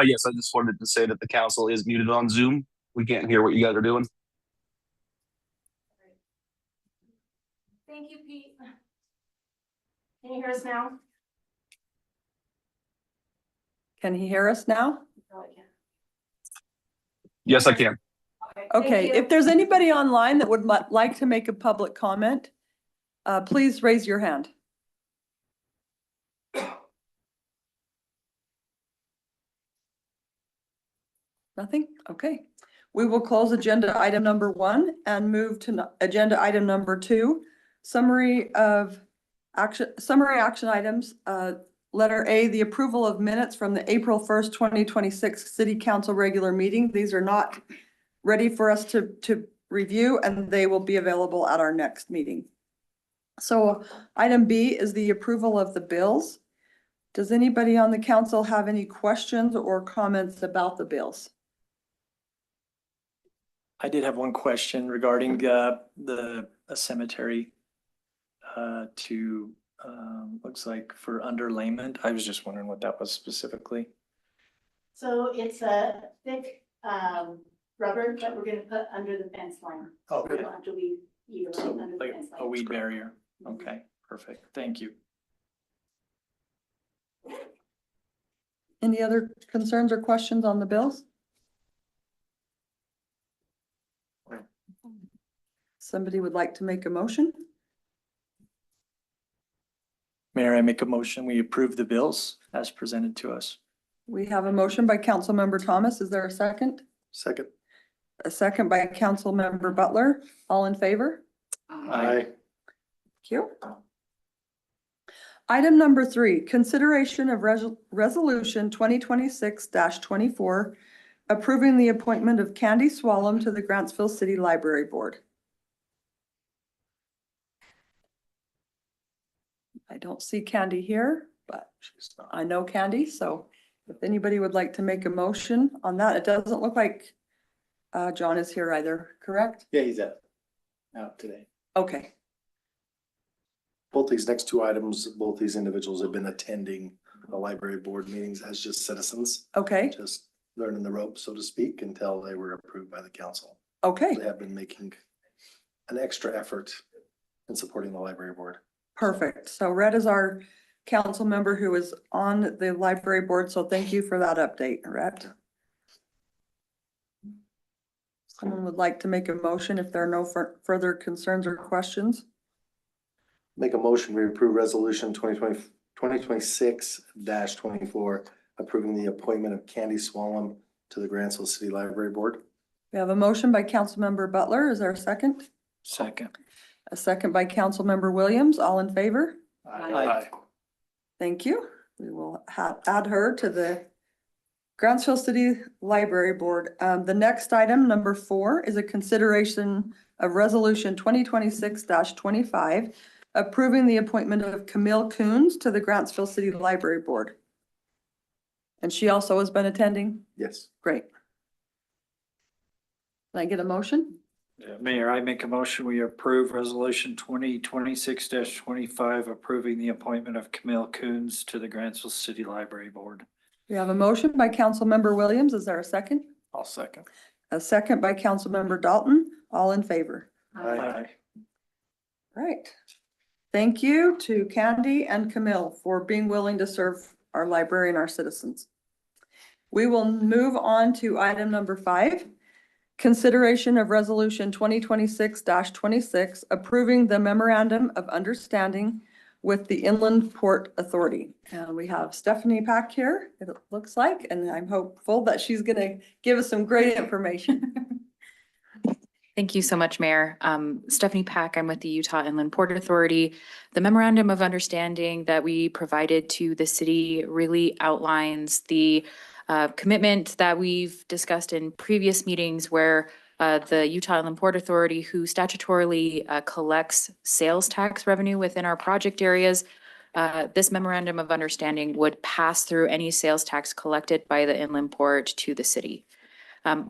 Yes, I just wanted to say that the council is muted on Zoom. We can't hear what you guys are doing. Thank you, Pete. Can you hear us now? Can he hear us now? No, I can't. Yes, I can. Okay, if there's anybody online that would like to make a public comment, please raise your hand. Nothing? Okay. We will close agenda item number 1 and move to agenda item number 2. Summary action items. Letter A, the approval of minutes from the April 1st, 2026 City Council regular meeting. These are not ready for us to review, and they will be available at our next meeting. So item B is the approval of the bills. Does anybody on the council have any questions or comments about the bills? I did have one question regarding the cemetery looks like for underlayment. I was just wondering what that was specifically. So it's a thick rubber that we're gonna put under the fence line. Oh, So we don't have to weed either So line under the like fence line. a weed barrier. Okay, perfect. Thank you. Any other concerns or questions on the bills? Somebody would like to make a motion? Mayor, I make a motion, we approve the bills as presented to us. We have a motion by Councilmember Thomas. Is there a second? Second. A second by Councilmember Butler. All in favor? Aye. Thank you. Item number 3, consideration of resolution 2026-24, approving the appointment of Candy Swallam to the Grantsville City Library Board. I don't see Candy here, but I know Candy, so if anybody would like to make a motion on that, it doesn't look like John is here either, correct? Yeah, he's out today. Okay, Both these next two items, both these individuals have been attending the library board meetings as just citizens, okay, just learning the ropes, so to speak, until they were approved by the council. okay, They have been making an extra effort in supporting the library board. perfect. So Red is our council member who is on the library board, so thank you for that update, Red. Someone would like to make a motion if there are no further concerns or questions? Make a motion, we approve resolution 2026-24, approving the appointment of Candy Swallam to the Grantsville City Library Board. We have a motion by Councilmember Butler. Is there a second? Second. A second by Councilmember Williams. All in favor? Aye. Thank you. We will add her to the Grantsville City Library Board. The next item, number 4, is a consideration of resolution 2026-25, approving the appointment of Camille Coons to the Grantsville City Library Board. And she also has been attending? Yes. Great. Can I get a motion? Mayor, I make a motion, we approve resolution 2026-25, approving the appointment of Camille Coons to the Grantsville City Library Board. We have a motion by Councilmember Williams. Is there a second? I'll second. A second by Councilmember Dalton. All in favor? Aye. Right. Thank you to Candy and Camille for being willing to serve our library and our citizens. We will move on to item number 5. Consideration of resolution 2026-26, approving the memorandum of understanding with the Inland Port Authority. And we have Stephanie Pack here, it looks like, and I'm hopeful that she's gonna give us some great information. Thank you so much, Mayor. Stephanie Pack, I'm with the Utah Inland Port Authority. The memorandum of understanding that we provided to the city really outlines the commitment that we've discussed in previous meetings where the Utah Inland Port Authority, who statutorily collects sales tax revenue within our project areas, this memorandum of understanding would pass through any sales tax collected by the inland port to the city.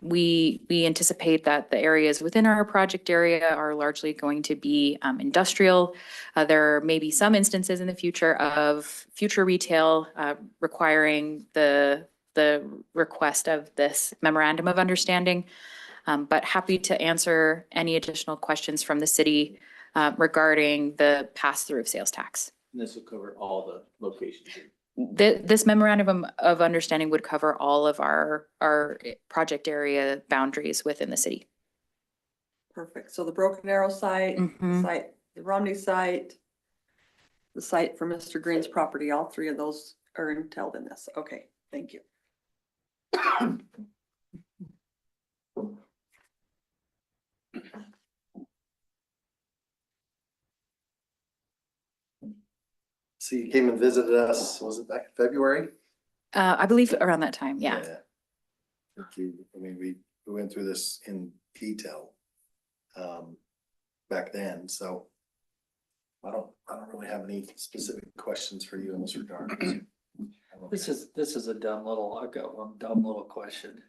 We anticipate that the areas within our project area are largely going to be industrial. There may be some instances in the future of future retail requiring the the request of this memorandum of understanding. But happy to answer any additional questions from the city regarding the pass-through of sales tax. This will cover all the locations. This memorandum of understanding would cover all of our project area boundaries within the city. Perfect. So the Broken Arrow site, Mhm. the Romney site, the site for Mr. Green's property, all three of those are entailed in this. Okay, thank you. So you came and visited us, was it back in February? I believe around that time, yeah. Thank you. I mean, we went through this in detail back then, so I don't really have any specific questions for you in this regard. This is a dumb little, I've got one dumb little question.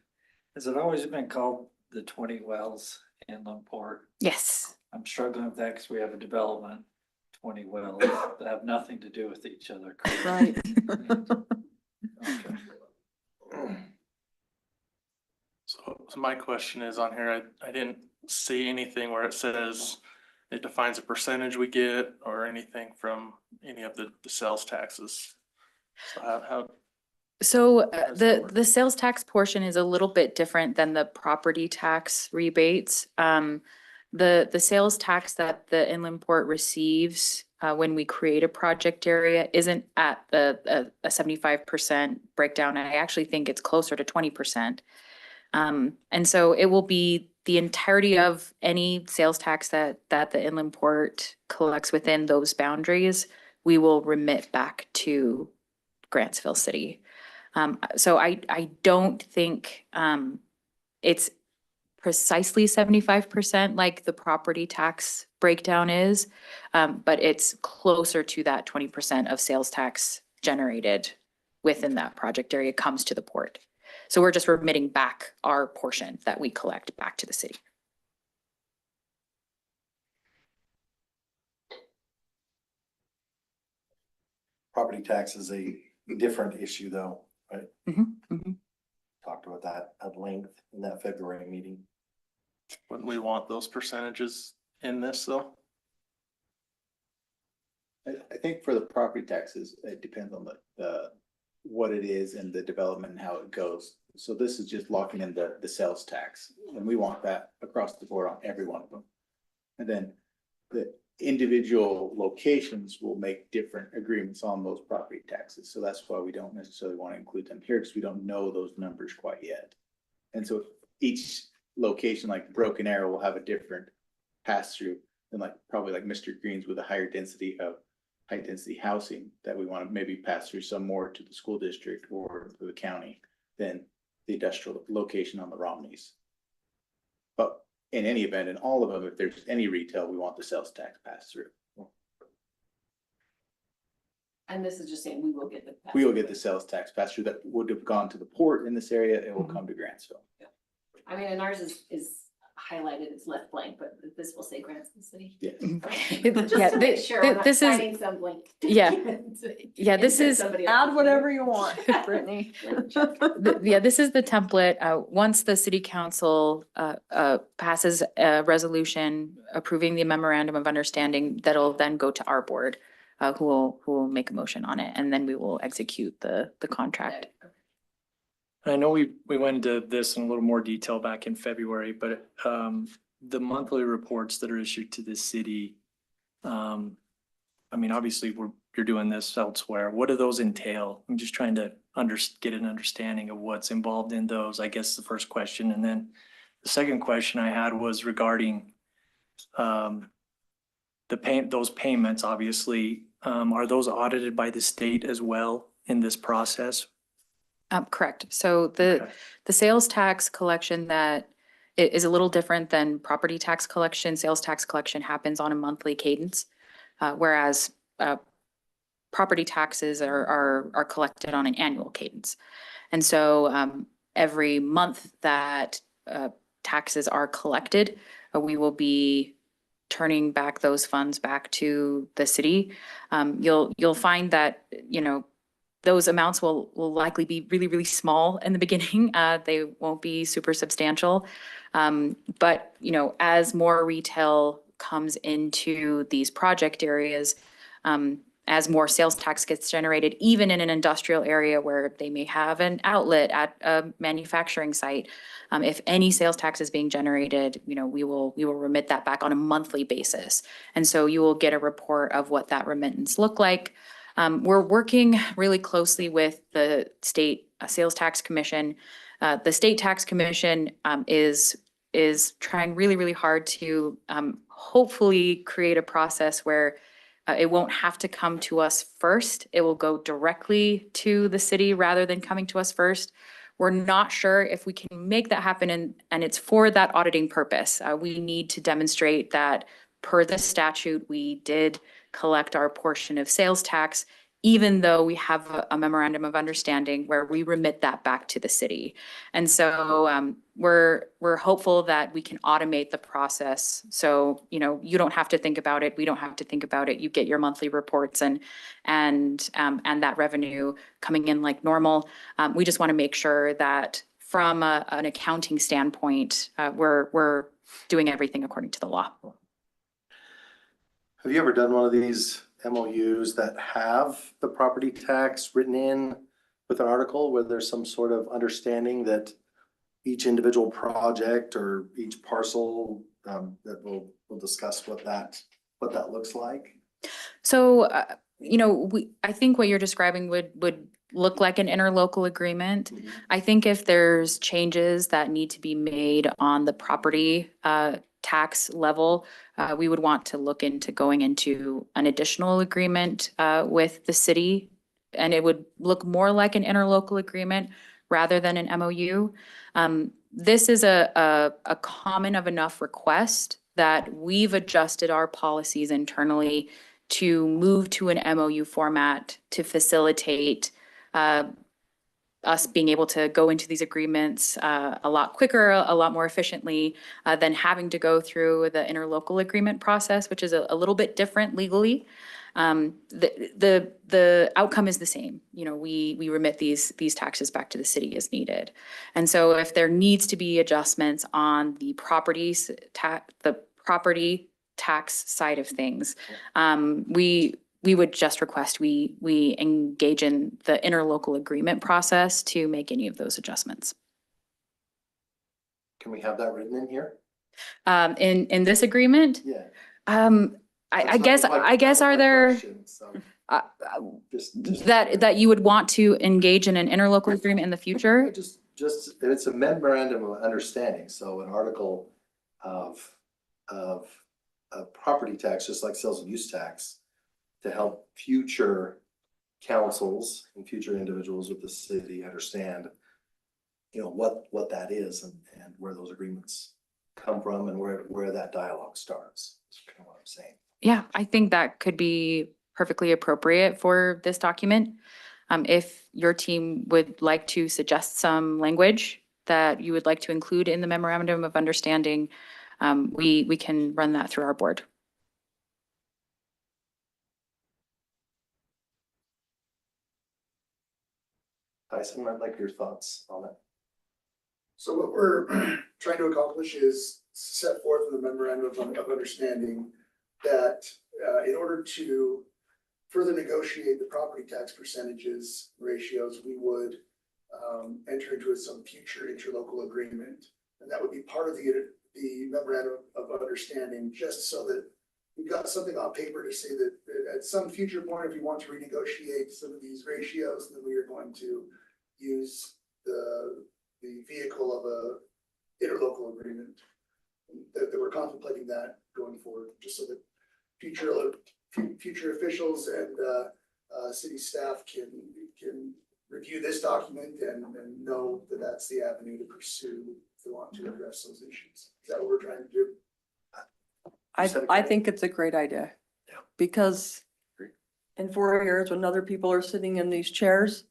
Has it always been called the 20 wells in Port? Yes. I'm struggling with that because we have a development, 20 wells that have nothing to do with each other. correct? Right. Okay. So my question is on here, I didn't see anything where it says it defines a percentage we get or anything from any of the sales taxes. So how, So does that work? the sales tax portion is a little bit different than the property tax rebates. The sales tax that the inland port receives when we create a project area isn't at a 75% breakdown. I actually think it's closer to 20%. And so it will be the entirety of any sales tax that the inland port collects within those boundaries, we will remit back to Grantsville City. So I don't think it's precisely 75% like the property tax breakdown is, but it's closer to that 20% of sales tax generated within that project area comes to the port. So we're just remitting back our portion that we collect back to the city. Property tax is a different issue though, right? Talked about that at length in that February meeting. wouldn't we want those percentages in this though? I think for the property taxes, it depends on the what it is and the development and how it goes. So this is just locking in the sales tax, and we want that across the board on every one of them. And then the individual locations will make different agreements on those property taxes. So that's why we don't necessarily want to include them here, because we don't know those numbers quite yet. And so each location, like Broken Arrow, will have a different pass through than probably like Mr. Green's with a high density housing that we want to maybe pass through some more to the school district or to the county than the industrial location on the Romneys. But in any event, in all of them, if there's any retail, we want the sales tax passed through. And this is just saying we will get the. We will get the sales tax passed through that would have gone to the port in this area. It will come to Grantsville. I mean, and ours is highlighted, it's left blank, but this will say Grantsville City. Yes. Just Yeah, to make sure, I'm not this is- finding some blank. Yeah. document. Yeah, this is, Somebody Add else's whatever name. you want, Brittany. yeah, this is the template. Once the city council passes a resolution approving the memorandum of understanding, that'll then go to our board, who will make a motion on it, and then we will execute the contract. I know we went into this in a little more detail back in February, but the monthly reports that are issued to the city, I mean, obviously you're doing this elsewhere. What do those entail? I'm just trying to get an understanding of what's involved in those, I guess the first question. And then the second question I had was regarding those payments, obviously, are those audited by the state as well in this process? Correct. So Okay. the sales tax collection that is a little different than property tax collection. Sales tax collection happens on a monthly cadence, whereas property taxes are collected on an annual cadence. And so every month that taxes are collected, we will be turning back those funds back to the city. You'll find that, those amounts will likely be really, really small in the beginning. They won't be super substantial. But, you know, as more retail comes into these project areas, as more sales tax gets generated, even in an industrial area where they may have an outlet at a manufacturing site, if any sales tax is being generated, you know, we will remit that back on a monthly basis. And so you will get a report of what that remittance looked like. We're working really closely with the state sales tax commission. The state tax commission is trying really, really hard to hopefully create a process where it won't have to come to us first. It will go directly to the city rather than coming to us first. We're not sure if we can make that happen, and it's for that auditing purpose. We need to demonstrate that per the statute, we did collect our portion of sales tax, even though we have a memorandum of understanding where we remit that back to the city. And so we're hopeful that we can automate the process. So, you know, you don't have to think about it. We don't have to think about it. You get your monthly reports and that revenue coming in like normal. We just want to make sure that from an accounting standpoint, we're doing everything according to the law. Have you ever done one of these MOUs that have the property tax written in with an article where there's some sort of understanding that each individual project or each parcel that we'll discuss what that looks like? So, you know, I think what you're describing would look like an interlocal agreement. Mhm. I think if there's changes that need to be made on the property tax level, we would want to look into going into an additional agreement with the city. And it would look more like an interlocal agreement rather than an MOU. This is a common of enough request that we've adjusted our policies internally to move to an MOU format to facilitate us being able to go into these agreements a lot quicker, a lot more efficiently than having to go through the interlocal agreement process, which is a little bit different legally. The outcome is the same. You know, we remit these taxes back to the city as needed. And so if there needs to be adjustments on the property tax side of things, we would just request we engage in the interlocal agreement process to make any of those adjustments. Can we have that written in here? In this agreement, Yeah. I guess are there that you would want to engage in an interlocal agreement in the future? Just it's a memorandum of understanding, so an article of property tax, just like sales and use tax, to help future councils and future individuals with the city understand, you know, what that is and where those agreements come from and where that dialogue starts. That's kind of what I'm saying. Yeah, I think that could be perfectly appropriate for this document. If your team would like to suggest some language that you would like to include in the memorandum of understanding, we can run that through our board. Tyson, I'd like your thoughts on it. So what we're trying to accomplish is set forth in the memorandum of understanding that in order to further negotiate the property tax percentages ratios, we would enter into some future interlocal agreement. And that would be part of the memorandum of understanding, just so that we've got something on paper to say that at some future point, if we want to renegotiate some of these ratios, then we are going to use the vehicle of a interlocal agreement. That we're contemplating that going forward, just so that future officials and city staff can review this document and know that that's the avenue to pursue if they want to address those issues. Is that what we're trying to do? I think it's a great idea. Yeah. Because in 4 years, when other people are sitting in these chairs,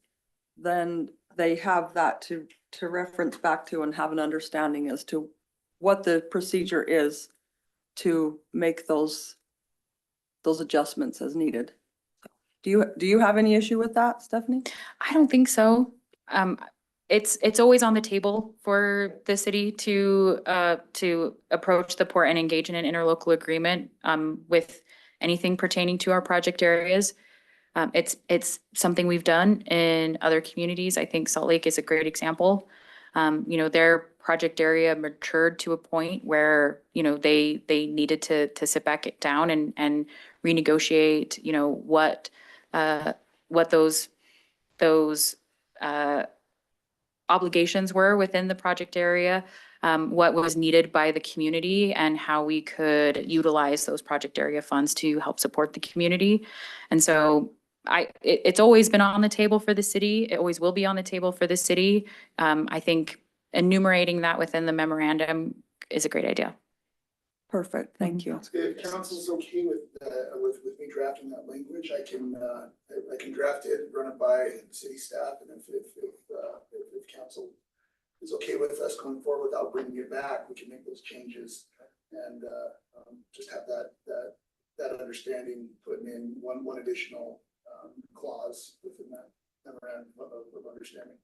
then they have that to reference back to and have an understanding as to what the procedure is to make those adjustments as needed. Do you have any issue with that, Stephanie? I don't think so. It's always on the table for the city to approach the port and engage in an interlocal agreement, with anything pertaining to our project areas. It's something we've done in other communities. I think Salt Lake is a great example. Their project area matured to a point where, they needed to sit back down and renegotiate, what those obligations were within the project area, what was needed by the community, and how we could utilize those project area funds to help support the community. And so it's always been on the table for the city. It always will be on the table for the city. I think enumerating that within the memorandum is a great idea. Perfect, thank you. If council's okay with me drafting that language, I can draft it, run it by city staff, and if council is okay with us going forward without bringing it back, we can make those changes and just have that understanding, putting in one additional clause within that memorandum of understanding.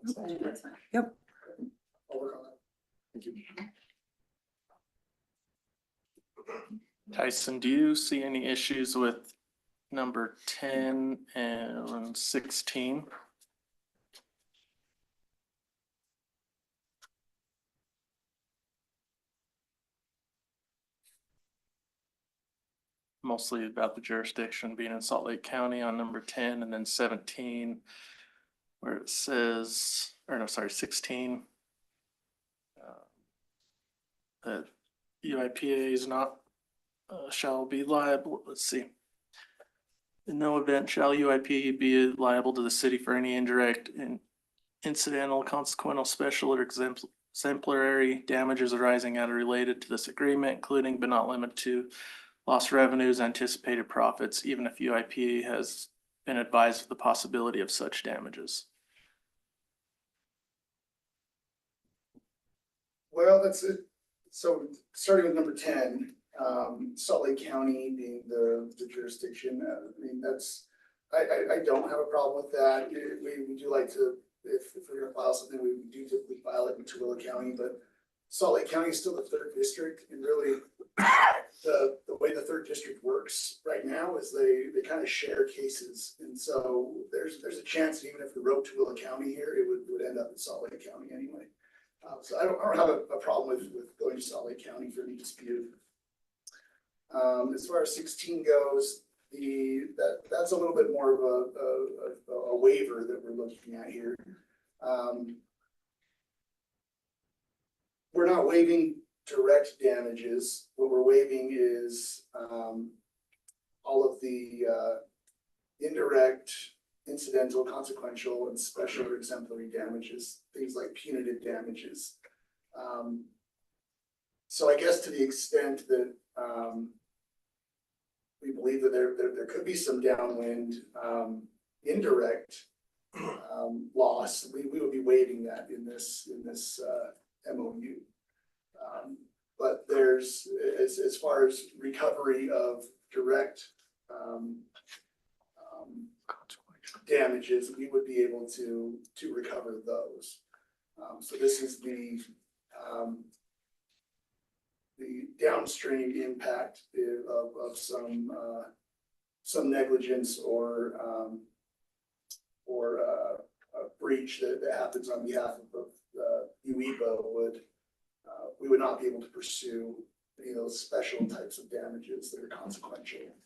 That's fine. Yep. I'll work on that. Thank you. Tyson, do you see any issues with number 10 and 16? Mostly about the jurisdiction being in Salt Lake County on number 10, and then 17, where it says, or no, sorry, 16. That UIPA is not, shall be liable, let's see. In no event shall UIP be liable to the city for any indirect and incidental, consequential, special, or exemplary damages arising out or related to this agreement, including but not limited to lost revenues, anticipated profits, even if UIP has been advised of the possibility of such damages. Well, that's it. So starting with number 10, Salt Lake County being the jurisdiction, I don't have a problem with that. We do like to, if we're gonna file something, we do typically file it in Tooele County, but Salt Lake County is still the 3rd district, and really the way the 3rd district works right now is they kind of share cases. And so there's a chance that even if we wrote Tooele County here, it would end up in Salt Lake County anyway. So I don't have a problem with going to Salt Lake County for any dispute. As far as 16 goes, that's a little bit more of a waiver that we're looking at here. We're not waiving direct damages. What we're waiving is all of the indirect, incidental, consequential, and special or exemplary damages, things like punitive damages. So I guess to the extent that we believe that there could be some downwind indirect loss, we would be waiving that in this MOU. But there's, as far as recovery of direct damages, we would be able to recover those. So this is the downstream impact of some negligence or a breach that happens on behalf of UEPA we would not be able to pursue any of those special types of damages that are consequential.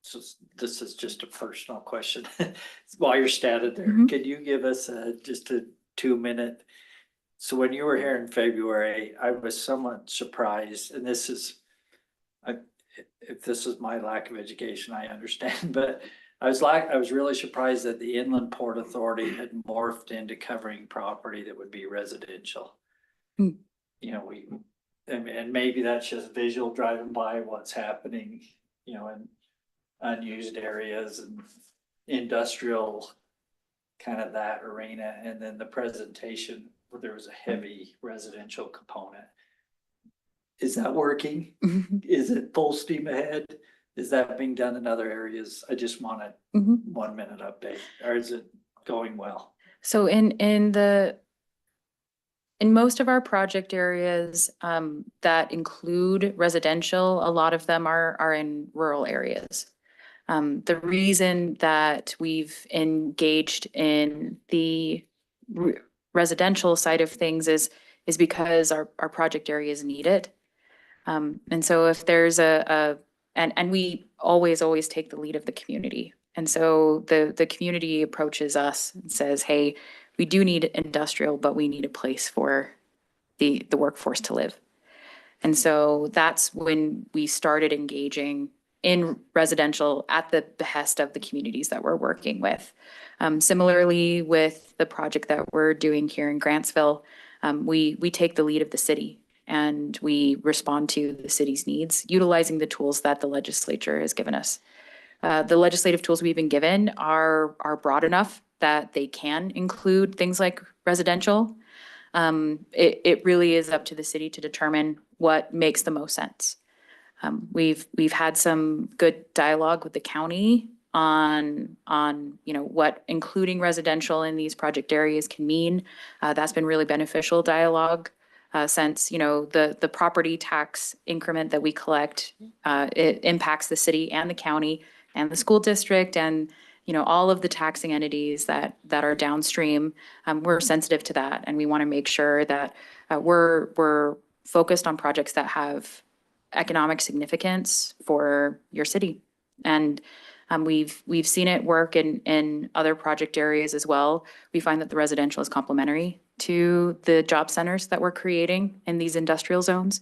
So this is just a personal question. While you're standing there, can you give us just a 2-minute? So when you were here in February, I was somewhat surprised, and this is, if this is my lack of education, I understand, but I was really surprised that the Inland Port Authority had morphed into covering property that would be residential. You know, and maybe that's just visual driving by what's happening, in unused areas and industrial kind of that arena, and then the presentation where there was a heavy residential component. Is that working? Is it full steam ahead? Is that being done in other areas? I just want a Mhm. 1 minute update, or is it going well? So in most of our project areas that include residential, a lot of them are in rural areas. The reason that we've engaged in the residential side of things is because our project areas need it. And so if there's and we always take the lead of the community. And so the community approaches us and says, hey, we do need industrial, but we need a place for the workforce to live. And so that's when we started engaging in residential at the behest of the communities that we're working with. Similarly, with the project that we're doing here in Grantsville, we take the lead of the city and we respond to the city's needs, utilizing the tools that the legislature has given us. The legislative tools we've been given are broad enough that they can include things like residential. It really is up to the city to determine what makes the most sense. We've had some good dialogue with the county on what including residential in these project areas can mean. That's been really beneficial dialogue since the property tax increment that we collect it impacts the city and the county and the school district and all of the taxing entities that are downstream. We're sensitive to that, and we want to make sure that we're focused on projects that have economic significance for your city. And we've seen it work in other project areas as well. We find that the residential is complementary to the job centers that we're creating in these industrial zones.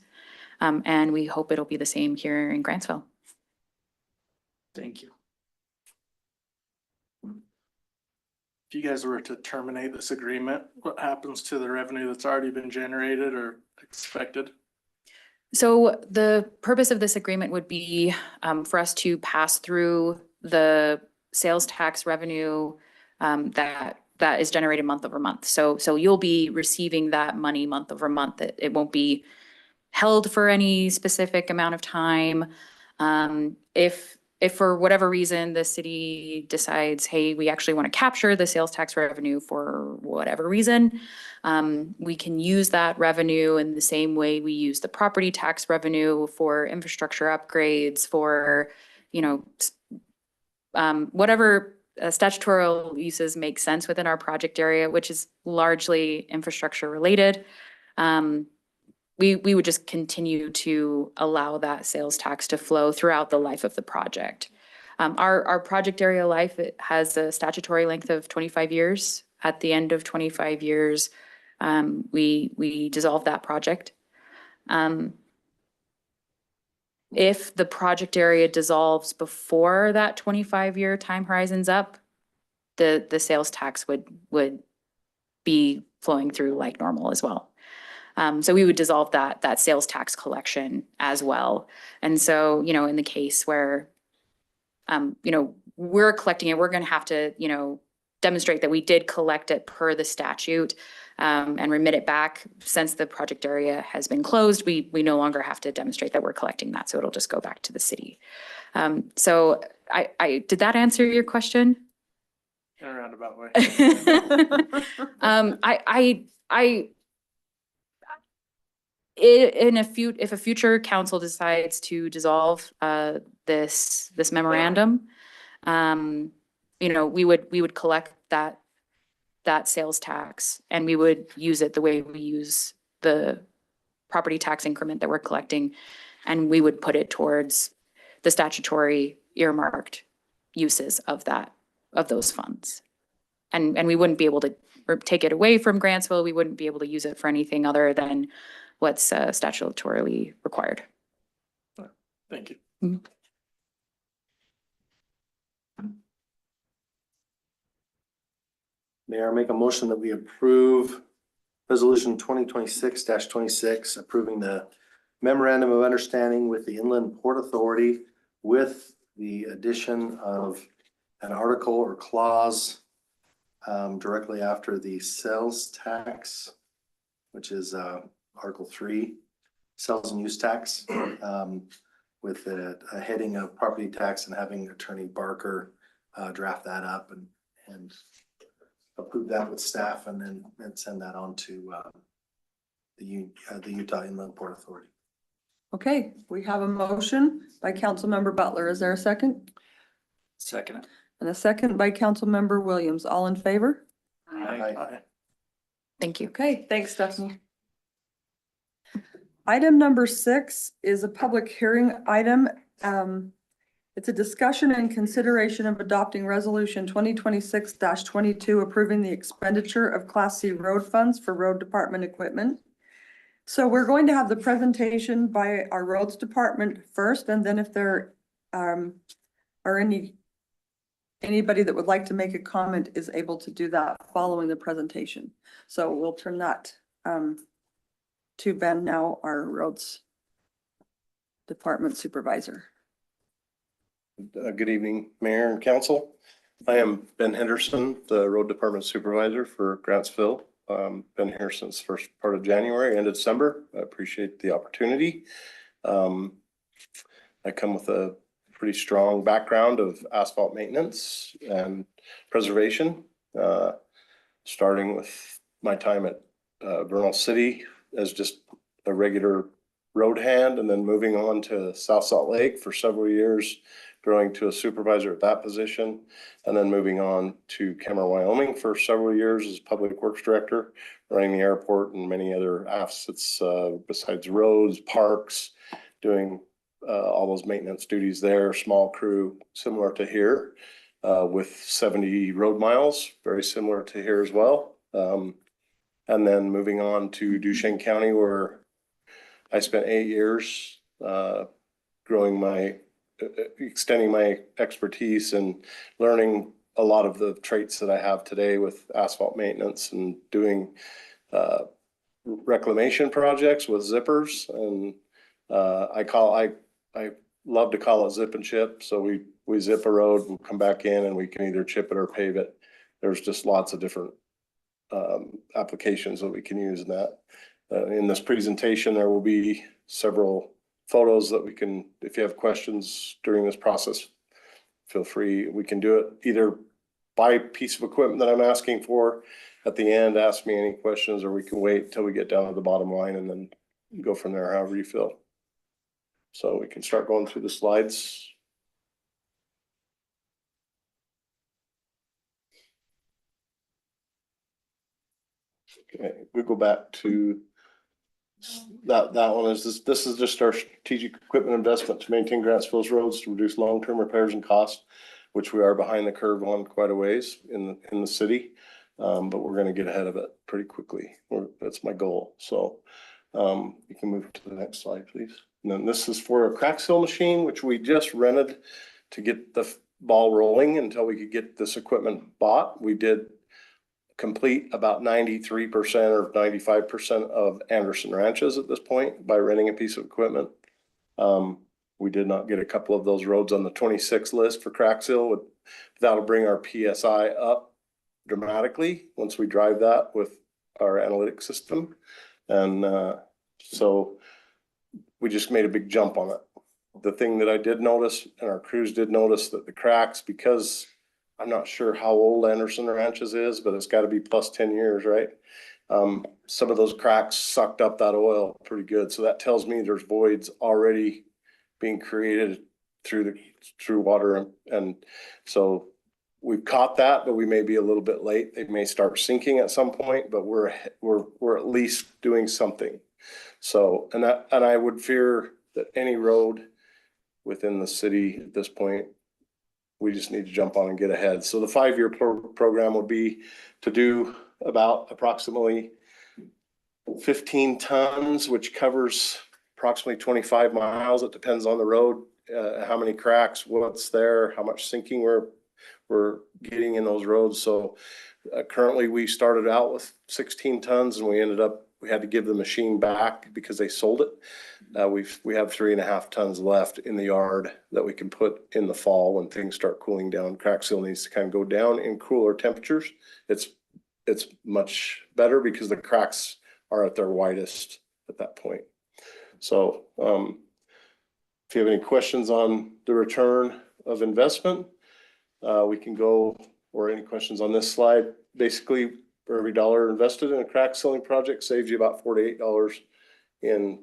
And we hope it'll be the same here in Grantsville. Thank you. If you guys were to terminate this agreement, what happens to the revenue that's already been generated or expected? So the purpose of this agreement would be for us to pass through the sales tax revenue that is generated month over month. So you'll be receiving that money month over month. It won't be held for any specific amount of time. If for whatever reason the city decides, hey, we actually want to capture the sales tax revenue for whatever reason, we can use that revenue in the same way we use the property tax revenue for infrastructure upgrades, for whatever statutory uses make sense within our project area, which is largely infrastructure related. We would just continue to allow that sales tax to flow throughout the life of the project. Our project area life, it has a statutory length of 25 years. At the end of 25 years, we dissolve that project. If the project area dissolves before that 25-year time horizon's up, the sales tax would be flowing through like normal as well. So we would dissolve that sales tax collection as well. And so, in the case where, we're collecting it, we're going to have to, demonstrate that we did collect it per the statute and remit it back. Since the project area has been closed, we no longer have to demonstrate that we're collecting that. So it'll just go back to the city. So I did that answer your question? In a roundabout way. If a future council decides to dissolve this memorandum, we would collect that sales tax and we would use it the way we use the property tax increment that we're collecting, and we would put it towards the statutory earmarked uses of those funds. And we wouldn't be able to take it away from Grantsville. We wouldn't be able to use it for anything other than what's statutorily required. Thank you. Mm-hmm. Mayor, I make a motion that we approve resolution 2026-26, approving the memorandum of understanding with the Inland Port Authority with the addition of an article or clause directly after the sales tax, which is Article 3, sales and use tax, with a heading of property tax, and having Attorney Barker draft that up and approve that with staff, and then send that on to the Utah Inland Port Authority. Okay, we have a motion by Councilmember Butler. Is there a second? Second. And a second by Councilmember Williams. All in favor? Aye. Thank you. Okay, thanks, Stephanie. Item number 6 is a public hearing item. It's a discussion and consideration of adopting resolution 2026-22, approving the expenditure of Class C road funds for road department equipment. So we're going to have the presentation by our roads department first, and then if there are anybody that would like to make a comment is able to do that following the presentation. So we'll turn that to Ben now, our roads department supervisor. Good evening, Mayor and Council. I am Ben Henderson, the Road Department Supervisor for Grantsville. Been here since first part of January and December. I appreciate the opportunity. I come with a pretty strong background of asphalt maintenance and preservation, starting with my time at Vernal City as just a regular road hand, and then moving on to South Salt Lake for several years, growing to a supervisor at that position, and then moving on to Kemmer, Wyoming for several years as public works director, running the airport and many other assets besides roads, parks, doing all those maintenance duties there, small crew, similar to here, with 70 road miles, very similar to here as well. And then moving on to Duchesne County, where I spent 8 years extending my expertise and learning a lot of the traits that I have today with asphalt maintenance and doing reclamation projects with zippers. And I love to call it zip and chip. So we zip a road, we'll come back in, and we can either chip it or pave it. There's just lots of different applications that we can use in that. In this presentation, there will be several photos that we can, if you have questions during this process, feel free. We can do it either by piece of equipment that I'm asking for at the end, ask me any questions, or we can wait till we get down to the bottom line and then go from there however you feel. So we can start going through the slides. Okay, we go back to that one. This is just our strategic equipment investment to maintain Grantsville's roads to reduce long-term repairs and costs, which we are behind the curve on quite a ways in the city. But we're going to get ahead of it pretty quickly. That's my goal. So you can move to the next slide, please. And then this is for a crack seal machine, which we just rented to get the ball rolling until we could get this equipment bought. We did complete about 93% or 95% of Anderson ranches at this point by renting a piece of equipment. We did not get a couple of those roads on the 26 list for crack seal. That'll bring our PSI up dramatically once we drive that with our analytic system. And so we just made a big jump on it. The thing that I did notice, and our crews did notice, that the cracks, because I'm not sure how old Anderson Ranches is, but it's got to be plus 10 years, right? Some of those cracks sucked up that oil pretty good. So that tells me there's voids already being created through water. And so we've caught that, but we may be a little bit late. They may start sinking at some point, but we're at least doing something. So, and I would fear that any road within the city at this point, we just need to jump on and get ahead. So the 5-year program would be to do about approximately 15 tons, which covers approximately 25 miles. It depends on the road, how many cracks, what's there, how much sinking we're getting in those roads. So currently we started out with 16 tons and we ended up we had to give the machine back because they sold it. We have 3.5 tons left in the yard that we can put in the fall when things start cooling down. Crack seal needs to kind of go down in cooler temperatures. It's much better because the cracks are at their widest at that point. So if you have any questions on the return of investment, we can go, or any questions on this slide. Basically, for every dollar invested in a crack sealing project saves you about $4 to $8 in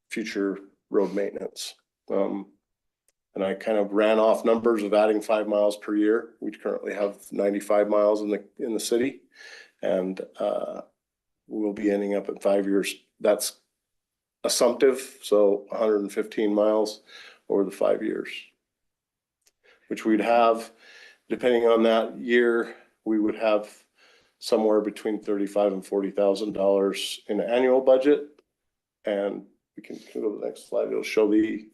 future road maintenance. And I kind of ran off numbers of adding 5 miles per year. We currently have 95 miles in the city, and we'll be ending up at 5 years. That's assumptive, so 115 miles over the 5 years, which we'd have, depending on that year, we would have somewhere between $35,000 and $40,000 in the annual budget. And we can go to the next slide. It'll show the,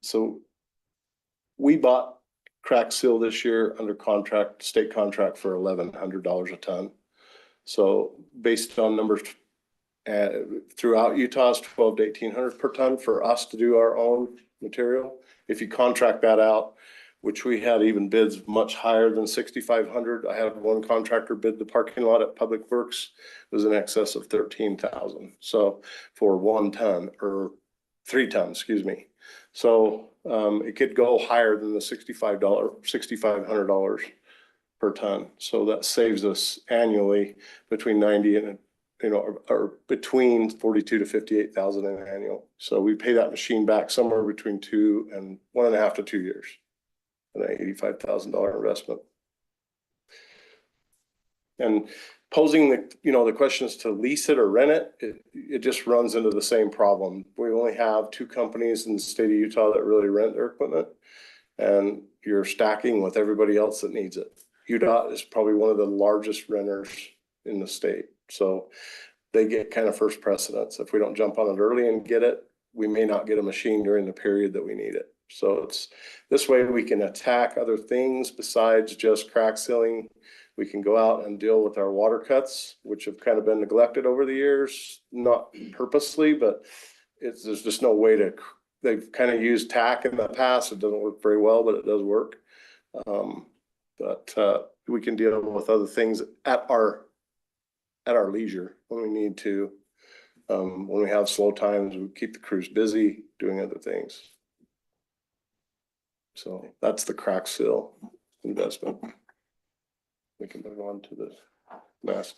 so we bought crack seal this year under contract, state contract for $1,100 a ton. So based on numbers throughout Utah is $1,200 to $1,800 per ton for us to do our own material. If you contract that out, which we had even bids much higher than $6,500. I had one contractor bid the parking lot at Public Works. It was in excess of $13,000. So for 1 ton or 3 tons, excuse me. So it could go higher than the $6,500 per ton. So that saves us annually between 90 and or between 42 to 58,000 in annual. So we pay that machine back somewhere between 2 and 1.5 to 2 years. An $85,000 investment. And posing the questions to lease it or rent it, it just runs into the same problem. We only have 2 companies in the state of Utah that really rent their equipment, and you're stacking with everybody else that needs it. UDOT is probably one of the largest renters in the state. So they get kind of first precedence. If we don't jump on it early and get it, we may not get a machine during the period that we need it. So it's this way we can attack other things besides just crack sealing. We can go out and deal with our water cuts, which have kind of been neglected over the years, not purposely, but there's just no way to, they've kind of used tack in the past. It doesn't work very well, but it does work. But we can deal with other things at our leisure when we need to. When we have slow times, we keep the crews busy doing other things. So that's the crack seal investment. We can move on to the mask.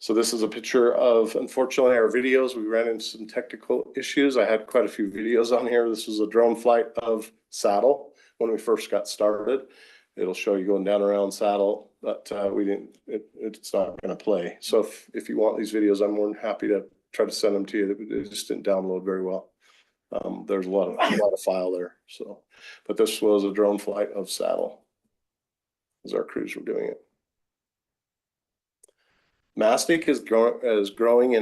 So this is a picture of, unfortunately, our videos. We ran into some technical issues. I had quite a few videos on here. This was a drone flight of Saddle when we first got started. It'll show you going down around Saddle, but we didn't. It's not going to play. So if you want these videos, I'm more than happy to try to send them to you. They just didn't download very well. There's a lot of file there. So, but this was a drone flight of Saddle as our crews were doing it. Mastic is growing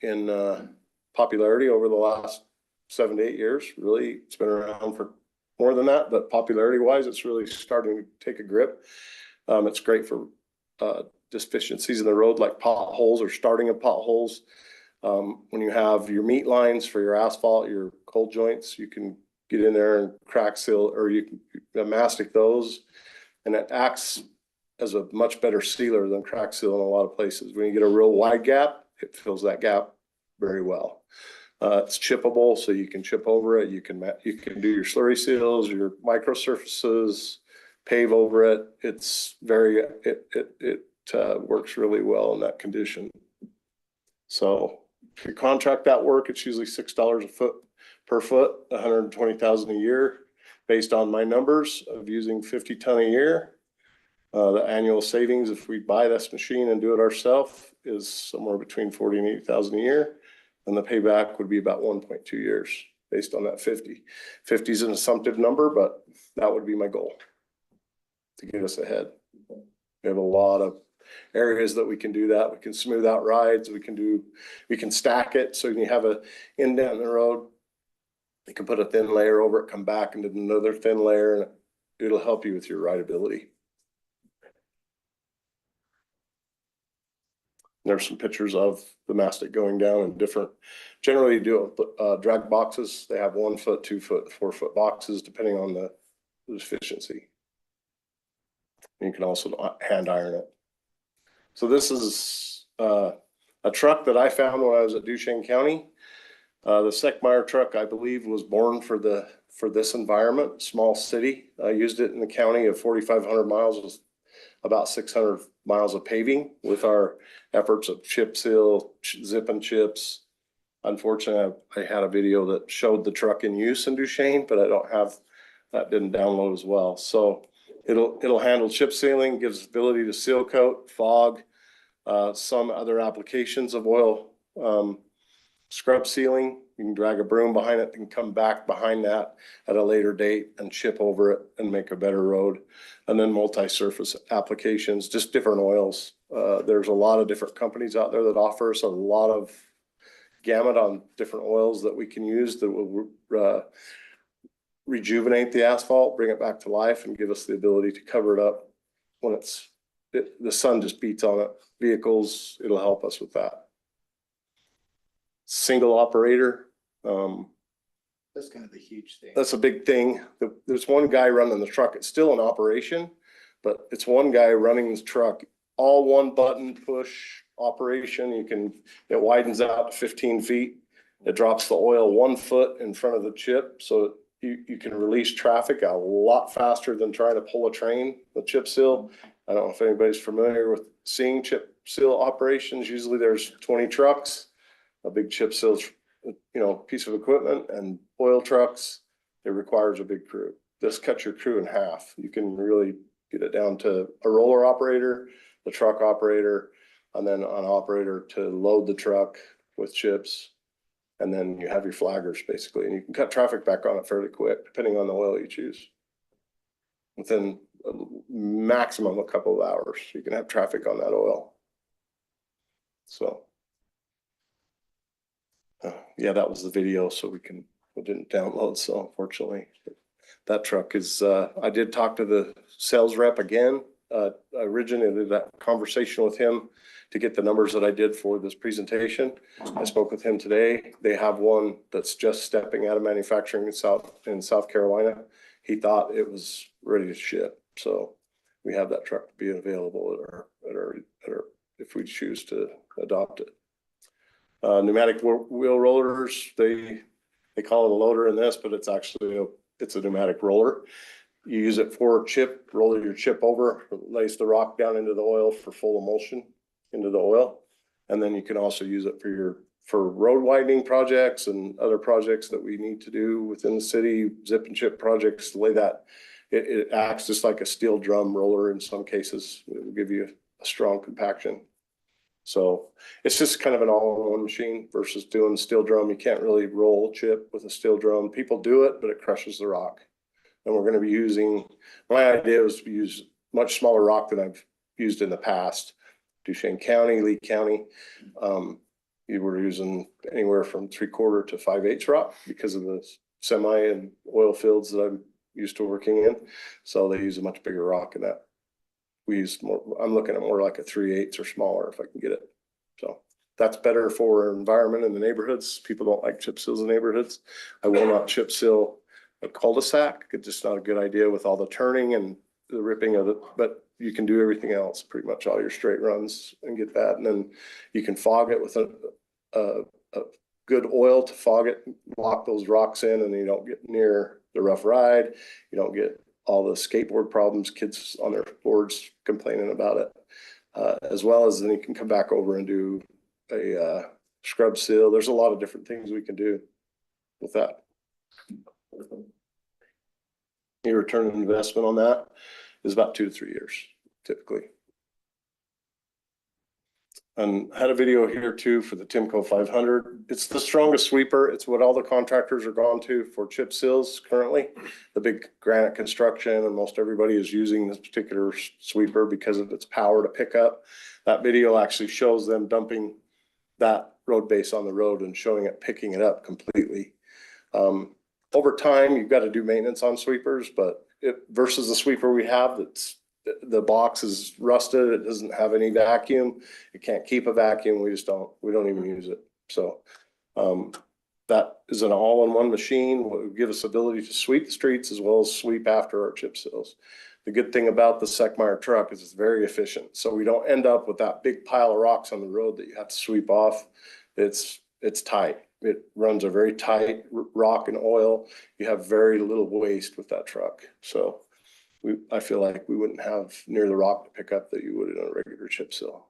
in popularity over the last 7 to 8 years. Really, it's been around for more than that, but popularity wise, it's really starting to take a grip. It's great for deficiencies in the road, like potholes or starting of potholes. When you have your meat lines for your asphalt, your cold joints, you can get in there and crack seal, or you can mastic those, and it acts as a much better sealer than crack seal in a lot of places. When you get a real wide gap, it fills that gap very well. It's chippable, so you can chip over it. You can do your slurry seals, your micro surfaces, pave over it. It's very it works really well in that condition. So if you contract that work, it's usually $6 a foot per foot, 120,000 a year, based on my numbers of using 50 ton a year. The annual savings, if we buy this machine and do it ourselves, is somewhere between 40 and 80,000 a year. And the payback would be about 1.2 years based on that 50. 50 is an assumptive number, but that would be my goal to get us ahead. We have a lot of areas that we can do that. We can smooth out rides. We can stack it. So when you have a indent in the road, you can put a thin layer over it, come back and do another thin layer, and it'll help you with your rideability. There's some pictures of the mastic going down in different, generally do drag boxes. They have 1 foot, 2 foot, 4 foot boxes, depending on the efficiency. You can also hand iron it. So this is a truck that I found when I was at Duchesne County. The Seckmeyer truck, I believe, was born for this environment, small city. I used it in the county of 4,500 miles, was about 600 miles of paving with our efforts of chip seal, zip and chips. Unfortunately, I had a video that showed the truck in use in Duchesne, but I don't have, that didn't download as well. So it'll handle chip sealing, gives ability to seal coat, fog, some other applications of oil, scrub sealing. You can drag a broom behind it and come back behind that at a later date and chip over it and make a better road. And then multi-surface applications, just different oils. There's a lot of different companies out there that offer us a lot of gamut on different oils that we can use that will rejuvenate the asphalt, bring it back to life, and give us the ability to cover it up when the sun just beats on it. Vehicles, it'll help us with that. Single operator. That's kind of the huge thing. That's a big thing. There's one guy running the truck. It's still in operation, but it's one guy running the truck. All one button push operation. It widens out to 15 feet. It drops the oil 1 foot in front of the chip. So you can release traffic a lot faster than trying to pull a train with chip seal. I don't know if anybody's familiar with seeing chip seal operations. Usually there's 20 trucks. A big chip seal, piece of equipment, and oil trucks, it requires a big crew. This cuts your crew in half. You can really get it down to a roller operator, the truck operator, and then an operator to load the truck with chips. And then you have your flaggers basically, and you can cut traffic back on it fairly quick, depending on the oil you choose. Within a maximum a couple of hours, you can have traffic on that oil. So. Yeah, that was the video, so we didn't download, so unfortunately. That truck is, I did talk to the sales rep again. I originated that conversation with him to get the numbers that I did for this presentation. I spoke with him today. They have one that's just stepping out of manufacturing in South Carolina. He thought it was ready to ship, so we have that truck to be available at our if we choose to adopt it. Pneumatic wheel rollers, they call it a loader in this, but it's actually it's a pneumatic roller. You use it for chip, roll your chip over, lace the rock down into the oil for full emulsion into the oil. And then you can also use it for road widening projects and other projects that we need to do within the city, zip and chip projects, to lay that. It acts just like a steel drum roller in some cases. It will give you a strong compaction. So it's just kind of an all-in-one machine versus doing steel drum. You can't really roll chip with a steel drum. People do it, but it crushes the rock. And we're going to be using, my idea was to use much smaller rock than I've used in the past. Duchesne County, Lee County, you were using anywhere from 3/4 to 5/8 rock because of the semi and oil fields that I'm used to working in. So they use a much bigger rock in that. We use more, I'm looking at more like a 3/8 or smaller if I can get it. So that's better for our environment in the neighborhoods. People don't like chip seals in neighborhoods. I will not chip seal a cul-de-sac. It's just not a good idea with all the turning and the ripping of it, but you can do everything else, pretty much all your straight runs and get that. And then you can fog it with a good oil to fog it, lock those rocks in, and you don't get near the rough ride. You don't get all the skateboard problems, kids on their boards complaining about it, as well as then you can come back over and do a scrub seal. There's a lot of different things we can do with that. Your return on investment on that is about 2 to 3 years, typically. And I had a video here too for the Timco 500. It's the strongest sweeper. It's what all the contractors are gone to for chip seals currently. The big granite construction, and most everybody is using this particular sweeper because of its power to pick up. That video actually shows them dumping that road base on the road and showing it picking it up completely. Over time, you've got to do maintenance on sweepers, but versus the sweeper we have that's the box is rusted, it doesn't have any vacuum, it can't keep a vacuum, we don't even use it. So, that is an all-in-one machine, will give us ability to sweep the streets as well as sweep after our chip seals. The good thing about the Seckmeyer truck is it's very efficient, so we don't end up with that big pile of rocks on the road that you have to sweep off. It's tight. It runs a very tight rock and oil. You have very little waste with that truck. So I feel like we wouldn't have near the rock to pick up that you would in a regular chip seal.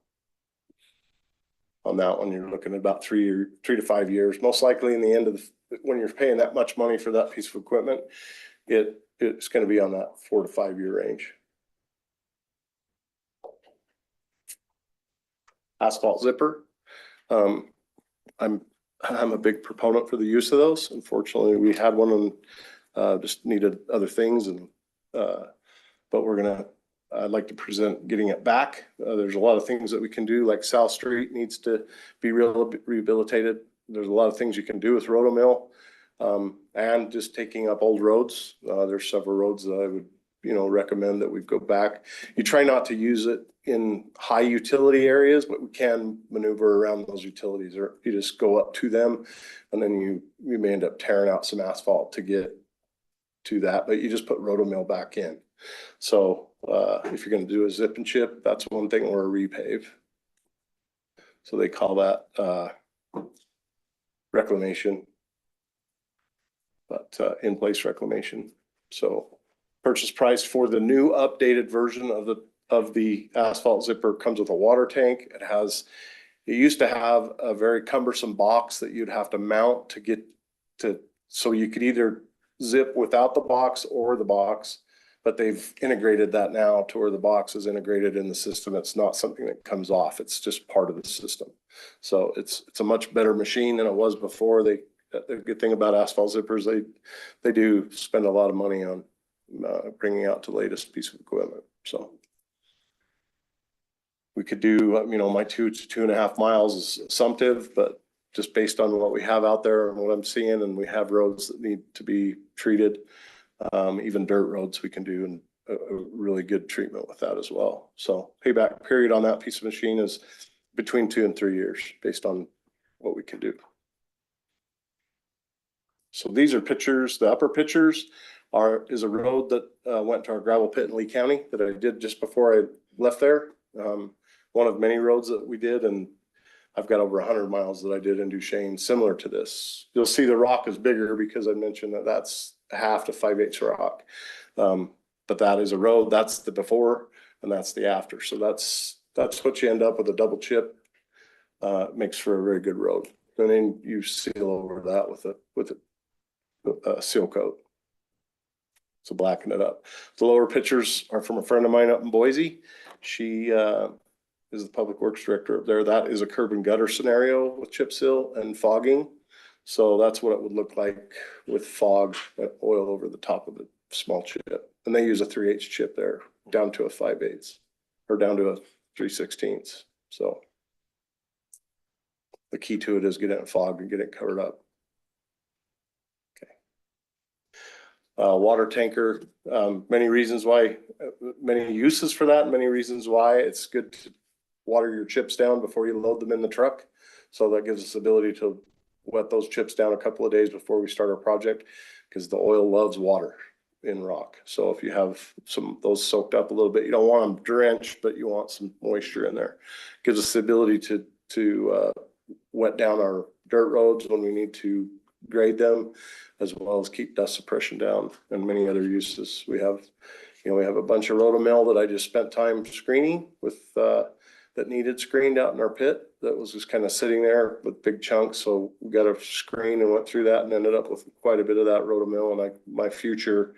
On that one, you're looking at about 3 to 5 years. Most likely in the end of when you're paying that much money for that piece of equipment, it's going to be on that 4 to 5 year range. Asphalt zipper. I'm a big proponent for the use of those. Unfortunately, we had one and just needed other things, and but I'd like to present getting it back. There's a lot of things that we can do, like South Street needs to be rehabilitated. There's a lot of things you can do with rotomill, and just taking up old roads. There's several roads that I would, recommend that we go back. You try not to use it in high utility areas, but we can maneuver around those utilities, or you just go up to them and then you may end up tearing out some asphalt to get to that, but you just put rotomill back in. So if you're going to do a zip and chip, that's one thing, or a repave. So they call that reclamation, but in-place reclamation. So purchase price for the new updated version of the asphalt zipper comes with a water tank. It used to have a very cumbersome box that you'd have to mount to get to, so you could either zip without the box or the box, but they've integrated that now to where the box is integrated in the system. It's not something that comes off. It's just part of the system. So it's a much better machine than it was before. The good thing about asphalt zippers, they do spend a lot of money on bringing out the latest piece of equipment. So we could do, my 2 to 2.5 miles is assumptive, but just based on what we have out there and what I'm seeing, and we have roads that need to be treated, even dirt roads we can do, and a really good treatment with that as well. So payback period on that piece of machine is between 2 and 3 years based on what we can do. So these are pictures. The upper pictures is a road that went to our gravel pit in Lee County that I did just before I left there. One of many roads that we did, and I've got over 100 miles that I did in Duchesne similar to this. You'll see the rock is bigger because I mentioned that that's 1/2 to 5/8 rock. But that is a road. That's the before and that's the after. So that's what you end up with, a double chip. Makes for a very good road. And then you seal over that with a seal coat. So blacken it up. The lower pictures are from a friend of mine up in Boise. She is the public works director up there. That is a curb and gutter scenario with chip seal and fogging. So that's what it would look like with fog and oil over the top of a small chip. And they use a 3/8 chip there, down to a 5/8 or down to a 3/16. So the key to it is get it fogged and get it covered up. Water tanker, many reasons why, many uses for that, many reasons why it's good to water your chips down before you load them in the truck. So that gives us the ability to wet those chips down a couple of days before we start our project, because the oil loves water in rock. So if you have those soaked up a little bit, you don't want them drenched, but you want some moisture in there. Gives us the ability to wet down our dirt roads when we need to grade them, as well as keep dust suppression down, and many other uses. We have a bunch of rotomill that I just spent time screening with, that needed screened out in our pit. That was just kind of sitting there with big chunks. So we got a screen and went through that and ended up with quite a bit of that rotomill. And my future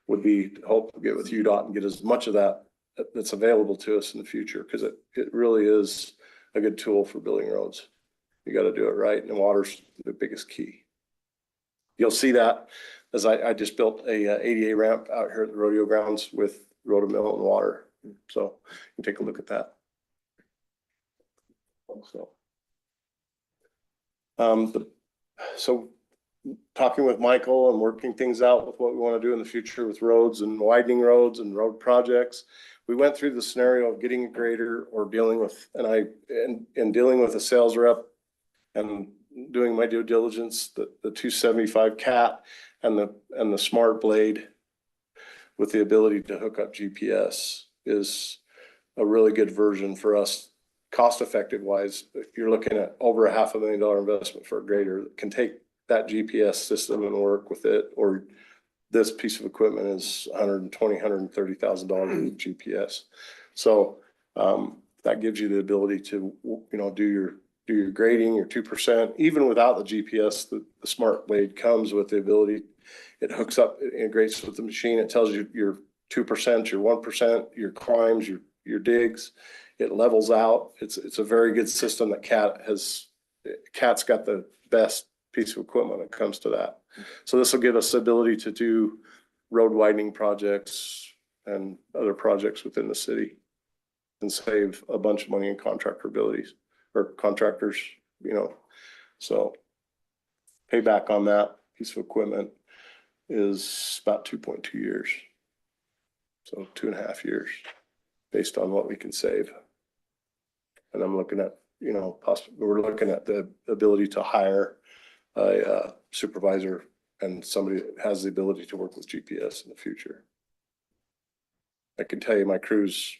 would be to hope to get with UDOT and get as much of that that's available to us in the future, because it really is a good tool for building roads. You got to do it right, and water's the biggest key. You'll see that as I just built a ADA ramp out here at the rodeo grounds with rotomill and water. So you can take a look at that. So talking with Michael and working things out with what we want to do in the future with roads and widening roads and road projects. We went through the scenario of getting a grader or dealing with, and dealing with a sales rep and doing my due diligence, the 275 cat and the smart blade with the ability to hook up GPS is a really good version for us, cost effective wise. If you're looking at over $500,000 investment for a grader that can take that GPS system and work with it, or this piece of equipment is $130,000 with GPS. So that gives you the ability to, do your grading, your 2%, even without the GPS. The smart blade comes with the ability. It hooks up, it integrates with the machine. It tells you your 2%, your 1%, your climbs, your digs. It levels out. It's a very good system that Cat's got the best piece of equipment when it comes to that. So this will give us the ability to do road widening projects and other projects within the city and save a bunch of money in contractor abilities or contractors, So payback on that piece of equipment is about 2.2 years. So 2.5 years based on what we can save. And I'm looking at, we're looking at the ability to hire a supervisor and somebody that has the ability to work with GPS in the future. I can tell you my crews,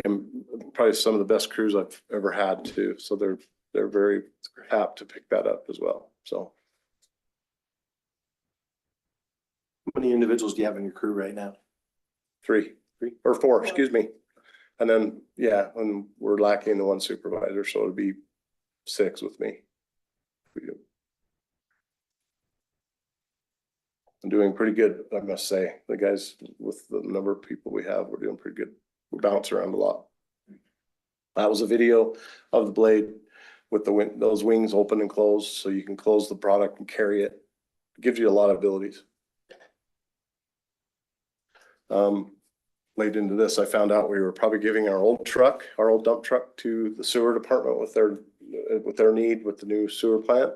and probably some of the best crews I've ever had too. So they're very apt to pick that up as well. So. How many individuals do you have in your crew right now? Three or four, excuse me. And then, when we're lacking the one supervisor, so it'd be 6 with me. I'm doing pretty good, I must say. The guys, with the number of people we have, we're doing pretty good. We bounce around a lot. That was a video of the blade with those wings open and closed, so you can close the product and carry it. It gives you a lot of abilities. Late into this, I found out we were probably giving our old dump truck to the sewer department with their need with the new sewer plant.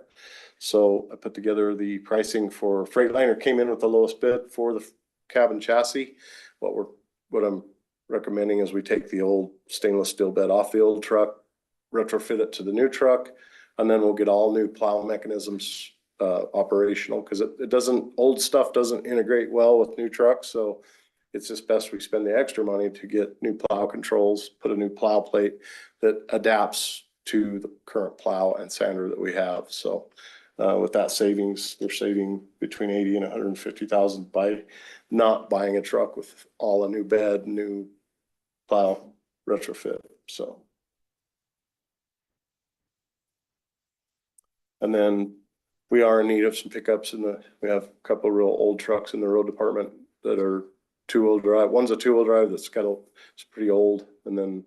So I put together the pricing for Freightliner, came in with the lowest bid for the cabin chassis. What I'm recommending is we take the old stainless steel bed off the old truck, retrofit it to the new truck, and then we'll get all new plow mechanisms operational, because old stuff doesn't integrate well with new trucks. So it's just best we spend the extra money to get new plow controls, put a new plow plate that adapts to the current plow and sander that we have. So with that savings, we're saving between 80 and 150,000 by not buying a truck with all a new bed, new plow retrofit. So. And then we are in need of some pickups we have a couple of real old trucks in the road department that are 2-wheel drive. One's a 2-wheel drive it's pretty old. And then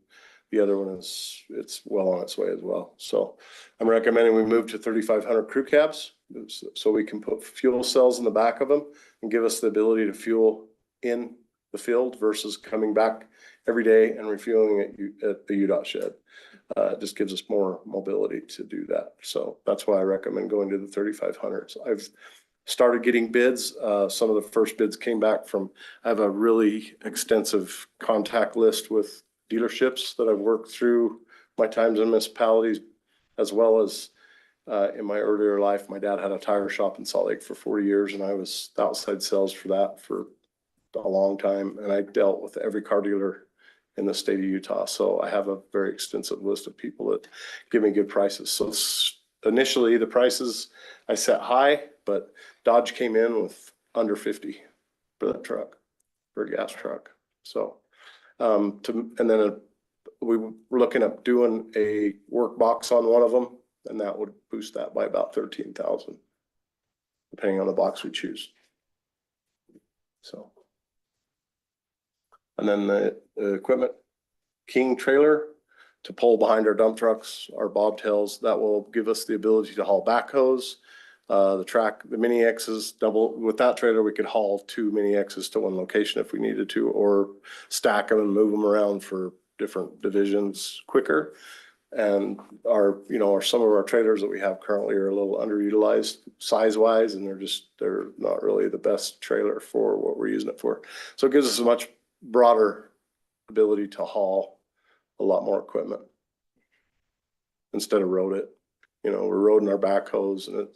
the other one it's well on its way as well. So I'm recommending we move to 3,500 crew cabs so we can put fuel cells in the back of them and give us the ability to fuel in the field versus coming back every day and refueling at the UDOT shed. It just gives us more mobility to do that. So that's why I recommend going to the 3,500s. I've started getting bids. Some of the first bids came back I have a really extensive contact list with dealerships that I've worked through my times in municipalities, as well as in my earlier life. My dad had a tire shop in Salt Lake for 40 years, and I was outside sales for that for a long time. And I dealt with every car dealer in the state of Utah. So I have a very extensive list of people that give me good prices. So initially the prices I set high, but Dodge came in with under 50 for that truck, for a gas truck. So, and then we were looking at doing a work box on one of them, and that would boost that by about 13,000, depending on the box we choose. So. And then the equipment, King trailer to pull behind our dump trucks, our bobtails, that will give us the ability to haul backhoes. The mini X's with that trailer, we could haul 2 mini X's to one location if we needed to, or stack them and move them around for different divisions quicker. And some of our trailers that we have currently are a little underutilized size wise, and they're not really the best trailer for what we're using it for. So it gives us a much broader ability to haul a lot more equipment instead of road it. We're roading our backhoes, and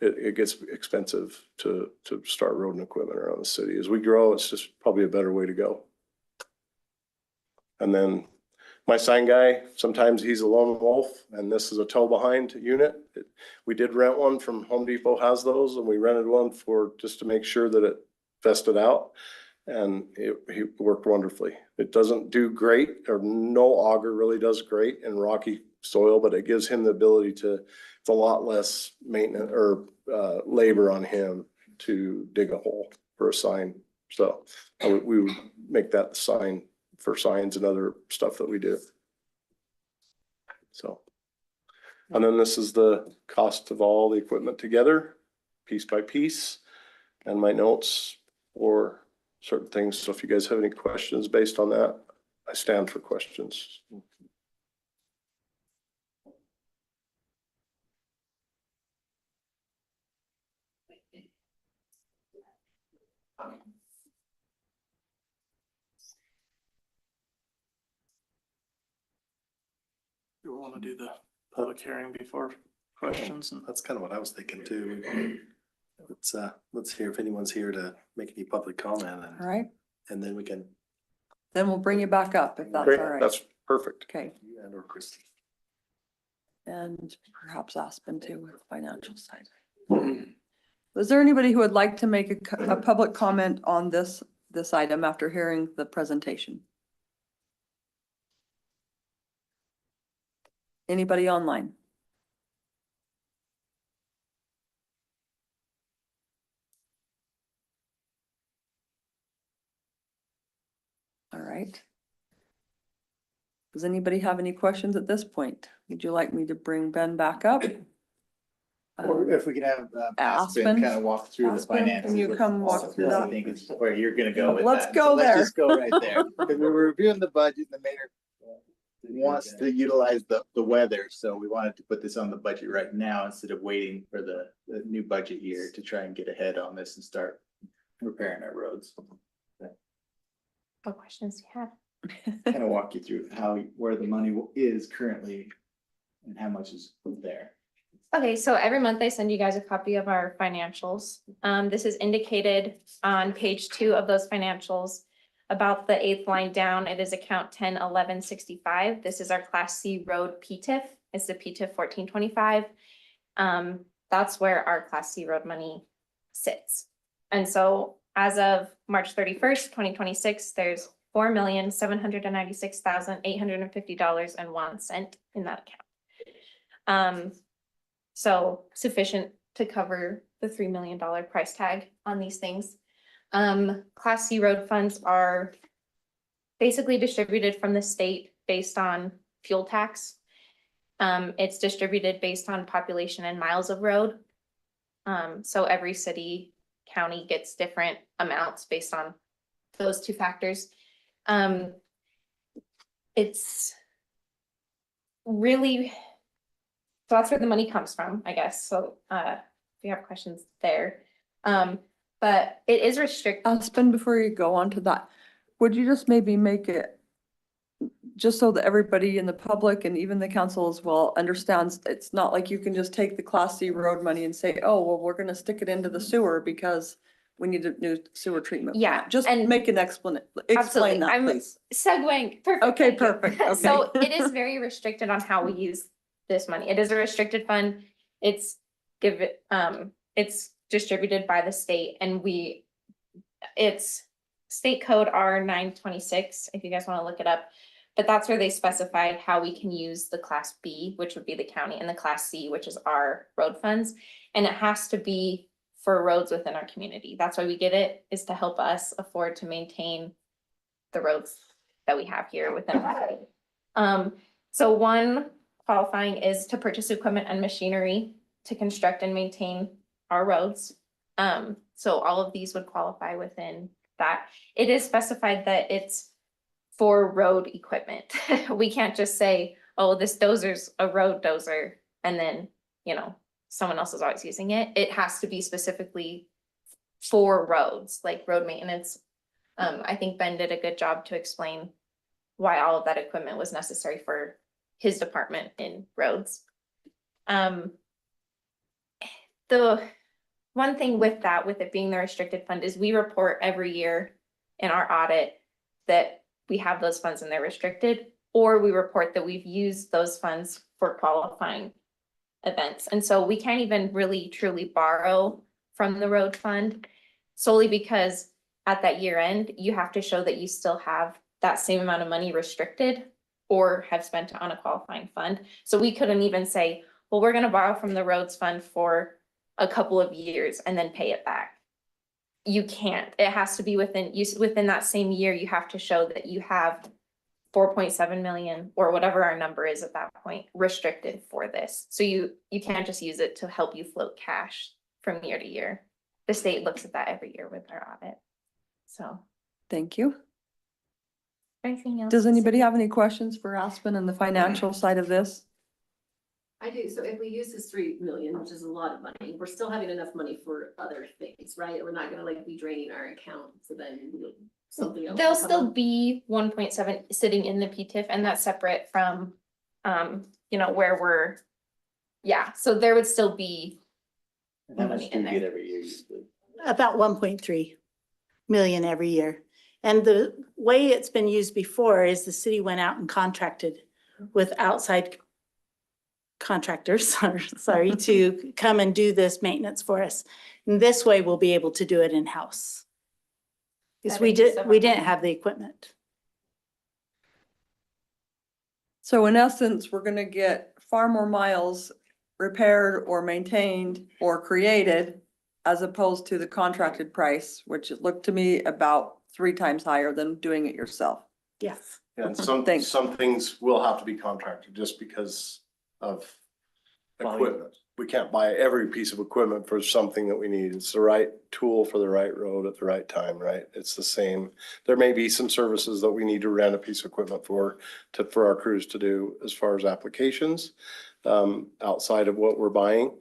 it gets expensive to start roading equipment around the city. As we grow, it's just probably a better way to go. And then my sign guy, sometimes he's a lone wolf, and this is a tow behind unit. We did rent one from Home Depot, has those, and we rented one just to make sure that it vested out. And he worked wonderfully. It doesn't do great, or no auger really does great in rocky soil, but it gives him the ability it's a lot less maintenance or labor on him to dig a hole for a sign. So we would make that the sign for signs and other stuff that we do. So, and then this is the cost of all the equipment together, piece by piece, and my notes for certain things. So if you guys have any questions based on that, I stand for questions. You want to do the public hearing before questions? And That's kind of what I was thinking too. Let's hear if anyone's here to make any public comment, All right, and then we can. then we'll bring you back up if that's Great, all right. that's perfect. Okay, You and/or Christie. and perhaps Aspen too with the financial side. Was there anybody who would like to make a public comment on this item after hearing the presentation? Anybody online? All right. Does anybody have any questions at this point? Would you like me to bring Ben back up? Or if we could have Aspen? Aspen kind of walk through the Aspen, can finances. you with come walk all through this, that? I think is where you're gonna go with Let's that. go there. Let's just go right there. Because we were reviewing the budget, and the mayor wants to utilize the weather, so we wanted to put this on the budget right now instead of waiting for the new budget year to try and get ahead on this and start repairing our roads. What questions do you have? Kind of walk you through where the money is currently and how much is there. Okay, so every month I send you guys a copy of our financials. This is indicated on page 2 of those financials. About the 8th line down, it is account 101165. This is our Class C road PTIF. It's the PTIF 1425. That's where our Class C road money sits. And so as of March 31st, 2026, there's $4,796,850.01 in that account. So sufficient to cover the $3 million price tag on these things. Class C road funds are basically distributed from the state based on fuel tax. It's distributed based on population and miles of road. So every city, county gets different amounts based on those two factors. It's really, so that's where the money comes from, I guess. So if you have questions there. But it is restricted. Aspen, before you go on to that, would you just maybe make it just so that everybody in the public and even the council as well understands, it's not like you can just take the Class C road money and say, oh, well, we're gonna stick it into the sewer because we need a new sewer treatment Yeah, plant. Just and make an explain that, I'm please. segueing. Perfect. Okay, thank you. perfect, okay. So it is very restricted on how we use this money. It is a restricted fund. It's distributed by the state, and it's state code R 926, if you guys want to look it up. But that's where they specified how we can use the Class B, which would be the county, and the Class C, which is our road funds. And it has to be for roads within our community. That's why we get it, is to help us afford to maintain the roads that we have here within our city. So one qualifying is to purchase equipment and machinery to construct and maintain our roads. So all of these would qualify within that. It is specified that it's for road equipment. We can't just say, oh, this dozer's a road dozer, and then, you know, someone else is always using it. It has to be specifically for roads, like road maintenance. I think Ben did a good job to explain why all of that equipment was necessary for his department in roads. The one thing with that, with it being the restricted fund, is we report every year in our audit that we have those funds and they're restricted, or we report that we've used those funds for qualifying events. And so we can't even really truly borrow from the road fund, solely because at that year end, you have to show that you still have that same amount of money restricted or have spent it on a qualifying fund. So we couldn't even say, well, we're gonna borrow from the roads fund for a couple of years and then pay it back. You can't. It has to be within that same year, you have to show that you have 4.7 million or whatever our number is at that point restricted for this. So you can't just use it to help you float cash from year to year. The state looks at that every year with our audit. So Thank you. anything else? Does anybody have any questions for Aspen and the financial side of this? I do. So if we use this 3 million, which is a lot of money, we're still having enough money for other things, right? We're not gonna like be draining our account, so then something else. There'll will come still up. be 1.7 sitting in the PTIF, and that's separate from, you know, where we're, yeah, so there would still be And how much money do in you get there. every year usually? About 1.3 million every year. And the way it's been used before is the city went out and contracted with outside contractors, sorry, to come and do this maintenance for us. And this way we'll be able to do it in-house. Because we didn't have the equipment. So in essence, we're gonna get far more miles repaired or maintained or created as opposed to the contracted price, which it looked to me about 3 times higher than doing it yourself. Yes. And Thanks. some things will have to be contracted just because of Volume. equipment. We can't buy every piece of equipment for something that we need. It's the right tool for the right road at the right time, right? It's the same. There may be some services that we need to rent a piece of equipment for our crews to do as far as applications, outside of what we're buying.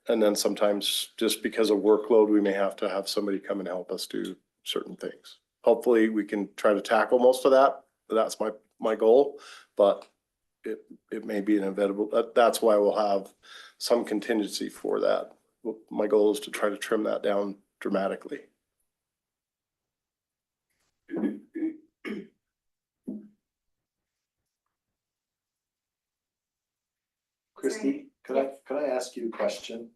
And then sometimes just because of workload, we may have to have somebody come and help us do certain things. Hopefully we can try to tackle most of that. That's my goal, but it may be inevitable. That's why we'll have some contingency for that. My goal is to try to trim that down dramatically. Christie, could I ask you a question?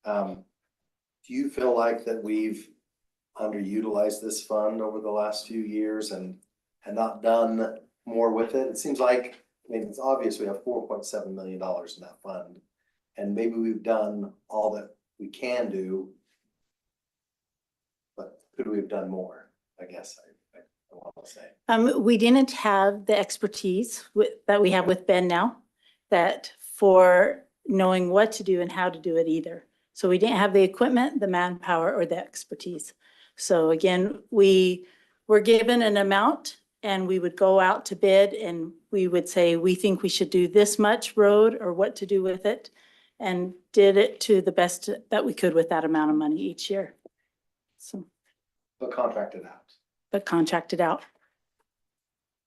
Do you feel like that we've underutilized this fund over the last few years and not done more with it? It seems like, I mean, it's obvious we have $4.7 million in that fund. And maybe we've done all that we can do. But could we have done more? I guess I want to say. We didn't have the expertise that we have with Ben now, that for knowing what to do and how to do it either. So we didn't have the equipment, the manpower, or the expertise. So again, we were given an amount and we would go out to bid and we would say, we think we should do this much road or what to do with it, and did it to the best that we could with that amount of money each year. So, But contracted out. but contracted out.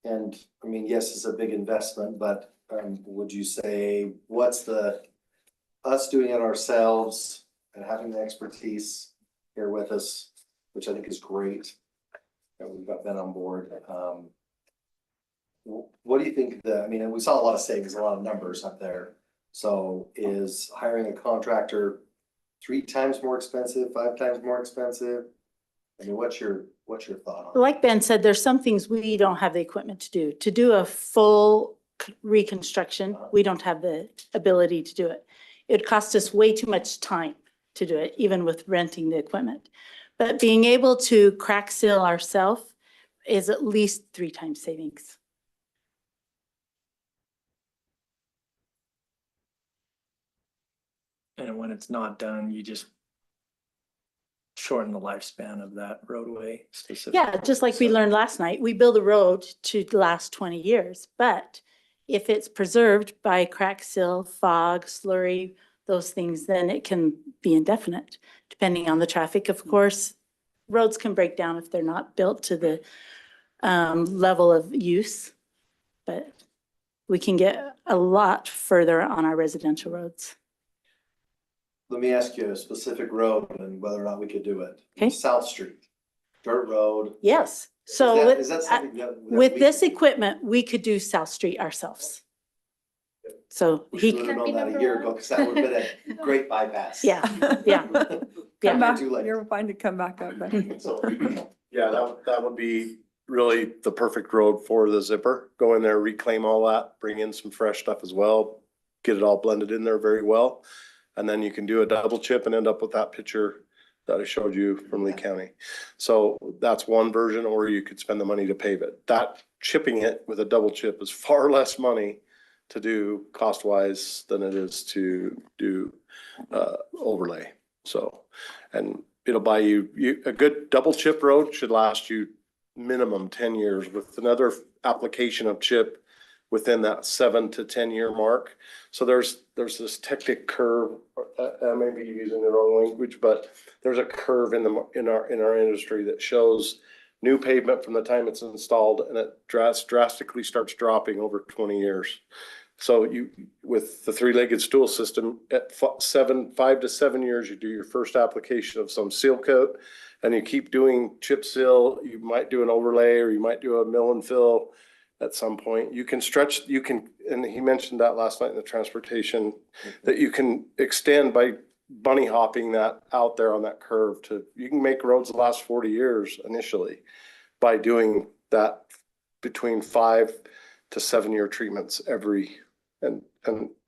And I mean, yes, it's a big investment, but would you say, what's us doing it ourselves and having the expertise here with us, which I think is great, that we've got Ben on board. What do you think I mean, we saw a lot of savings, a lot of numbers up there. So is hiring a contractor 3 times more expensive, 5 times more expensive? I mean, what's your thought on it? Like Ben said, there's some things we don't have the equipment to do. To do a full reconstruction, we don't have the ability to do it. It costs us way too much time to do it, even with renting the equipment. But being able to crack seal ourselves is at least 3 times savings. And when it's not done, you just shorten the lifespan of that roadway specifically. Yeah, just like we learned last night, we build a road to last 20 years, but if it's preserved by crack seal, fog, slurry, those things, then it can be indefinite, depending on the traffic, of course. Roads can break down if they're not built to the level of use, but we can get a lot further on our residential roads. Let me ask you a specific road and whether or not we could do it. Okay. South Street, dirt road. Yes, so Is that something that with we this could do? equipment, we could do South Street ourselves. So We he, should have That'd be known that a number year one. ago, because that would have been a great bypass. yeah, yeah. Come Yeah. back, Too late. you're fine to come back up, but So, yeah, that would be really the perfect road for the zipper. Go in there, reclaim all that, bring in some fresh stuff as well, get it all blended in there very well. And then you can do a double chip and end up with that picture that I showed you from Lee County. So that's one version, or you could spend the money to pave it. That chipping it with a double chip is far less money to do cost wise than it is to do overlay. So, and it'll buy you a good double chip road should last you minimum 10 years with another application of chip within that 7 to 10 year mark. So there's this technic curve, I may be using the wrong language, but there's a curve in our industry that shows new pavement from the time it's installed, and it drastically starts dropping over 20 years. So you, with the three-legged stool system, at 5 to 7 years, you do your first application of some seal coat, and you keep doing chip seal. You might do an overlay, or you might do a mill and fill at some point. You can stretch, and he mentioned that last night in the transportation, that you can extend by bunny hopping that out there on that curve you can make roads last 40 years initially by doing that between 5 to 7 year treatments and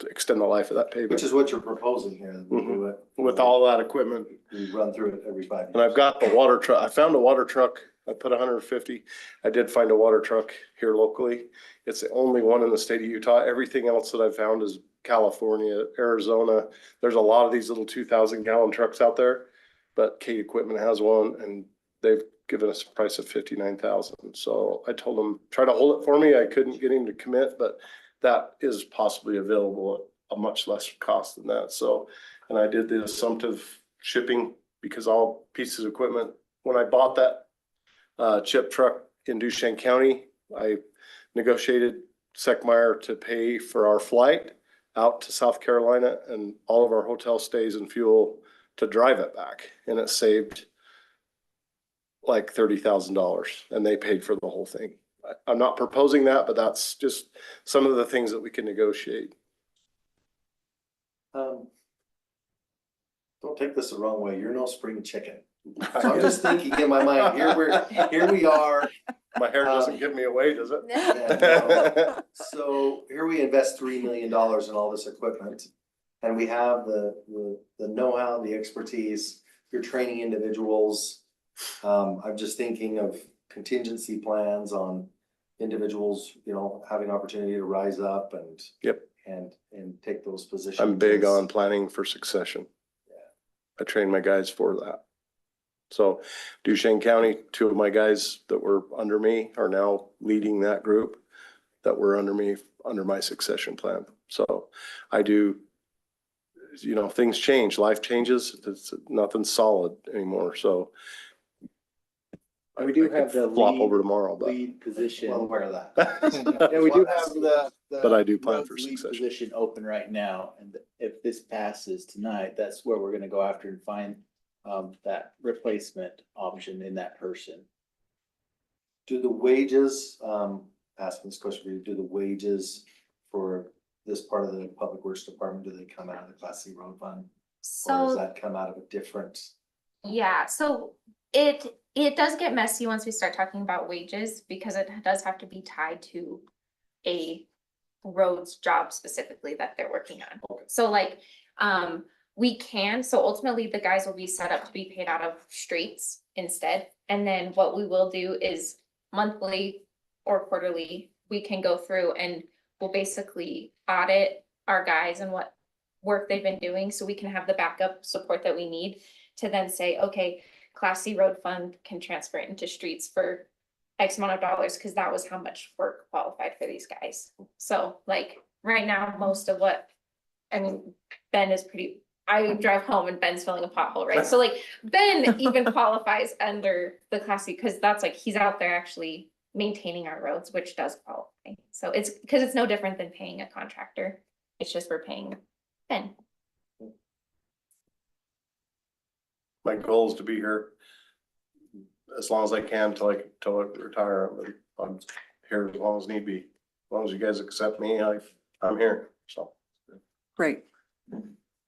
extend the life of that pavement. Which is what you're proposing here, that we do it. With all that equipment. We run through it every 5 years. And I've got the water truck. I found a water truck. I put 150. I did find a water truck here locally. It's the only one in the state of Utah. Everything else that I've found is California, Arizona. There's a lot of these little 2,000 gallon trucks out there, but Kate Equipment has one, and they've given us a price of $59,000. So I told him, try to hold it for me. I couldn't get him to commit, but that is possibly available at a much less cost than that. So, and I did the assumptive shipping because all pieces of equipment, when I bought that chip truck in Duchesne County, I negotiated Seckmeyer to pay for our flight out to South Carolina and all of our hotel stays and fuel to drive it back. And it saved like $30,000, and they paid for the whole thing. I'm not proposing that, but that's just some of the things that we can negotiate. Don't take this the wrong way. You're no spring chicken. So I'm just thinking in my mind, here we are. My hair doesn't give me away, does it? Yeah, so here we invest $3 million in all this equipment, and we have the know-how, the expertise. You're training individuals. I'm just thinking of contingency plans on individuals, having opportunity to rise up and Yep. and take those positions. I'm big on planning for succession. I train my guys for that. So Duchesne County, 2 of my guys that were under me are now leading that group that were under me, under my succession plan. So I do, things change, life changes. It's nothing solid anymore. So We do have the flop lead- over tomorrow, but lead position. Well aware of that. Yeah, we do have the. But I do plan roads for lead succession. Position open right now, and if this passes tonight, that's where we're gonna go after and find that replacement option in that person. Do the wages, asking this question for you, do the wages for this part of the Public Works Department, do they come out of the Class C road fund? Or does So, that come out of a different? yeah, so it does get messy once we start talking about wages, because it does have to be tied to a roads job specifically that they're working on. Okay. So like, so ultimately the guys will be set up to be paid out of streets instead. And then what we will do is monthly or quarterly, we can go through and we'll basically audit our guys and what work they've been doing, so we can have the backup support that we need to then say, okay, Class C road fund can transfer it into streets for X amount of dollars, because that was how much work qualified for these guys. So like, right now, most of what, I mean, Ben is pretty, I drive home and Ben's filling a pothole, right? So like, Ben even qualifies under the Class C, because that's like, he's out there actually maintaining our roads, which does qualify. So it's, because it's no different than paying a contractor. It's just we're paying Ben. My goal is to be here as long as I can till I retire. I'm here as long as need be. As long as you guys accept me, I'm here, so. Great.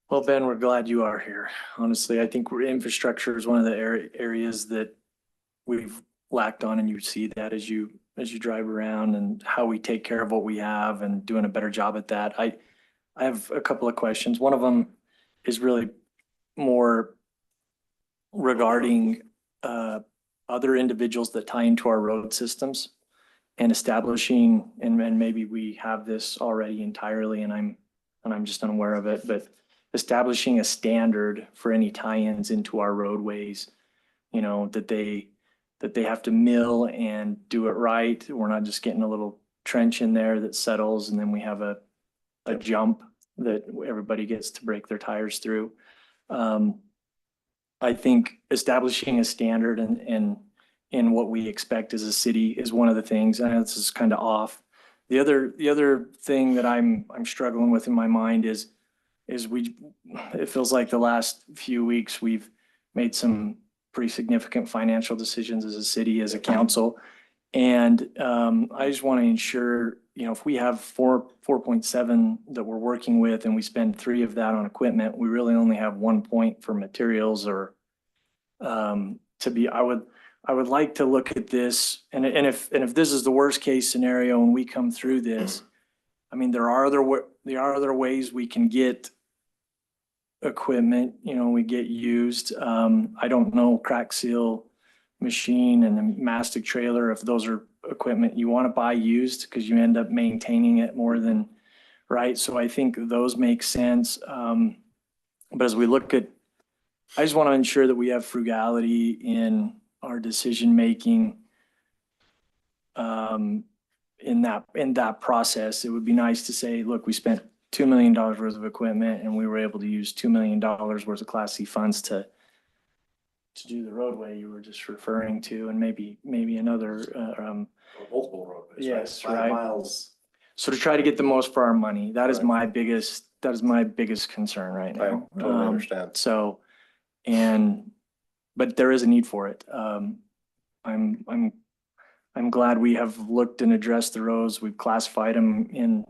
Well, Ben, we're glad you are here. Honestly, I think infrastructure is one of the areas that we've lacked on, and you see that as you drive around, and how we take care of what we have and doing a better job at that. I have a couple of questions. One of them is really more regarding other individuals that tie into our road systems, and establishing, and maybe we have this already entirely and I'm just unaware of it, but establishing a standard for any tie-ins into our roadways, you know, that they have to mill and do it right. We're not just getting a little trench in there that settles and then we have a jump that everybody gets to break their tires through. I think establishing a standard and what we expect as a city is one of the things. I know this is kind of off. The other thing that I'm struggling with in my mind is it feels like the last few weeks we've made some pretty significant financial decisions as a city, as a council. And I just want to ensure, you know, if we have 4.7 that we're working with and we spend 3 of that on equipment, we really only have 1 point for materials or I would like to look at this, and if this is the worst case scenario and we come through this, I mean, there are other ways we can get equipment, you know, we get used. I don't know, crack seal machine and a mastic trailer, if those are equipment you want to buy used, because you end up maintaining it more than, right? So I think those make sense. But as we look at, I just want to ensure that we have frugality in our decision-making in that process. It would be nice to say, look, we spent $2 million worth of equipment and we were able to use $2 million worth of Class C funds to do the roadway you were just referring to, and maybe another Multiple roadways. yes, 5 right. miles. So to try to get the most for our money, that is my biggest concern right now. I totally understand. So, but there is a need for it. I'm glad we have looked and addressed the roads. We've classified them in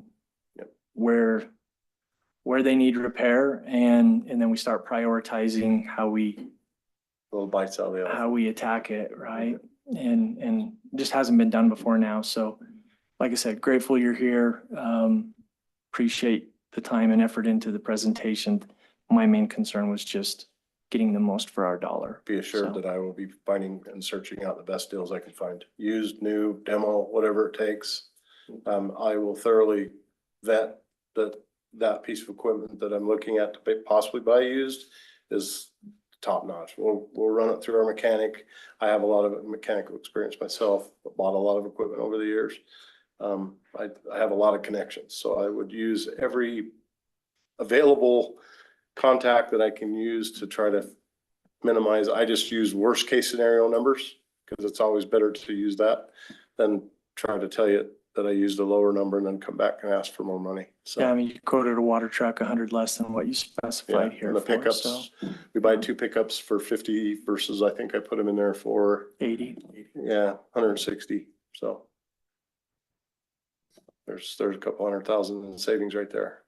where they need repair, and then we start prioritizing how we Little bites out of the other. how we attack it, right? And just hasn't been done before now. So like I said, grateful you're here. Appreciate the time and effort into the presentation. My main concern was just getting the most for our dollar. Be assured that I will be finding and searching out the best deals I can find. Used, new, demo, whatever it takes. I will thoroughly vet that piece of equipment that I'm looking at to possibly buy used is top notch. We'll run it through our mechanic. I have a lot of mechanical experience myself, bought a lot of equipment over the years. I have a lot of connections, so I would use every available contact that I can use to try to minimize. I just use worst case scenario numbers because it's always better to use that than try to tell you that I used a lower number and then come back and ask for more money. So Yeah, I mean, you quoted a water truck 100 less than what you specified here. and the for, pickups, so we buy 2 pickups for 50 versus I think I put them in there for 80. 160. So there's a couple $100,000 in savings right there.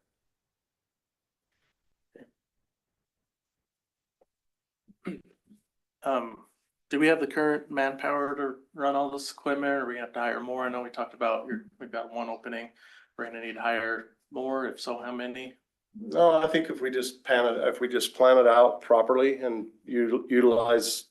Do we have the current manpower to run all this equipment, or we have to hire more? I know we talked about we've got 1 opening. We're gonna need to hire more. If so, how many? No, I think if we just plan it out properly and utilize,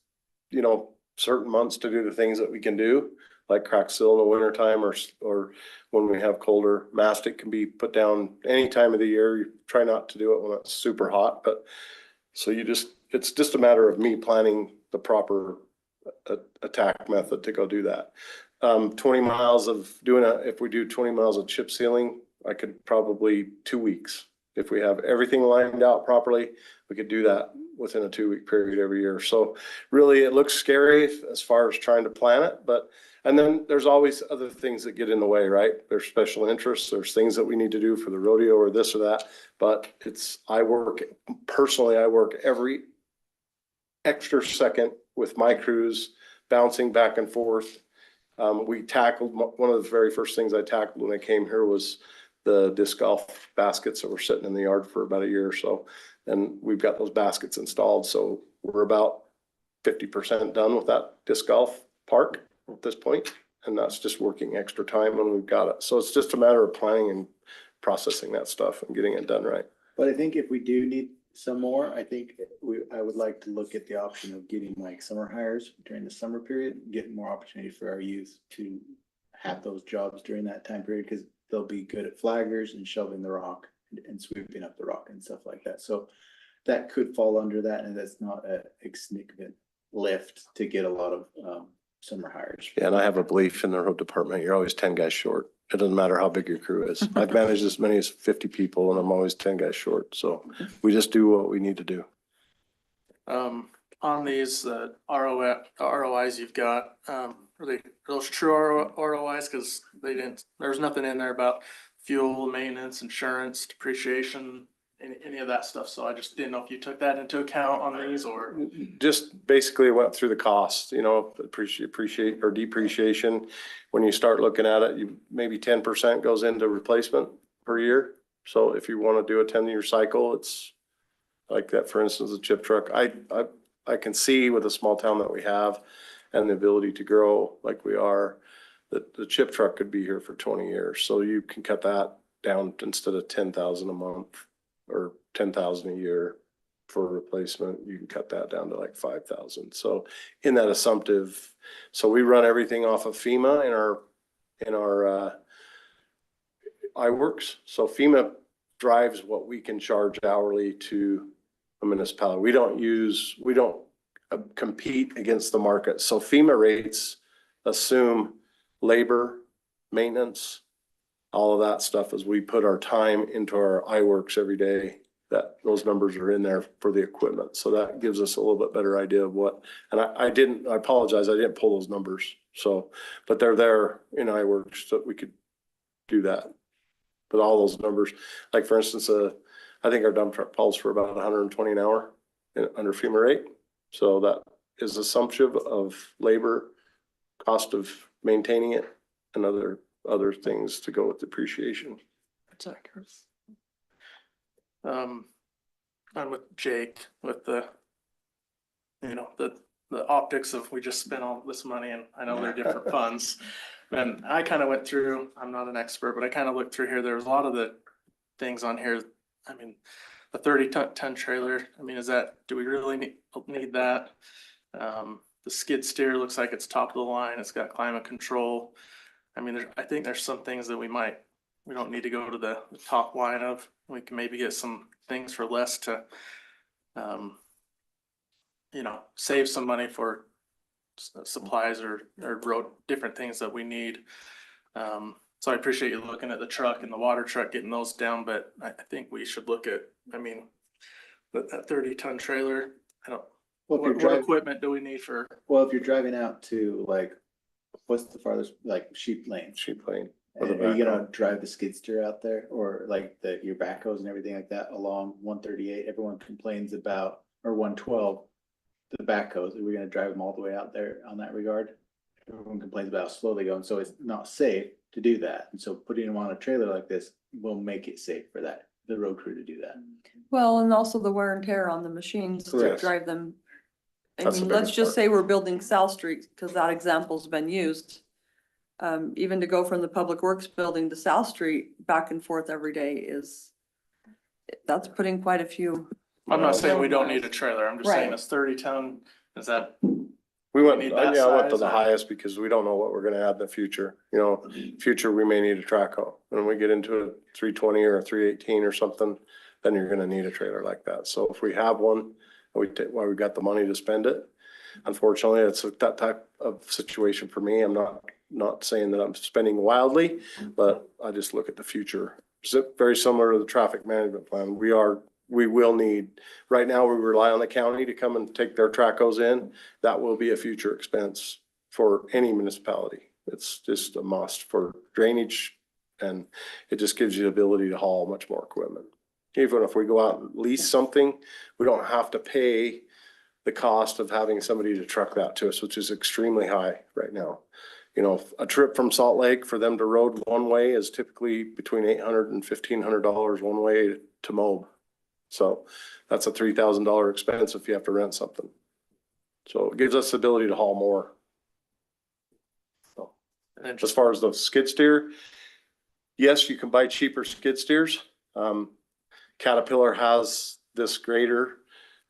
you know, certain months to do the things that we can do, like crack seal in the winter time or when we have colder. Mastic can be put down any time of the year. You try not to do it when it's super hot, but so it's just a matter of me planning the proper attack method to go do that. 20 miles of if we do 20 miles of chip sealing, I could probably 2 weeks. If we have everything lined out properly, we could do that within a 2-week period every year. So really it looks scary as far as trying to plan it, and then there's always other things that get in the way, right? There's special interests, there's things that we need to do for the rodeo or this or that, but I work every extra second with my crews, bouncing back and forth. We tackled, one of the very first things I tackled when I came here was the disc golf baskets that were sitting in the yard for about a year or so. And we've got those baskets installed. So we're about 50% done with that disc golf park at this point. And that's just working extra time when we've got it. So it's just a matter of planning and processing that stuff and getting it done right. But I think if we do need some more, I think I would like to look at the option of getting like summer hires during the summer period, getting more opportunity for our youth to have those jobs during that time period, because they'll be good at flaggers and shoveling the rock and sweeping up the rock and stuff like that. So that could fall under that, and that's not a significant lift to get a lot of summer hires. Yeah, and I have a belief in the road department, you're always 10 guys short. It doesn't matter how big your crew is. I've managed as many as 50 people and I'm always 10 guys short. So we just do what we need to do. On these ROIs you've got, are those true ROIs? Because there's nothing in there about fuel, maintenance, insurance, depreciation, any of that stuff. So I just didn't know if you took that into account on these or. Just basically went through the cost, appreciate or depreciation. When you start looking at it, maybe 10% goes into replacement per year. So if you want to do a 10-year cycle, it's like that, for instance, a chip truck. I can see with a small town that we have and the ability to grow like we are, that the chip truck could be here for 20 years. So you can cut that down instead of 10,000 a month or 10,000 a year for replacement. You can cut that down to like 5,000. So in that assumptive, so we run everything off of FEMA in our iWorks. So FEMA drives what we can charge hourly to a municipality. We don't compete against the market. So FEMA rates assume labor, maintenance, all of that stuff as we put our time into our iWorks every day, that those numbers are in there for the equipment. So that gives us a little bit better idea of what, and I apologize, I didn't pull those numbers. So, but they're there in iWorks so we could do that. But all those numbers, like for instance, I think our dump truck pulls for about 120 an hour under FEMA rate. So that is assumptive of labor, cost of maintaining it, and other things to go with depreciation. That's accurate. I'm with Jake with the optics of we just spent all this money, and I know they're different funds. And I kind of went through, I'm not an expert, but I kind of looked through here. There was a lot of the things on here. I mean, the 30-ton trailer, I mean, do we really need that? The skid steer looks like it's top of the line. It's got climate control. I mean, I think there's some things that we don't need to go to the top line of. We can maybe get some things for less to, save some money for supplies or road, different things that we need. So I appreciate you looking at the truck and the water truck, getting those down, but I think we should look at, that 30-ton trailer. What equipment do we need for? Well, if you're driving out to like, what's the farthest, like Sheep Lane? Sheep Lane. Are you gonna drive the skid steer out there, or like your backhoes and everything like that along 138? Everyone complains about, or 112, the backhoes. Are we gonna drive them all the way out there on that regard? Everyone complains about how slow they go, and so it's not safe to do that. And so putting them on a trailer like this will make it safe for the road crew to do that. Well, and also the wear and tear on the machines to Correct. drive them. That's the Let's biggest just part. say we're building South Street, because that example's been used. Even to go from the Public Works building to South Street back and forth every day that's putting quite a few. I'm not saying we don't need a trailer. I'm just saying Right. it's 30-ton. Is that? We went, need I that went to size the or- highest because we don't know what we're gonna add in the future. Future, we may need a track hoe. When we get into a 320 or a 318 or something, then you're gonna need a trailer like that. So if we have one, we've got the money to spend it. Unfortunately, it's that type of situation for me. I'm not saying that I'm spending wildly, but I just look at the future. Very similar to the traffic management plan. We will need, right now, we rely on the county to come and take their tracos in. That will be a future expense for any municipality. It's just a must for drainage, and it just gives you the ability to haul much more equipment. Even if we go out and lease something, we don't have to pay the cost of having somebody to truck that to us, which is extremely high right now. You know, a trip from Salt Lake for them to road one way is typically between $800 and $1,500 one way to Moab. So that's a $3,000 expense if you have to rent something. So it gives us the ability to haul more. So, as far as the skid steer, yes, you can buy cheaper skid steers. Caterpillar has this grader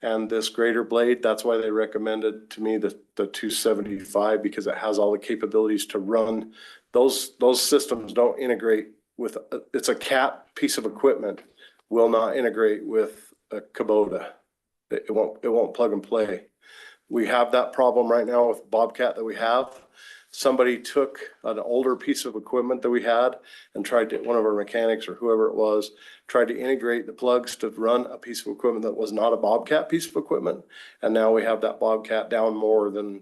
and this grader blade. That's why they recommended to me the 275, because it has all the capabilities to run. Those systems don't integrate with, it's a Cat piece of equipment, will not integrate with a Kubota. It won't plug and play. We have that problem right now with Bobcat that we have. Somebody took an older piece of equipment that we had and tried to, one of our mechanics or whoever it was, tried to integrate the plugs to run a piece of equipment that was not a Bobcat piece of equipment. And now we have that Bobcat down more than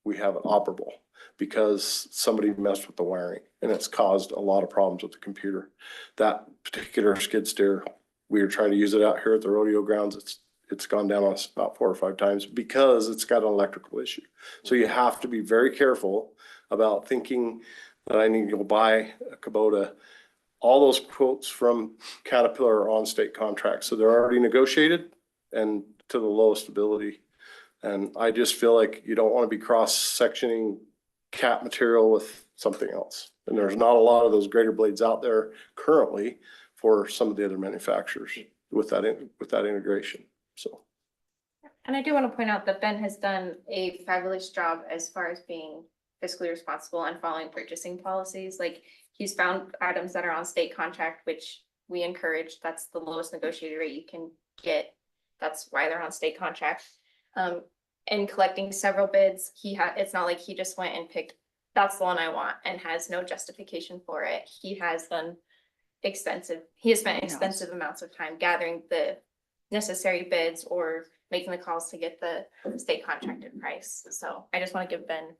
we have it operable because somebody messed with the wiring, and it's caused a lot of problems with the computer. That particular skid steer, we were trying to use it out here at the rodeo grounds. It's gone down on us about 4 or 5 times because it's got an electrical issue. So you have to be very careful about thinking that I need to go buy a Kubota. All those quotes from Caterpillar are on state contracts, so they're already negotiated and to the lowest ability. And I just feel like you don't want to be cross-sectioning Cat material with something else. And there's not a lot of those grader blades out there currently for some of the other manufacturers with that integration. So. And I do want to point out that Ben has done a fabulous job as far as being fiscally responsible and following purchasing policies. Like, he's found items that are on state contract, which we encourage. That's the lowest negotiated rate you can get. That's why they're on state contract. And collecting several bids, it's not like he just went and picked, that's the one I want, and has no justification for it. He has spent extensive amounts of time gathering the necessary bids or making the calls to get the state contracted price. So I just want to give Ben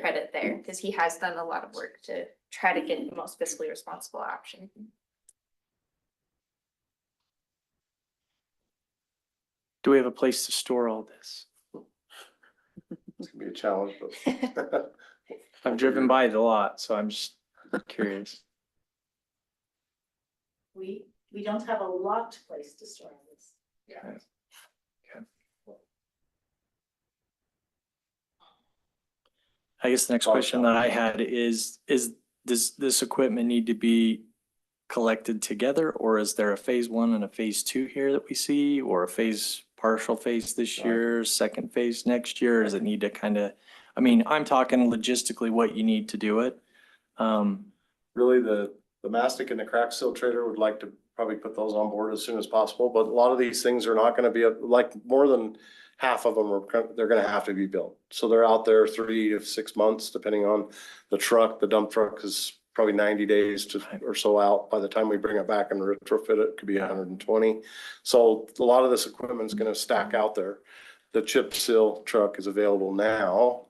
credit there because he has done a lot of work to try to get the most fiscally responsible option. Do we have a place to store all this? It's gonna be a challenge, but I've driven by it a lot, so I'm just curious. We don't have a locked place to store this. Okay. I guess the next question that I had is does this equipment need to be collected together, or is there a phase 1 and a phase 2 here that we see, or a partial phase this year, second phase next year? Does it need to kind of, I mean, I'm talking logistically what you need to do it. really the mastic and the crack seal trailer would like to probably put those on board as soon as possible, but a lot of these things are not gonna be, like, more than half of them they're gonna have to be built. So they're out there 3 to 6 months, depending on the truck. The dump truck is probably 90 days or so out. By the time we bring it back and retrofit it, could be 120. So a lot of this equipment is gonna stack out there. The chip seal truck is available now,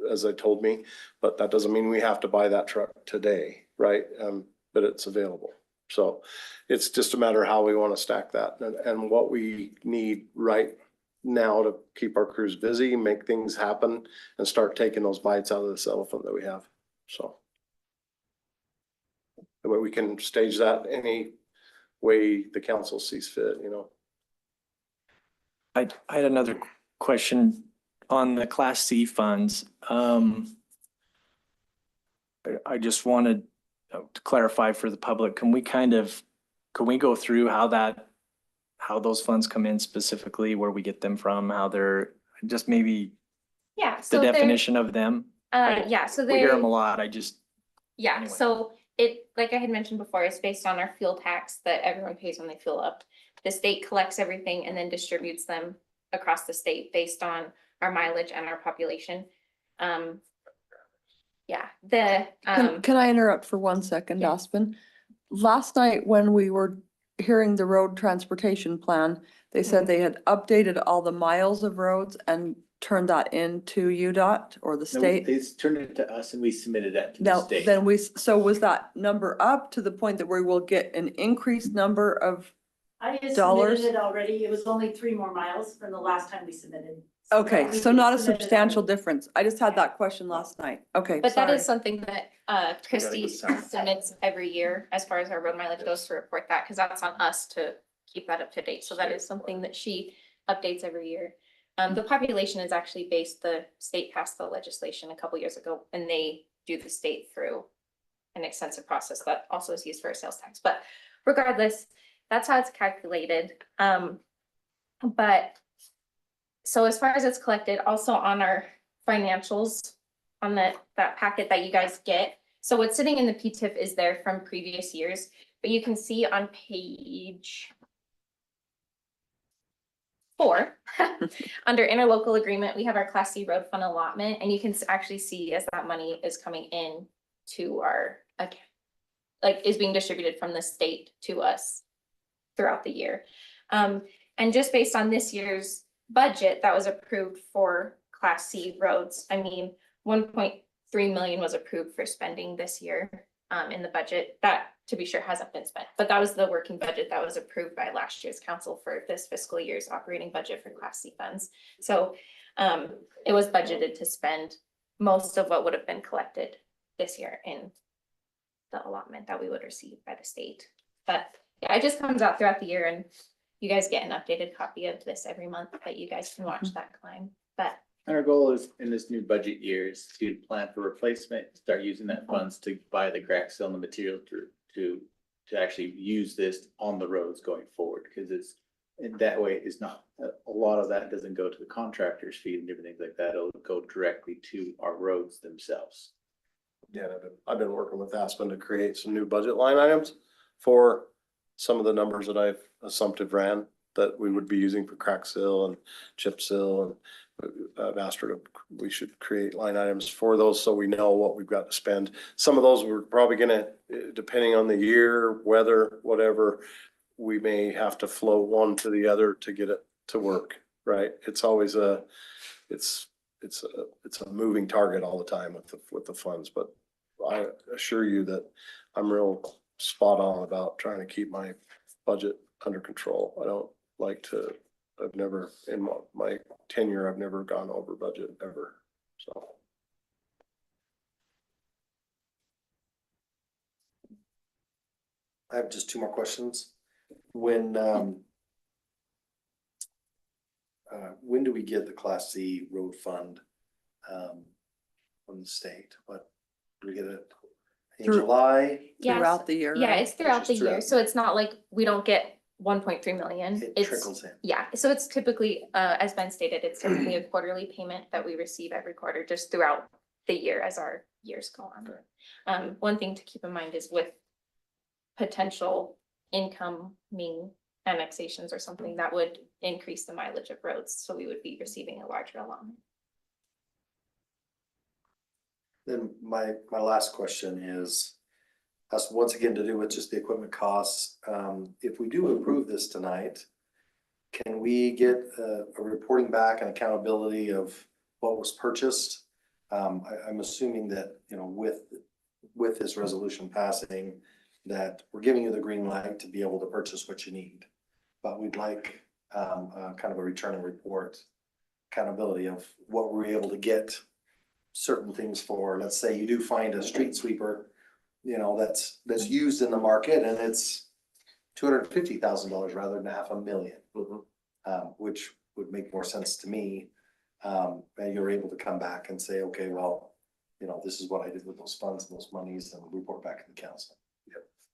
as they told me, but that doesn't mean we have to buy that truck today, right? But it's available. So it's just a matter of how we want to stack that and what we need right now to keep our crews busy, make things happen, and start taking those bites out of this elephant that we have. So the way we can stage that any way the council sees fit, you know. I had another question on the Class C funds. I just wanted to clarify for the public, can we go through how those funds come in specifically, where we get them from, how they're just maybe Yeah. the So definition of them? yeah. So We hear them a they, lot. yeah. anyway. So like I had mentioned before, it's based on our fuel tax that everyone pays when they fuel up. The state collects everything and then distributes them across the state based on our mileage and our population. Yeah, Can I interrupt for 1 second, Yeah. Aspen? Last night when we were hearing the road transportation plan, they said they had updated all the miles of roads and turned that into UDOT or the No, state. they turned it to us and we submitted that to the Now, state. then so was that number up to the point that we will get an increased number of? I just Dollars? submitted it already. It was only 3 more miles from the last time we submitted. Okay, We so not a submitted substantial already. difference. I just had that question last night. Okay, but that sorry. is something that Christie go south. submits every year as far as our road mileage goes to report that, because that's on us to keep that up to date. So that is something that she updates every year. The population is actually based, the state passed the legislation a couple years ago, and they do the state through an extensive process that also is used for a sales tax. But regardless, that's how it's calculated. But so as far as it's collected, also on our financials, on that packet that you guys get. So what's sitting in the PTIF is there from previous years, but you can see on page 4, under interlocal agreement, we have our Class C road fund allotment, and you can actually see as that money is coming in to our account, like is being distributed from the state to us throughout the year. And just based on this year's budget that was approved for Class C roads, I mean, 1.3 million was approved for spending this year in the budget. That, to be sure, hasn't been spent, but that was the working budget that was approved by last year's council for this fiscal year's operating budget for Class C funds. So it was budgeted to spend most of what would have been collected this year in the allotment that we would receive by the state. But yeah, it just comes out throughout the year, and you guys get an updated copy of this every month that you guys can watch that climb. But And our goal is in this new budget year is to plan for replacement, start using that funds to buy the Grantsville and the material to actually use this on the roads going forward. Because it's, in that way, it's not, a lot of that doesn't go to the contractor's fee and different things like that. It'll go directly to our roads themselves. Yeah, I've been working with Aspen to create some new budget line items for some of the numbers that I've assumptive ran that we would be using for crack seal and chip seal, and I've asked her to, we should create line items for those so we know what we've got to spend. Some of those we're probably gonna, depending on the year, weather, whatever, we may have to flow one to the other to get it to work, right? It's always it's a moving target all the time with the funds, but I assure you that I'm real spot on about trying to keep my budget under control. I don't like to, I've never, in my tenure, I've never gone over budget ever, so. I have just 2 more questions. When do we get the Class C road fund from the state? What, do we get it in Through- July? yes, Throughout the year. yeah, right? it's throughout Just the year. throughout. So it's not like we don't get 1.3 million. It It's, trickles in. yeah, so it's typically, as Ben stated, it's typically a quarterly payment that we receive every quarter just throughout the year as our years go on. One thing to keep in mind is with potential incoming annexations or something that would increase the mileage of roads, so we would be receiving a larger allotment. Then my last question has once again to do with just the equipment costs. If we do approve this tonight, can we get a reporting back and accountability of what was purchased? I'm assuming that, you know, with this resolution passing, that we're giving you the green light to be able to purchase what you need. But we'd like kind of a return and report accountability of what we're able to get certain things for. Let's say you do find a street sweeper, you know, that's used in the market and it's $250,000 rather than $500,000, which would make more sense to me. And you're able to come back and say, okay, well, you know, this is what I did with those funds and those monies, and report back to the council.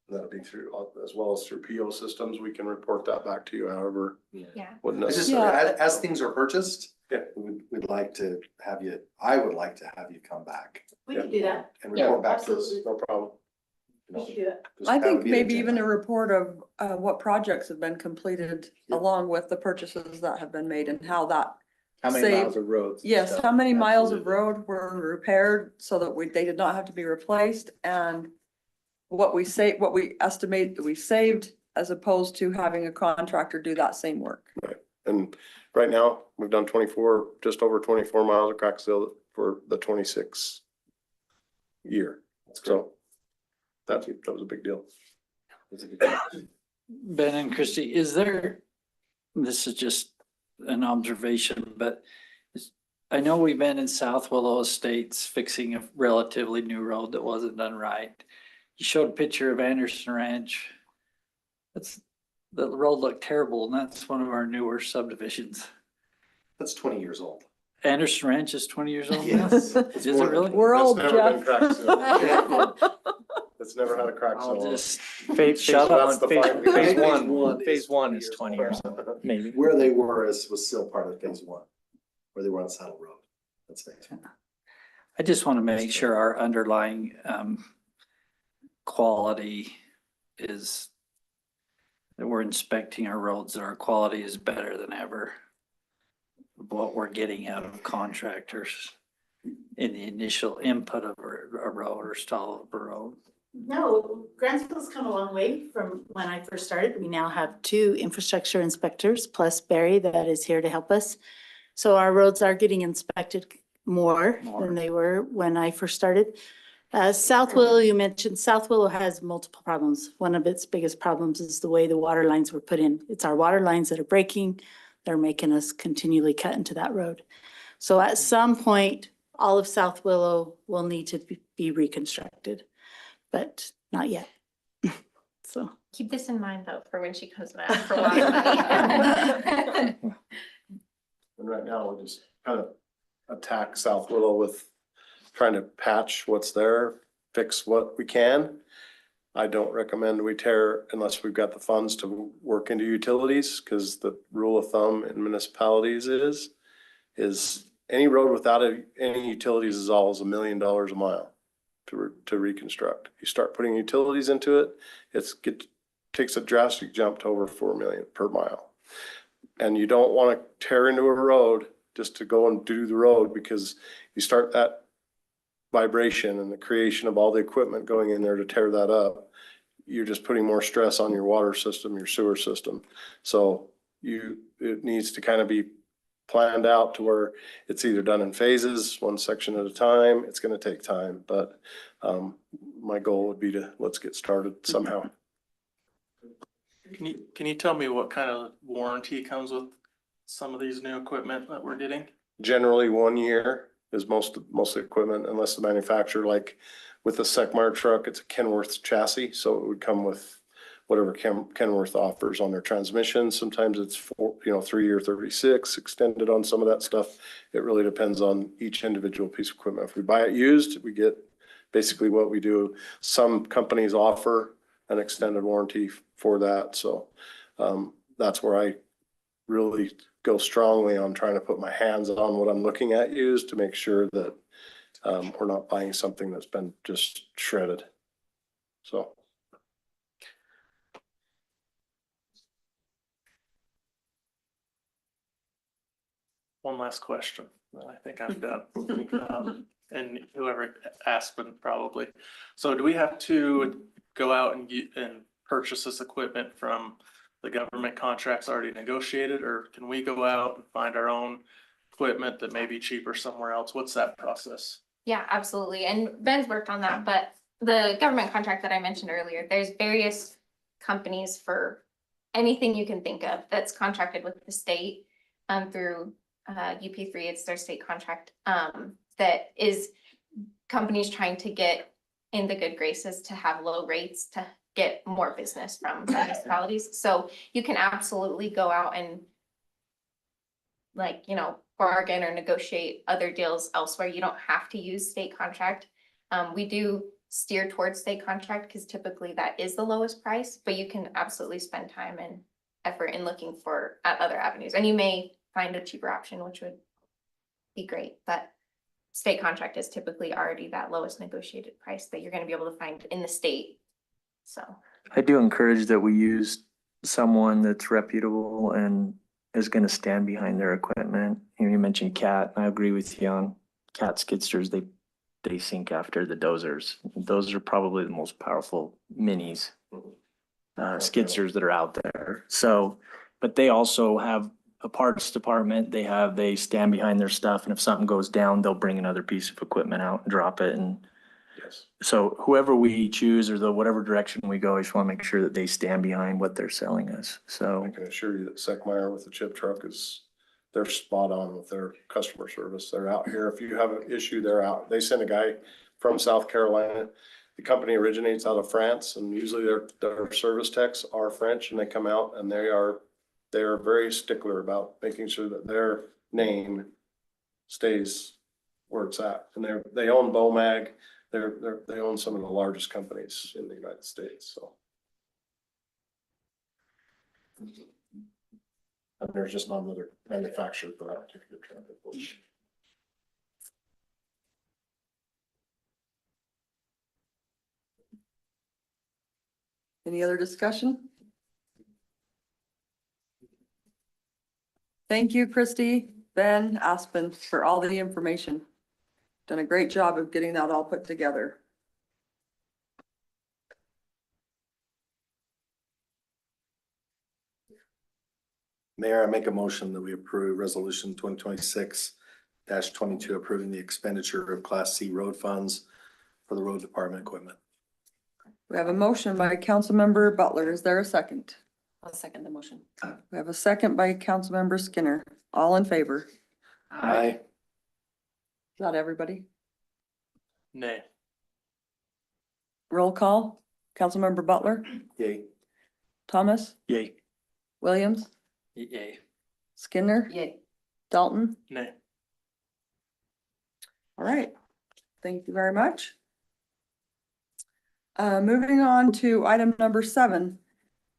That'll be through, as well as through PO systems, we can report that back to you, however. Yeah. Wouldn't It's just, necessarily. as things are purchased, Yeah. we'd like to have you, I would like to have you come back We can do that. and report back to us. Absolutely. No problem. You know, We can do that. 'cause I that would think be the maybe even a agenda. report of what projects have been completed Yeah. along with the purchases that have been made and how that How many say, miles of roads? and yes, stuff? how many miles of Absolutely. road were repaired so that they did not have to be replaced, and what we estimate that we saved as opposed to having a contractor do that same work. And right now, we've done 24, just over 24 miles of crack seal for the 26 year. So that was a big deal. Ben and Christie, this is just an observation, but I know we've been in South Willow Estates fixing a relatively new road that wasn't done right. You showed a picture of Anderson Ranch. The road looked terrible, and that's one of our newer subdivisions. That's 20 years old. Anderson Ranch is 20 years old now? Yes. Is it really? We're It's old, never been Jeff. crack sealed. It's never had a crack seal. I'll on it. just Shut That's up. the fine. Phase one is 20 years old, maybe. Where they were was still part of phase one, where they were on Saddle Road. That's phase one. I just want to make sure our underlying quality is, that we're inspecting our roads, that our quality is better than ever. What we're getting out of contractors in the initial input of a road or stall of a road. No, Grantsville's come a long way from when I first started. We now have 2 infrastructure inspectors plus Barry that is here to help us. So our roads are getting inspected more than they were when I first started. South Willow, you mentioned, South Willow has multiple problems. One of its biggest problems is the way the water lines were put in. It's our water lines that are breaking. They're making us continually cut into that road. So at some point, all of South Willow will need to be reconstructed, but not yet. So. Keep this in mind though, for when she comes back for water money. And right now, we'll just kind of attack South Willow with trying to patch what's there, fix what we can. I don't recommend we tear unless we've got the funds to work into utilities, because the rule of thumb in municipalities is any road without any utilities is always $1 million a mile to reconstruct. You start putting utilities into it, takes a drastic jump to over 4 million per mile. And you don't want to tear into a road just to go and do the road, because you start that vibration and the creation of all the equipment going in there to tear that up, you're just putting more stress on your water system, your sewer system. So it needs to kind of be planned out to where it's either done in phases, one section at a time. It's going to take time, but my goal would be let's get started somehow. Can you tell me what kind of warranty comes with some of these new equipment that we're getting? Generally 1 year is most of the equipment, unless the manufacturer, like with the Secmar truck, it's a Kenworth chassis. So it would come with whatever Kenworth offers on their transmission. Sometimes it's 3 year 36 extended on some of that stuff. It really depends on each individual piece of equipment. If we buy it used, we get basically what we do. Some companies offer an extended warranty for that. So that's where I really go strongly on trying to put my hands on what I'm looking at used to make sure that we're not buying something that's been just shredded. So. One last question, then I think I'm done. And whoever asked them probably. So do we have to go out and purchase this equipment from the government contracts already negotiated, or can we go out and find our own equipment that may be cheaper somewhere else? What's that process? Yeah, absolutely. And Ben's worked on that, but the government contract that I mentioned earlier, there's various companies for anything you can think of that's contracted with the state through UP3, it's their state contract, that is companies trying to get in the good graces to have low rates to get more business from municipalities. So you can absolutely go out and bargain or negotiate other deals elsewhere. You don't have to use state contract. We do steer towards state contract because typically that is the lowest price, but you can absolutely spend time and effort in looking at other avenues. And you may find a cheaper option, which would be great, but state contract is typically already that lowest negotiated price that you're going to be able to find in the state. So I do encourage that we use someone that's reputable and is gonna stand behind their equipment. You mentioned Cat, and I agree with you on Cat skidsters, they sink after the dozers. Those are probably the most powerful minis, skidsters that are out there. So, but they also have a parts department, they stand behind their stuff, and if something goes down, they'll bring another piece of equipment out and drop it. And Yes. so whoever we choose or whatever direction we go, I just want to make sure that they stand behind what they're selling us. So I can assure you that Seckmeyer with the chip truck they're spot on with their customer service. They're out here. If you have an issue, they're out. They send a guy from South Carolina. The company originates out of France, and usually their service techs are French, and they come out and they are very stickler about making sure that their name stays where it's at. And they own Bomag. They own some of the largest companies in the United States, so. And there's just none that are manufactured for that particular traffic. Any other discussion? Thank you, Christy, Ben, Aspen, for all the information. Done a great job of getting that all put together. Mayor, I make a motion that we approve resolution 2026-22 approving the expenditure of Class C road funds for the road department equipment. We have a motion by Councilmember Butler. Is there a second? I'll second the motion. We have a second by Councilmember Skinner. All in favor? Aye. Is that everybody? Nay. Roll call. Councilmember Butler, Yay. Thomas, yay. Williams, Yay. Skinner, Yay. Dalton. Nay. All right. Thank you very much. Moving on to item number 7.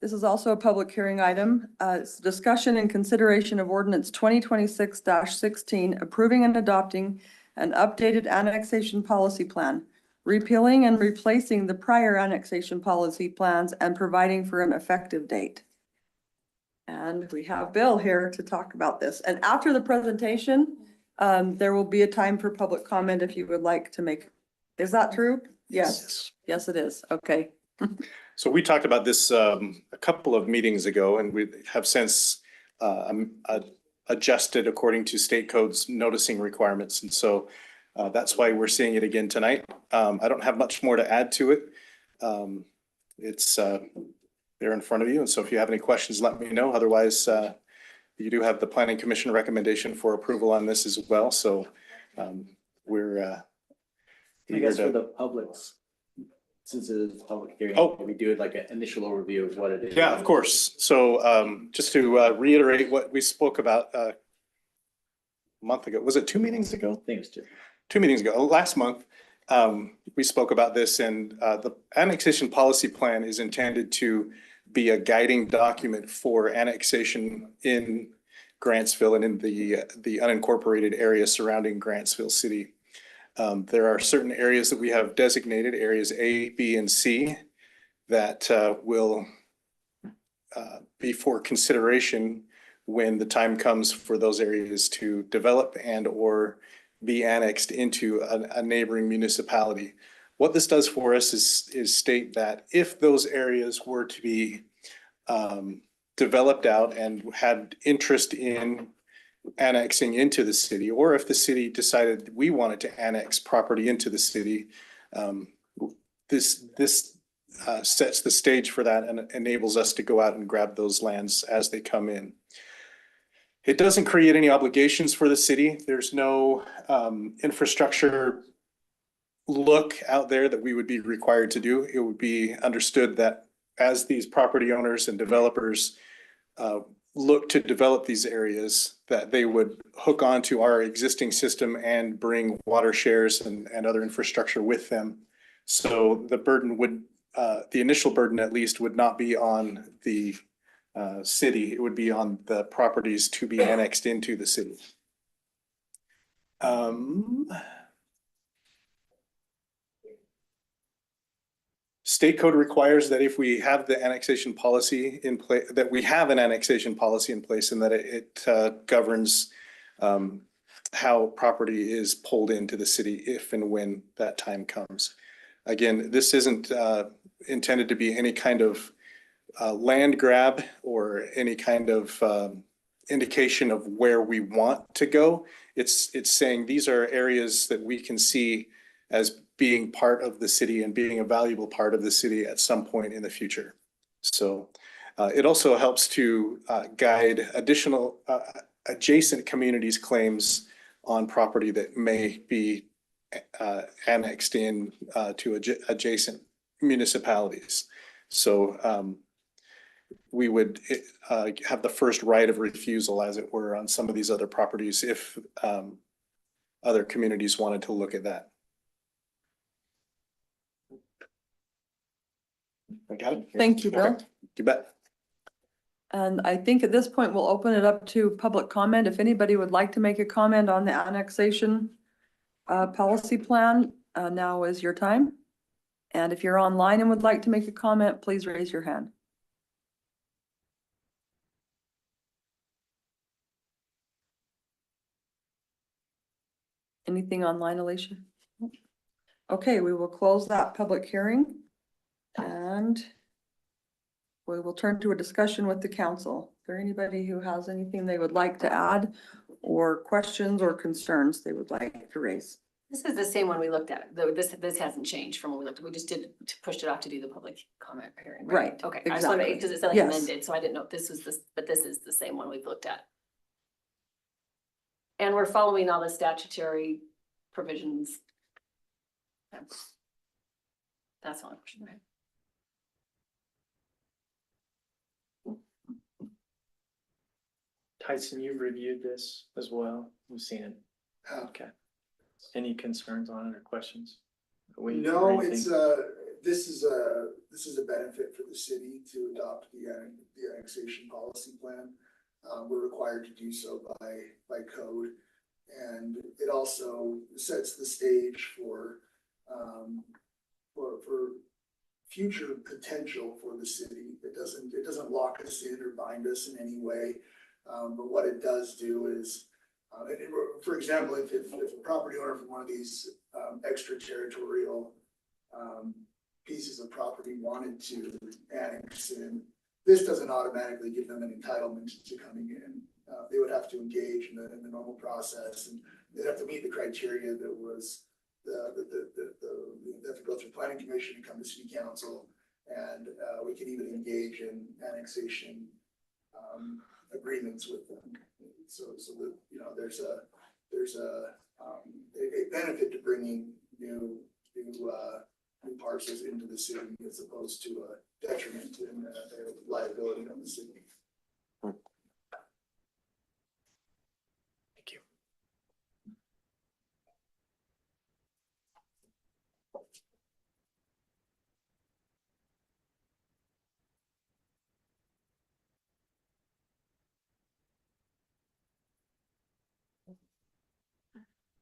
This is also a public hearing item. It's discussion and consideration of ordinance 2026-16, approving and adopting an updated annexation policy plan, repealing and replacing the prior annexation policy plans and providing for an effective date. And we have Bill here to talk about this. And after the presentation, there will be a time for public comment if you would like to make. Is that true? Yes. Yes, it is. Okay. So we talked about this a couple of meetings ago, and we have since adjusted according to state codes noticing requirements. And so that's why we're seeing it again tonight. I don't have much more to add to it. It's there in front of you. And so if you have any questions, let me know. Otherwise, you do have the Planning Commission recommendation for approval on this as well. So we're I eager guess for to. the public's, since it is a public hearing, Oh. we do it like an initial overview of what it is. Yeah, of course. So just to reiterate what we spoke about a month ago, was it 2 meetings ago? Things too. 2 meetings ago, last month, we spoke about this, and the annexation policy plan is intended to be a guiding document for annexation in Grantsville and in the unincorporated area surrounding Grantsville City. There are certain areas that we have designated, areas A, B, and C, that will be for consideration when the time comes for those areas to develop and or be annexed into a neighboring municipality. What this does for us is state that if those areas were to be developed out and had interest in annexing into the city, or if the city decided we wanted to annex property into the city, this sets the stage for that and enables us to go out and grab those lands as they come in. It doesn't create any obligations for the city. There's no infrastructure look out there that we would be required to do. It would be understood that as these property owners and developers look to develop these areas, that they would hook onto our existing system and bring water shares and other infrastructure with them. So the burden would, the initial burden at least, would not be on the city. It would be on the properties to be annexed into the city. State code requires that if we have the annexation policy in place, that we have an annexation policy in place and that it governs how property is pulled into the city if and when that time comes. Again, this isn't intended to be any kind of land grab or any kind of indication of where we want to go. It's saying these are areas that we can see as being part of the city and being a valuable part of the city at some point in the future. So it also helps to guide additional adjacent communities' claims on property that may be annexed in to adjacent municipalities. So we would have the first right of refusal, as it were, on some of these other properties if other communities wanted to look at that. I got it? Thank you, Bill. Okay. You bet. And I think at this point, we'll open it up to public comment. If anybody would like to make a comment on the annexation policy plan, now is your time. And if you're online and would like to make a comment, please raise your hand. Anything online, Alicia? Okay, we will close that public hearing. And we will turn to a discussion with the council. Is there anybody who has anything they would like to add or questions or concerns they would like to raise? This is the same one we looked at, though this hasn't changed from when we looked, we just pushed it off to do the public comment hearing, right? Right, Okay, I just want to make, exactly. because it said like Yes. amended, so I didn't know if this was this, but this is the same one we've looked at. And we're following all the statutory provisions. That's the only question, right? Tyson, you've reviewed this as well. We've seen it. Okay. Any concerns on it or questions? No, it's this is a benefit for the city to adopt the annexation policy plan. We're required to do so by code. And it also sets the stage for future potential for the city. It doesn't lock us in or bind us in any way. But what it does do is, for example, if a property owner from one of these extraterritorial pieces of property wanted to annex in, this doesn't automatically give them an entitlement to coming in. They would have to engage in the normal process, and they'd have to meet the criteria that was they have to go through planning commission and come to city council, and we can even engage in annexation agreements with them. So that, you know, there's a benefit to bringing new parcels into the city as opposed to a detriment and a liability on the city. Thank you.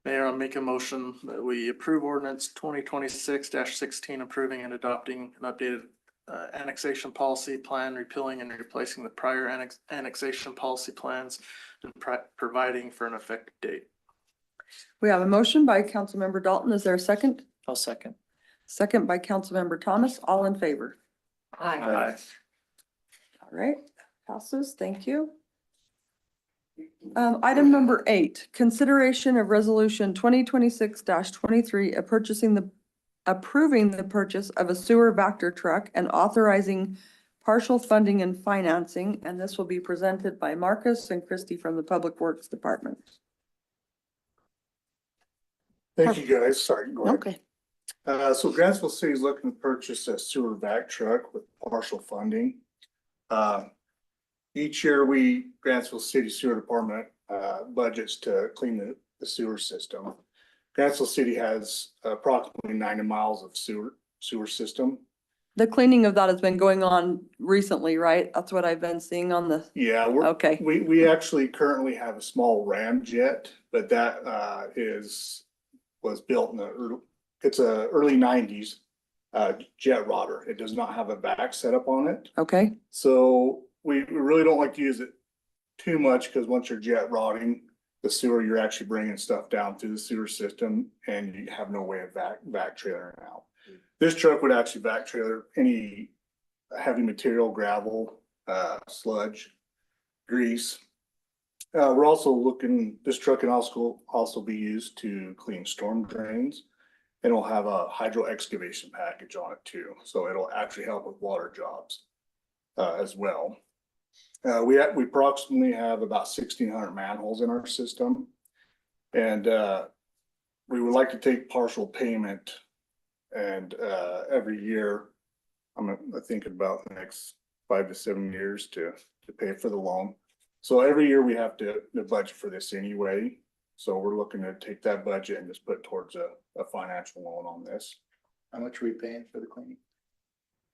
Mayor, I'll make a motion that we approve ordinance 2026-16, approving and adopting an updated annexation policy plan, repealing and replacing the prior annexation policy plans and providing for an effective date. We have a motion by Councilmember Dalton. Is there a second? I'll second. Second by Councilmember Thomas. All in favor? Aye. All right, passes. Thank you. Item number 8, consideration of resolution 2026-23, approving the purchase of a sewer vector truck and authorizing partial funding and financing. And this will be presented by Marcus and Christie from the Public Works Department. Thank you, guys. Sorry, go ahead. Okay. So Grantsville City is looking to purchase a sewer vac truck with partial funding. Each year Grantsville City Sewer Department, budgets to clean the sewer system. Grantsville City has approximately 90 miles of sewer system. The cleaning of that has been going on recently, right? That's what I've been seeing on the, Yeah, okay. we actually currently have a small ramjet, but that was built in it's early 90s. jet rotor. It does not have a vac setup on it. Okay, So we really don't like to use it too much because once you're jet rotting the sewer, you're actually bringing stuff down through the sewer system and you have no way of vac trailering out. This truck would actually vac trailer any heavy material, gravel, sludge, grease. We're also looking, this truck can also be used to clean storm drains. And it'll have a hydro excavation package on it too. So it'll actually help with water jobs as well. We approximately have about 1,600 manholes in our system. And we would like to take partial payment. And every year, I'm thinking about the next 5 to 7 years to pay for the loan. So every year we have to budget for this anyway. So we're looking to take that budget and just put towards a financial loan on this. How much are we paying for the cleaning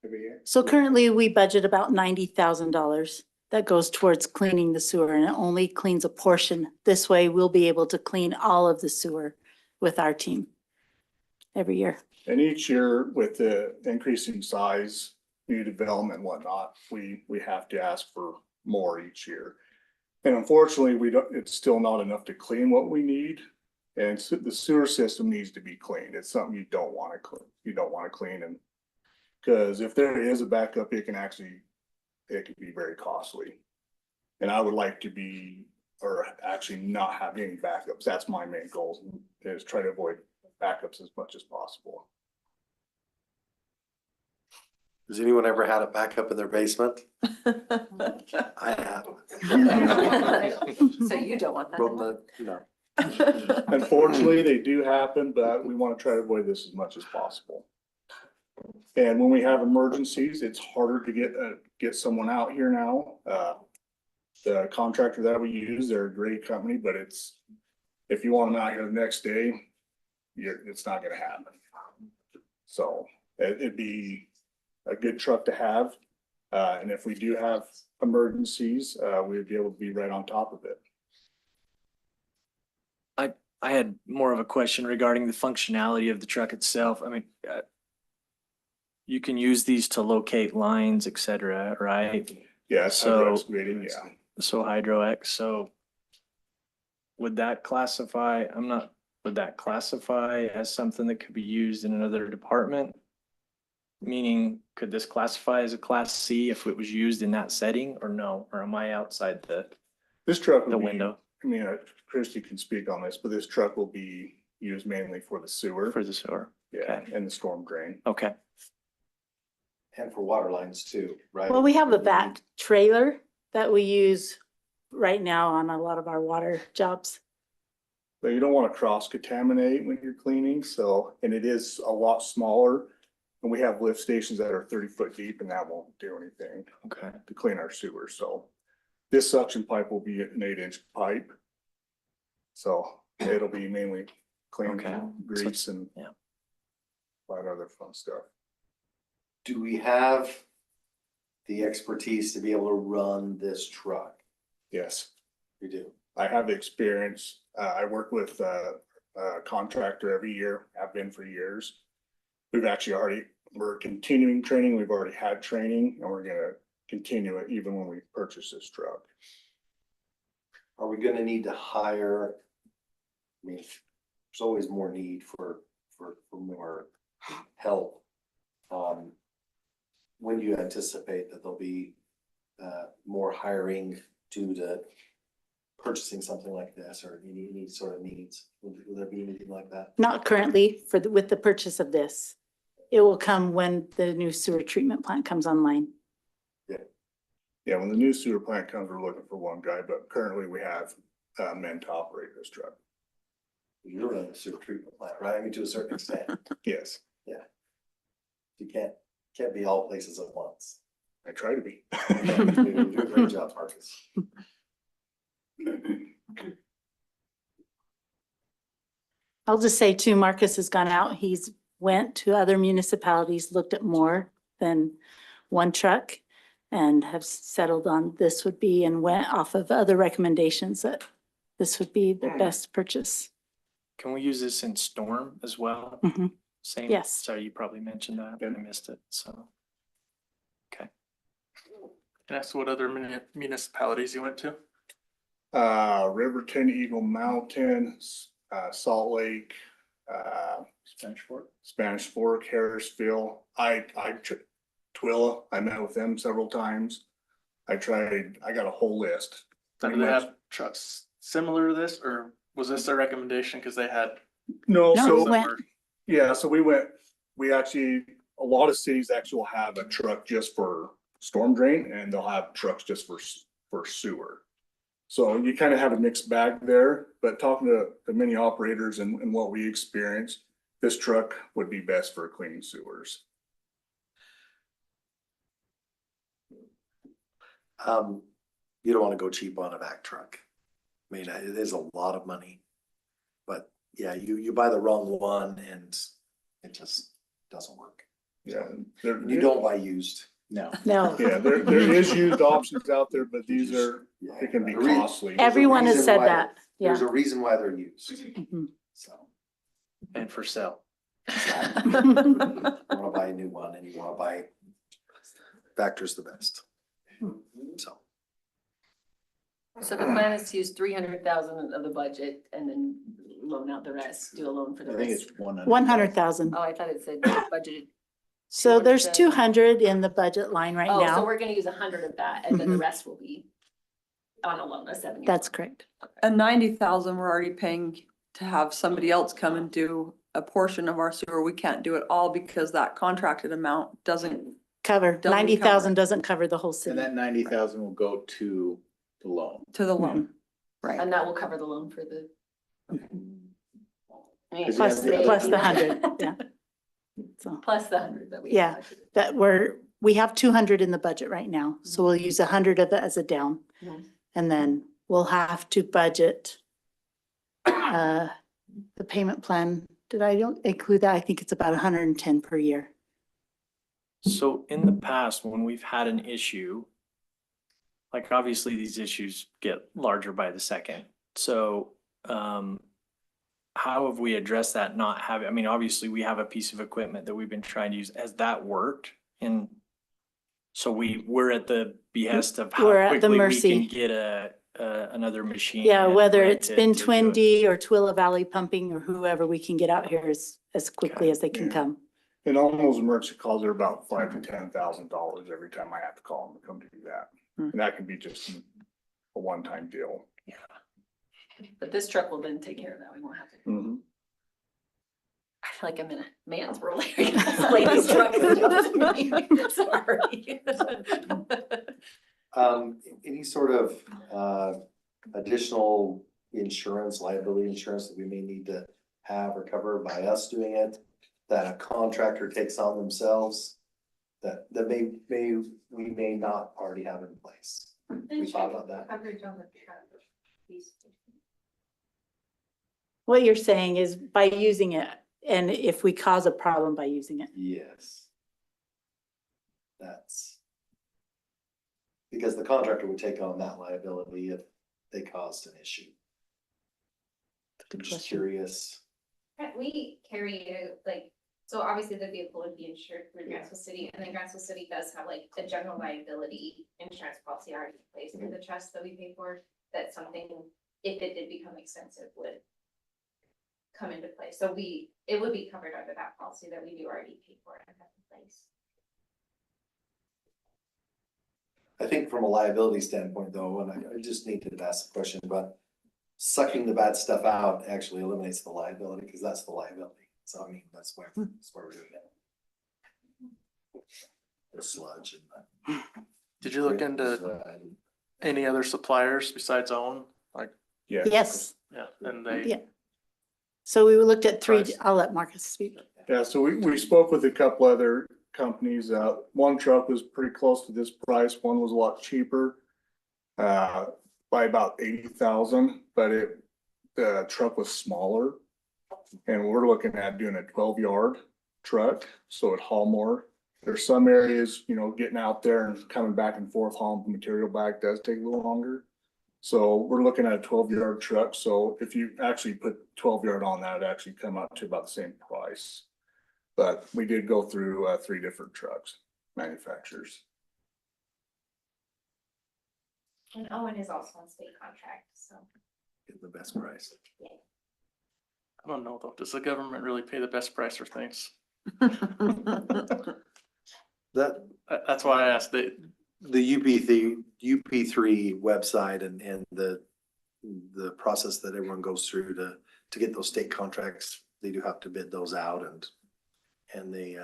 every year? So currently we budget about $90,000 that goes towards cleaning the sewer, and it only cleans a portion. This way we'll be able to clean all of the sewer with our team every year. And each year with the increasing size, new development and whatnot, we have to ask for more each year. And unfortunately, it's still not enough to clean what we need. And so the sewer system needs to be cleaned. It's something you don't want to clean. You don't want to clean, and because if there is a backup, it can be very costly. And I would like to be, or actually not have any backups. That's my main goal, is try to avoid backups as much as possible. Has anyone ever had a backup in their basement? I have. so you don't want From that. the, no. Unfortunately, they do happen, but we want to try to avoid this as much as possible. And when we have emergencies, it's harder to get someone out here now. The contractor that we use, they're a great company, but if you want them out here the next day, it's not gonna happen. So it'd be a good truck to have. And if we do have emergencies, we'd be able to be right on top of it. I had more of a question regarding the functionality of the truck itself. I mean, you can use these to locate lines, et cetera, right? Yeah, So- excavating, yeah. So Hydro-X, so would that classify as something that could be used in another department? Meaning, could this classify as a Class C if it was used in that setting, or no? Or am I outside This truck the would be, window I mean, Christie can speak on this, but this truck will be used mainly for the sewer. for the sewer? Yeah, and the storm drain. Okay. And for water lines too, right? Well, we have a vac trailer that we use right now on a lot of our water jobs. But you don't want to cross contaminate when you're cleaning, so, and it is a lot smaller. And we have lift stations that are 30 foot deep, and that won't do anything Okay. to clean our sewer, so. This suction pipe will be an 8-inch pipe. So it'll be mainly clean Okay. grease and yeah. a lot of other fun stuff. Do we have the expertise to be able to run this truck? Yes, We do. I have the experience. I work with a contractor every year, have been for years. We're continuing training. We've already had training, and we're gonna continue it even when we purchase this truck. Are we gonna need to hire? I mean, there's always more need for more help. When do you anticipate that there'll be more hiring due to purchasing something like this, or any sort of needs? Will there be anything like that? Not currently with the purchase of this. It will come when the new sewer treatment plant comes online. Yeah, when the new sewer plant comes, we're looking for one guy, but currently we have men to operate this truck. You're running a sewer treatment plant, right? I mean, to a certain extent. Yes, You can't be all places at once. I try to be. You do a great job, Marcus. I'll just say too, Marcus has gone out. He's went to other municipalities, looked at more than one truck, and have settled on this would be, and went off of other recommendations that this would be the best purchase. Can we use this in storm as well? Mhm. Same. Yes. Sorry, you probably mentioned that, but I missed it, so. Okay. Can I ask what other municipalities you went to? Riverton, Eagle Mountain, Salt Lake, Spanish Fork, Harrisville. Twilla, I met with them several times. I got a whole list. Do they have trucks similar to this, or was this their recommendation because they had? No, No, so, we went. yeah, so we actually, a lot of cities actually will have a truck just for storm drain and they'll have trucks just for sewer. So you kind of have a mixed bag there, but talking to the many operators and what we experienced, this truck would be best for cleaning sewers. You don't want to go cheap on a vac truck. I mean, it is a lot of money. But yeah, you buy the wrong one and it just doesn't work. Yeah. You don't buy used. No. No. Yeah, there is used options out there, but these it can be costly. Everyone has said why- that. Yeah. There's a reason why they're used, Mhm. so. And for sale. You wanna buy a new one and you wanna buy Vector's the best. So. So the plan is to use 300,000 of the budget and then loan out the rest, do a loan for the I think rest. it's 100,000. Oh, I thought it said budgeted. So there's 200,000. 200 in the budget line right Oh, so now. we're gonna use 100 of that and then the Mhm. rest will be on a loan, a 7-year. That's correct. And 90,000, we're already paying to have somebody else come and do a portion of our sewer. We can't do it all because that contracted amount doesn't. Cover, Doesn't 90,000 cover it. doesn't cover the whole And city. that 90,000 will go to the loan. To the loan, right? And that will cover the loan for the. Plus, plus the 100, yeah. So Plus the 100 that we. Yeah. that we have 200 in the budget right now, so we'll use 100 of it as a down. Mhm. And then we'll have to budget the payment plan. Did I don't include that? I think it's about 110 per year. So in the past, when we've had an issue, like obviously these issues get larger by the second. So, how have we addressed that not having, I mean, obviously we have a piece of equipment that we've been trying to use. Has that worked? And so we're at the behest of how We're at the quickly we mercy. can get another machine. Yeah, and whether rent it's it been to do Twin it. D or Twilla Valley Pumping or whoever, we can get out here as quickly as they can Yeah. come. And all those emergency calls are about $5,000 to $10,000 every time I have to call them to come do that. And that can be just a one-time deal. But this truck will then take care of that. We won't have to. Mhm. I feel like I'm in a man's world here. Ladies truck. Sorry. Any sort of additional insurance, liability insurance that we may need to have or cover by us doing it, that a contractor takes on themselves, that we may not already have in place. We thought about that. What you're saying is by using it, and if we cause a problem by using it. Yes. That's because the contractor would take on that liability if they caused an issue. I'm just curious. We carry so obviously the vehicle would be insured through Grantsville City, and then Grantsville City does have like a general liability insurance policy already in place for the trust that we pay for. That's something, if it did become expensive, would come into play. So it would be covered under that policy that we do already pay for and have in place. I think from a liability standpoint though, and I just need to ask the question, but sucking the bad stuff out actually eliminates the liability, because that's the liability. So I mean, that's where we're doing it. The sludge and Did you look into any other suppliers besides OWN? Like, Yes, yeah, and they, yeah. So we looked at three, Price. I'll let Marcus speak. Yeah, so we spoke with a couple other companies. One truck was pretty close to this price. One was a lot cheaper. By about 80,000, but the truck was smaller. And we're looking at doing a 12-yard truck, so it'd haul more. There's some areas, getting out there and coming back and forth hauling material back does take a little longer. So we're looking at a 12-yard truck. So if you actually put 12-yard on that, it'd actually come up to about the same price. But we did go through, 3 different trucks, manufacturers. And Owen is also on state contract, so. Get the best price. I don't know though. Does the government really pay the best price for things? That's why I asked. The UP3 website and the process that everyone goes through to get those state contracts, they do have to bid those out and they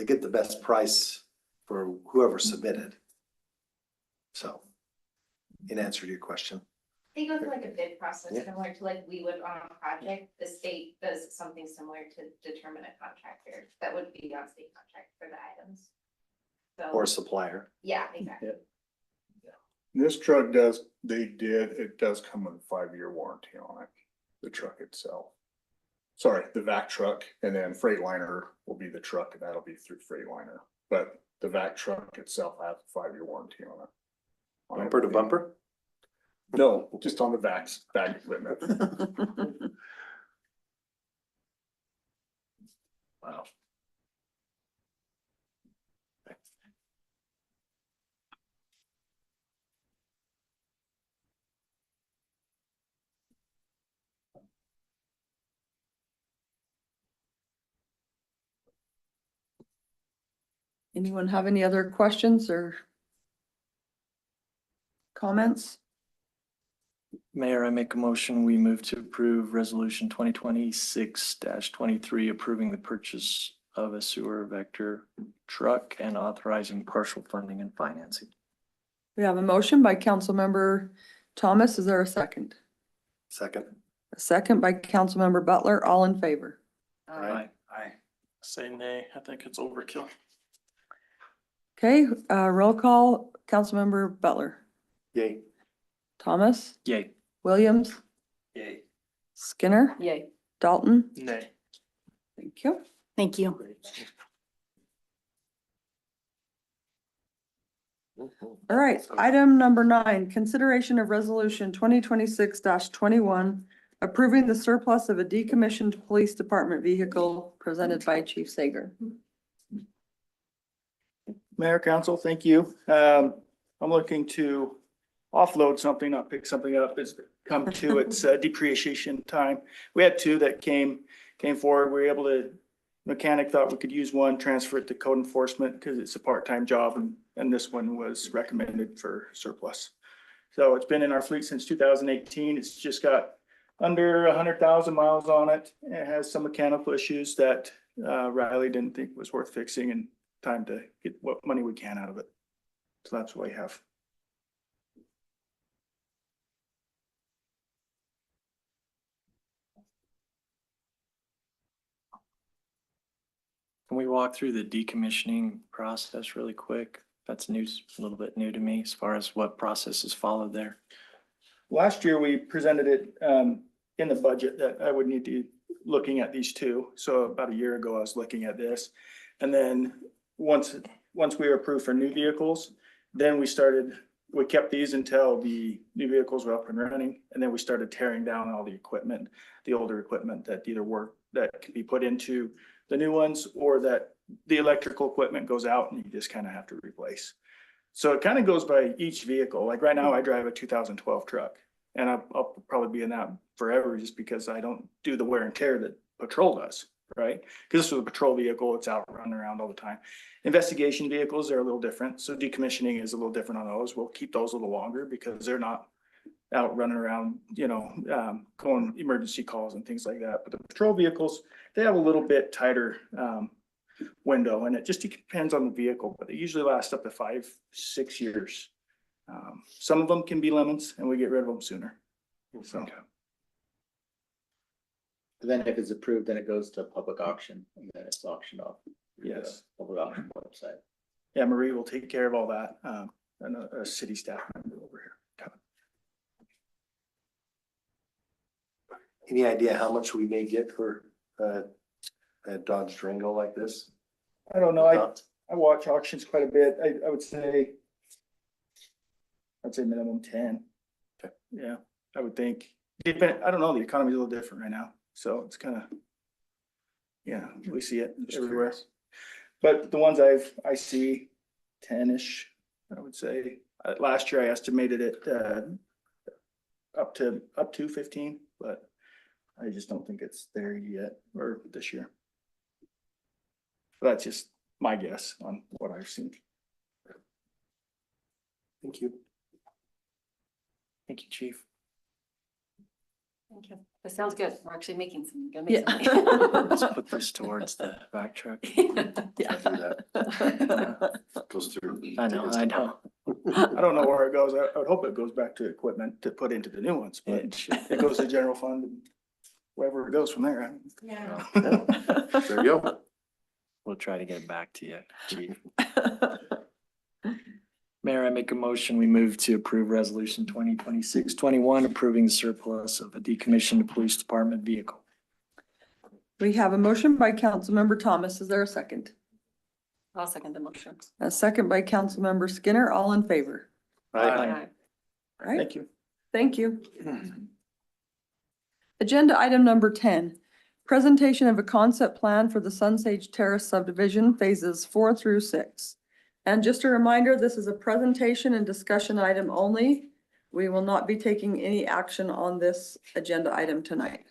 get the best price for whoever submitted. So, in answer to your question. They go through like a bid process Yeah. similar to like we would on a project. The state does something similar to determine a contractor that would be on state contract for the items. So. Or a supplier. Yeah, exactly. This truck it does come with a 5-year warranty on it, the truck itself. Sorry, the vac truck, and then Freightliner will be the truck, and that'll be through Freightliner. But the vac truck itself has a 5-year warranty on it. Bumper to bumper? No, just on the vac equipment. Wow. Anyone have any other questions or comments? Mayor, I make a motion, we move to approve resolution 2026-23, approving the purchase of a sewer vector truck and authorizing partial funding and financing. We have a motion by Councilmember Thomas. Is there a second? Second. A second by Councilmember Butler. All in favor? Aye. Say nay. I think it's overkill. Okay, roll call. Councilmember Butler. Yay. Thomas, Yay. Williams, Yay. Skinner, Yay. Dalton. Nay. Thank you. Thank you. All right, item number 9, consideration of resolution 2026-21, approving the surplus of a decommissioned police department vehicle presented by Chief Sager. Mayor, council, thank you. I'm looking to offload something, not pick something up. It's come to its depreciation time. We had 2 that came forward. We were able to, mechanic thought we could use one, transfer it to code enforcement because it's a part-time job, and this one was recommended for surplus. So it's been in our fleet since 2018. It's just got under 100,000 miles on it. It has some mechanical issues that Riley didn't think was worth fixing, and time to get what money we can out of it. So that's what we have. Can we walk through the decommissioning process really quick? That's a little bit new to me as far as what process is followed there. Last year, we presented it in the budget that I would need to looking at these 2. So about a year ago, I was looking at this. And then once we were approved for new vehicles, then we kept these until the new vehicles were up and running. And then we started tearing down all the equipment, the older equipment that either that could be put into the new ones, or that the electrical equipment goes out and you just kind of have to replace. So it kind of goes by each vehicle. Like right now I drive a 2012 truck, and I'll probably be in that forever just because I don't do the wear and tear that patrol does, right? Because this was a patrol vehicle, it's out running around all the time. Investigation vehicles are a little different. So decommissioning is a little different on those. We'll keep those a little longer because they're not out running around, going emergency calls and things like that. But the patrol vehicles, they have a little bit tighter window, and it just depends on the vehicle, but they usually last up to 5-6 years. Some of them can be lemons, and we get rid of them sooner. So. Then if it's approved, then it goes to public auction, and then it's auctioned off. Yes. Public auction website. Yeah, Marie will take care of all that. And a city staff member over here. Any idea how much we may get for a Dodge Durango like this? I don't know. I watch auctions quite a bit. I would say minimum 10. Okay. Yeah, I would think. I don't know. The economy's a little different right now, so it's kind of Yeah, we see it everywhere. But the ones I see 10-ish, I would say. Last year I estimated it, up to 15, but I just don't think it's there yet, or this year. But that's just my guess on what I've seen. Thank you. Thank you, chief. Thank you. That sounds good. We're actually making some, gonna Yeah. make some money. Let's put this towards the back truck. Goes through. I know. I don't know where it goes. I would hope it goes back to equipment to put into the new ones, but it goes to general fund and wherever it goes from there. Yeah. There you go. We'll try to get back to you, chief. Mayor, I make a motion, we move to approve resolution 2026-21, approving the surplus of a decommissioned police department vehicle. We have a motion by Councilmember Thomas. Is there a second? I'll second the motion. A second by Councilmember Skinner. All in favor? Aye. All right, Thank you. thank you. Agenda item number 10, presentation of a concept plan for the Sunsage Terrace subdivision phases 4 through 6. And just a reminder, this is a presentation and discussion item only. We will not be taking any action on this agenda item tonight.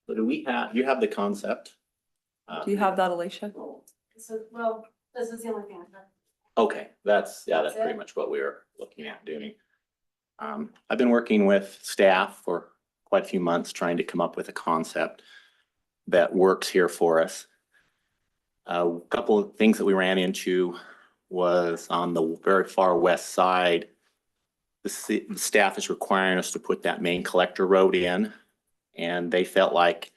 So do we have, you have the concept? Do you have that, Alicia? So, well, this is the only thing. Okay, that's That's pretty it? much what we were looking at doing. I've been working with staff for quite a few months trying to come up with a concept that works here for us. A couple of things that we ran into was on the very far west side, the staff is requiring us to put that main collector road in, and they felt like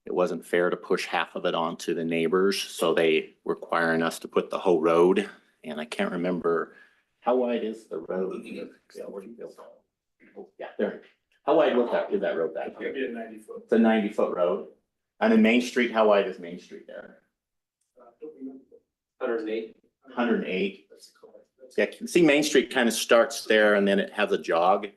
it wasn't fair to push half of it onto the neighbors, so they were requiring us to put the whole road. And I can't remember, how wide is the road? Yeah, where do you go? Oh, yeah, there. How wide is that road back here? It'd be a 90-foot. It's a 90-foot road. And then Main Street, how wide is Main Street there? 108. 108. Yeah, you can see Main Street kind of starts there and then it has a jog.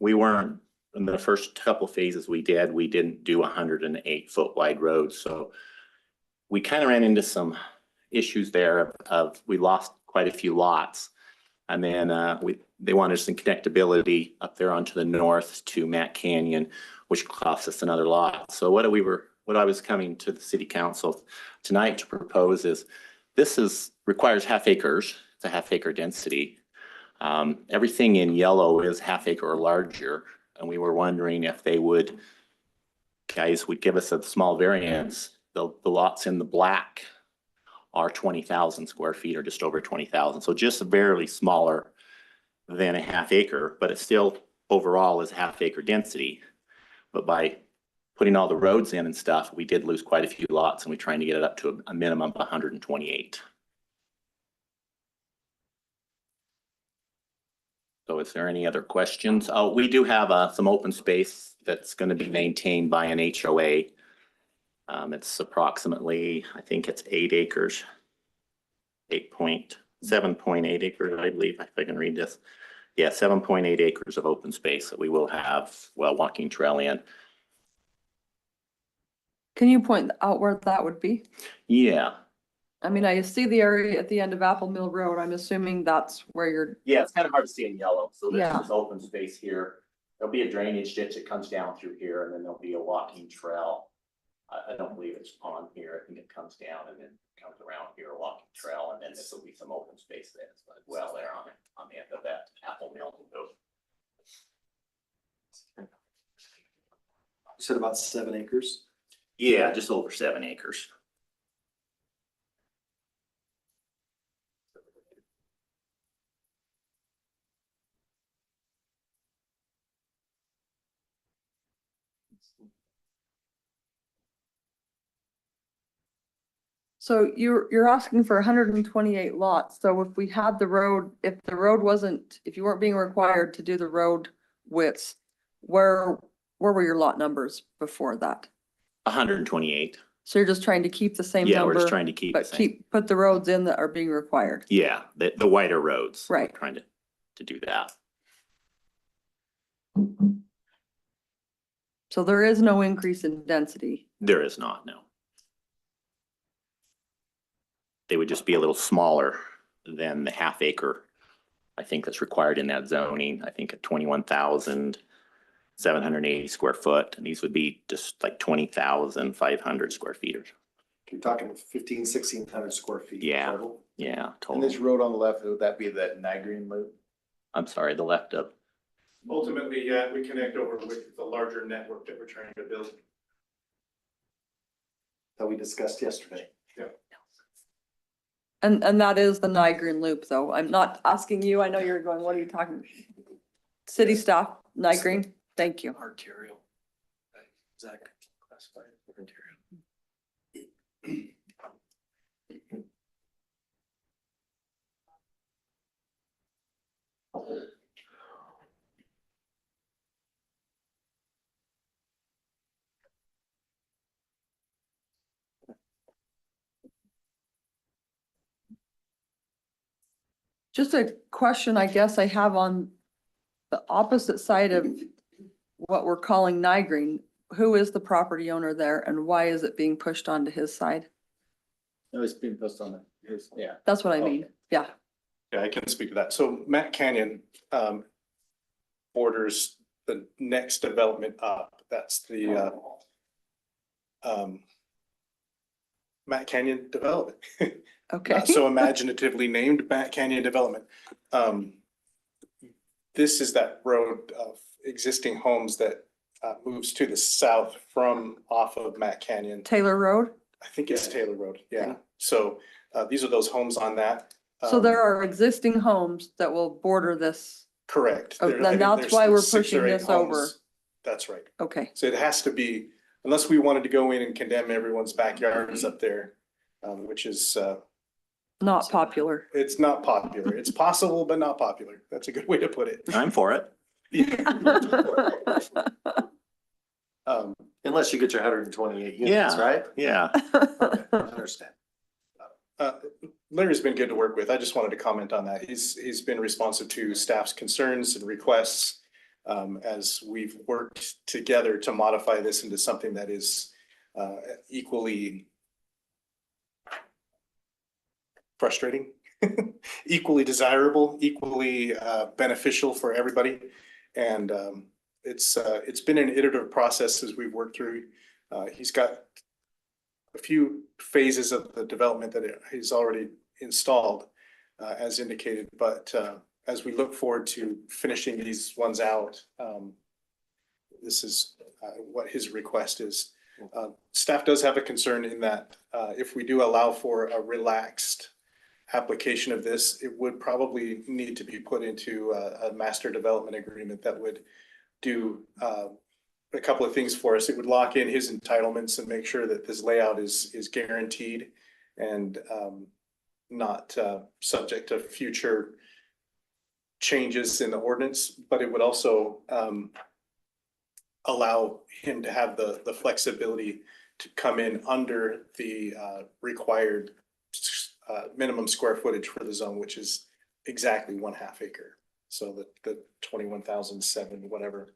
We weren't, in the first couple phases we didn't do 108-foot wide roads. So we kind of ran into some issues there of we lost quite a few lots. And then they wanted some connectability up there onto the north to Matt Canyon, which cost us another lot. So what I was coming to the city council tonight to propose is requires half acres. It's a half acre density. Everything in yellow is half acre or larger. And we were wondering if guys would give us a small variance. The lots in the black are 20,000 square feet or just over 20,000. So just barely smaller than a half acre, but it still overall is half acre density. But by putting all the roads in and stuff, we did lose quite a few lots and we're trying to get it up to a minimum of 128. So is there any other questions? Oh, we do have some open space that's going to be maintained by an HOA. It's approximately, I think it's 8 acres, 7.8 acres, I believe, if I can read this. Yeah, 7.8 acres of open space that we will have, walking trail in. Can you point out where that would be? Yeah. I mean, I see the area at the end of Apple Mill Road. I'm assuming that's where you're. Yeah, it's kind of hard to see in yellow. So there's Yeah. this open space here. There'll be a drainage ditch that comes down through here and then there'll be a walking trail. I don't believe it's on here. I think it comes down and then comes around here, a walking trail, and then this will be some open space there as well there on the end of that Apple Mill. You said about 7 acres? Yeah, just over 7 acres. So you're asking for 128 lots. So if we had the road, if you weren't being required to do the road widths, where were your lot numbers before that? 128. So you're just trying to keep the same Yeah, we're number, just trying to keep the but same. put the roads in that are being required. Yeah, the wider roads. Right. We're trying to do that. So there is no increase in density. There is not, no. They would just be a little smaller than the half acre. I think that's required in that zoning. I think at 21,780 square foot. And these would be just like 20,500 square feet. You're talking 1,600 square feet. Yeah. total. Yeah, And this total. road on the left, would that be that Niagara loop? I'm sorry, the left of, Ultimately, yeah, we connect over with the larger network that we're trying to build. That we discussed yesterday. And that is the Niagara loop, though. I'm not asking you. I know you're going, what are you talking? City staff, Niagara, thank you. Arterial. Is that classified as arterial? Just a question I guess I have on the opposite side of what we're calling Niagara. Who is the property owner there and why is it being pushed onto his side? No, it's being posted on his, yeah. That's what I mean. Yeah. Yeah, I can speak to that. So Matt Canyon borders the next development up. That's the Matt Canyon Development. Okay. Not so imaginatively named Matt Canyon Development. This is that road of existing homes that moves to the south from off of Matt Canyon. Taylor Road. I think it's Taylor Road, yeah. So these are those homes on that. So there are existing homes that will border this. Correct. Oh, There- I then think that's there's why we're 6 or pushing 8 this over. homes. That's right. Okay. So it has to be, unless we wanted to go in and condemn everyone's backyards up there, which is, Not popular. it's not popular. It's possible, but not popular. That's a good way to put it. I'm for it. Unless you get your 128 units, Yeah. right? Yeah. Okay, I understand. Larry's been good to work with. I just wanted to comment on that. He's been responsive to staff's concerns and requests as we've worked together to modify this into something that is equally frustrating, equally desirable, equally beneficial for everybody. And it's been an iterative process as we've worked through. He's got a few phases of the development that he's already installed, as indicated, but as we look forward to finishing these ones out, this is what his request is. Staff does have a concern in that if we do allow for a relaxed application of this, it would probably need to be put into a master development agreement that would do a couple of things for us. It would lock in his entitlements and make sure that this layout is guaranteed and not subject to future changes in the ordinance, but it would also allow him to have the flexibility to come in under the required minimum square footage for the zone, which is exactly 1/2 acre. So the 21,007, whatever.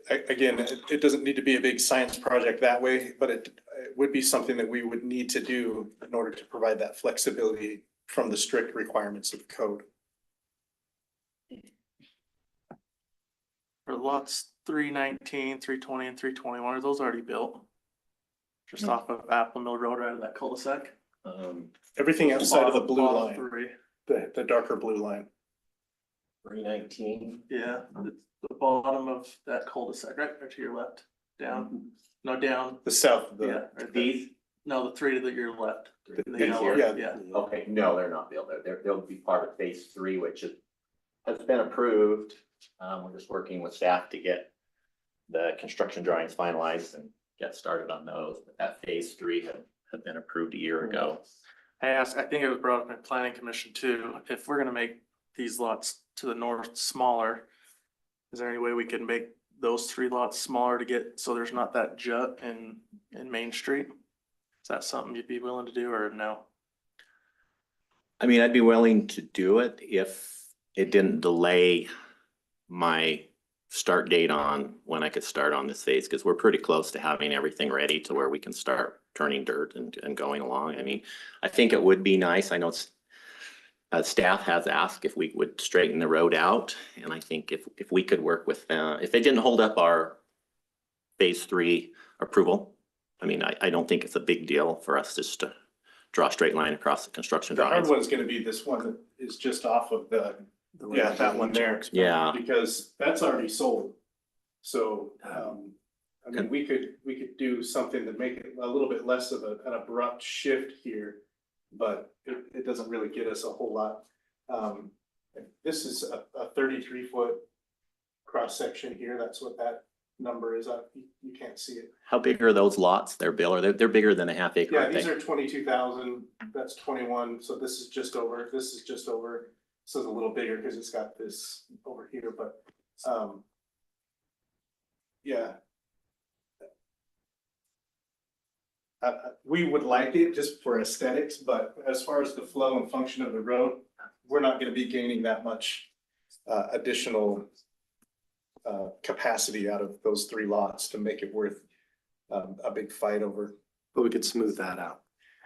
Again, it doesn't need to be a big science project that way, but it would be something that we would need to do in order to provide that flexibility from the strict requirements of the code. For lots 319, 320, and 321, are those already built? Just off of Apple Mill Road, right of that cul-de-sac? Everything outside of the blue Bottom line, three. the darker blue line. 319. Yeah, the bottom of that cul-de-sac, right to your left, down, no, down, The south of yeah. the, right there. These, No, the 3 to your left. in the These yellow, here? Yeah, okay, no, they're not built. They'll be part of phase 3, which has been approved. We're just working with staff to get the construction drawings finalized and get started on those. But that phase 3 had been approved a year ago. I think it was brought up in planning commission too, if we're gonna make these lots to the north smaller, is there any way we can make those 3 lots smaller to get, so there's not that jut in Main Street? Is that something you'd be willing to do or no? I mean, I'd be willing to do it if it didn't delay my start date on when I could start on this phase, because we're pretty close to having everything ready to where we can start turning dirt and going along. I mean, I think it would be nice. I know it's, staff has asked if we would straighten the road out, and I think if we could work with them, if they didn't hold up our phase 3 approval, I mean, I don't think it's a big deal for us just to draw a straight line across the construction The hard drawings. one's gonna be this one that is just off of that one there. Yeah. Because that's already sold. So, I mean, we could do something to make it a little bit less of an abrupt shift here, but it doesn't really get us a whole lot. This is a 33-foot cross section here. That's what that number is. You can't see it. How big are those lots there, Bill? Or they're bigger than a half acre, Yeah, aren't these they? are 22,000. That's 21. So this is just over. This is just over. So it's a little bigger because it's got this over here, but yeah. We would like it just for aesthetics, but as far as the flow and function of the road, we're not gonna be gaining that much additional capacity out of those 3 lots to make it worth a big fight over. But we could smooth that out.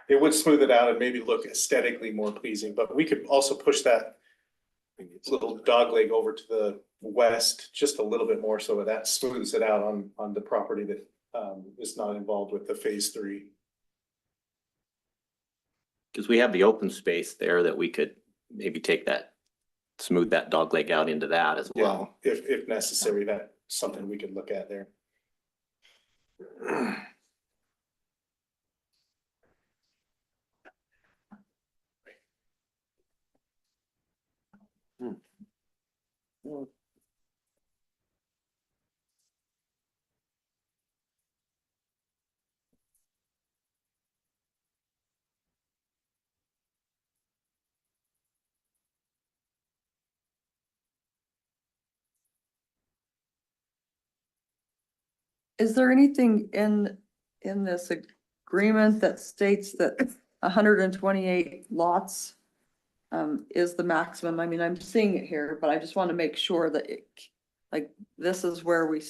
It would smooth it out and maybe look aesthetically more pleasing, but we could also push that little dogleg over to the west just a little bit more so that smooths it out on the property that is not involved with the phase 3. Because we have the open space there that we could maybe take that, smooth that dog leg out into that as Yeah, well. if necessary, that's something we could look at there. Is there anything in this agreement that states that 128 lots is the maximum? I mean, I'm seeing it here, but I just want to make sure that like, this is where we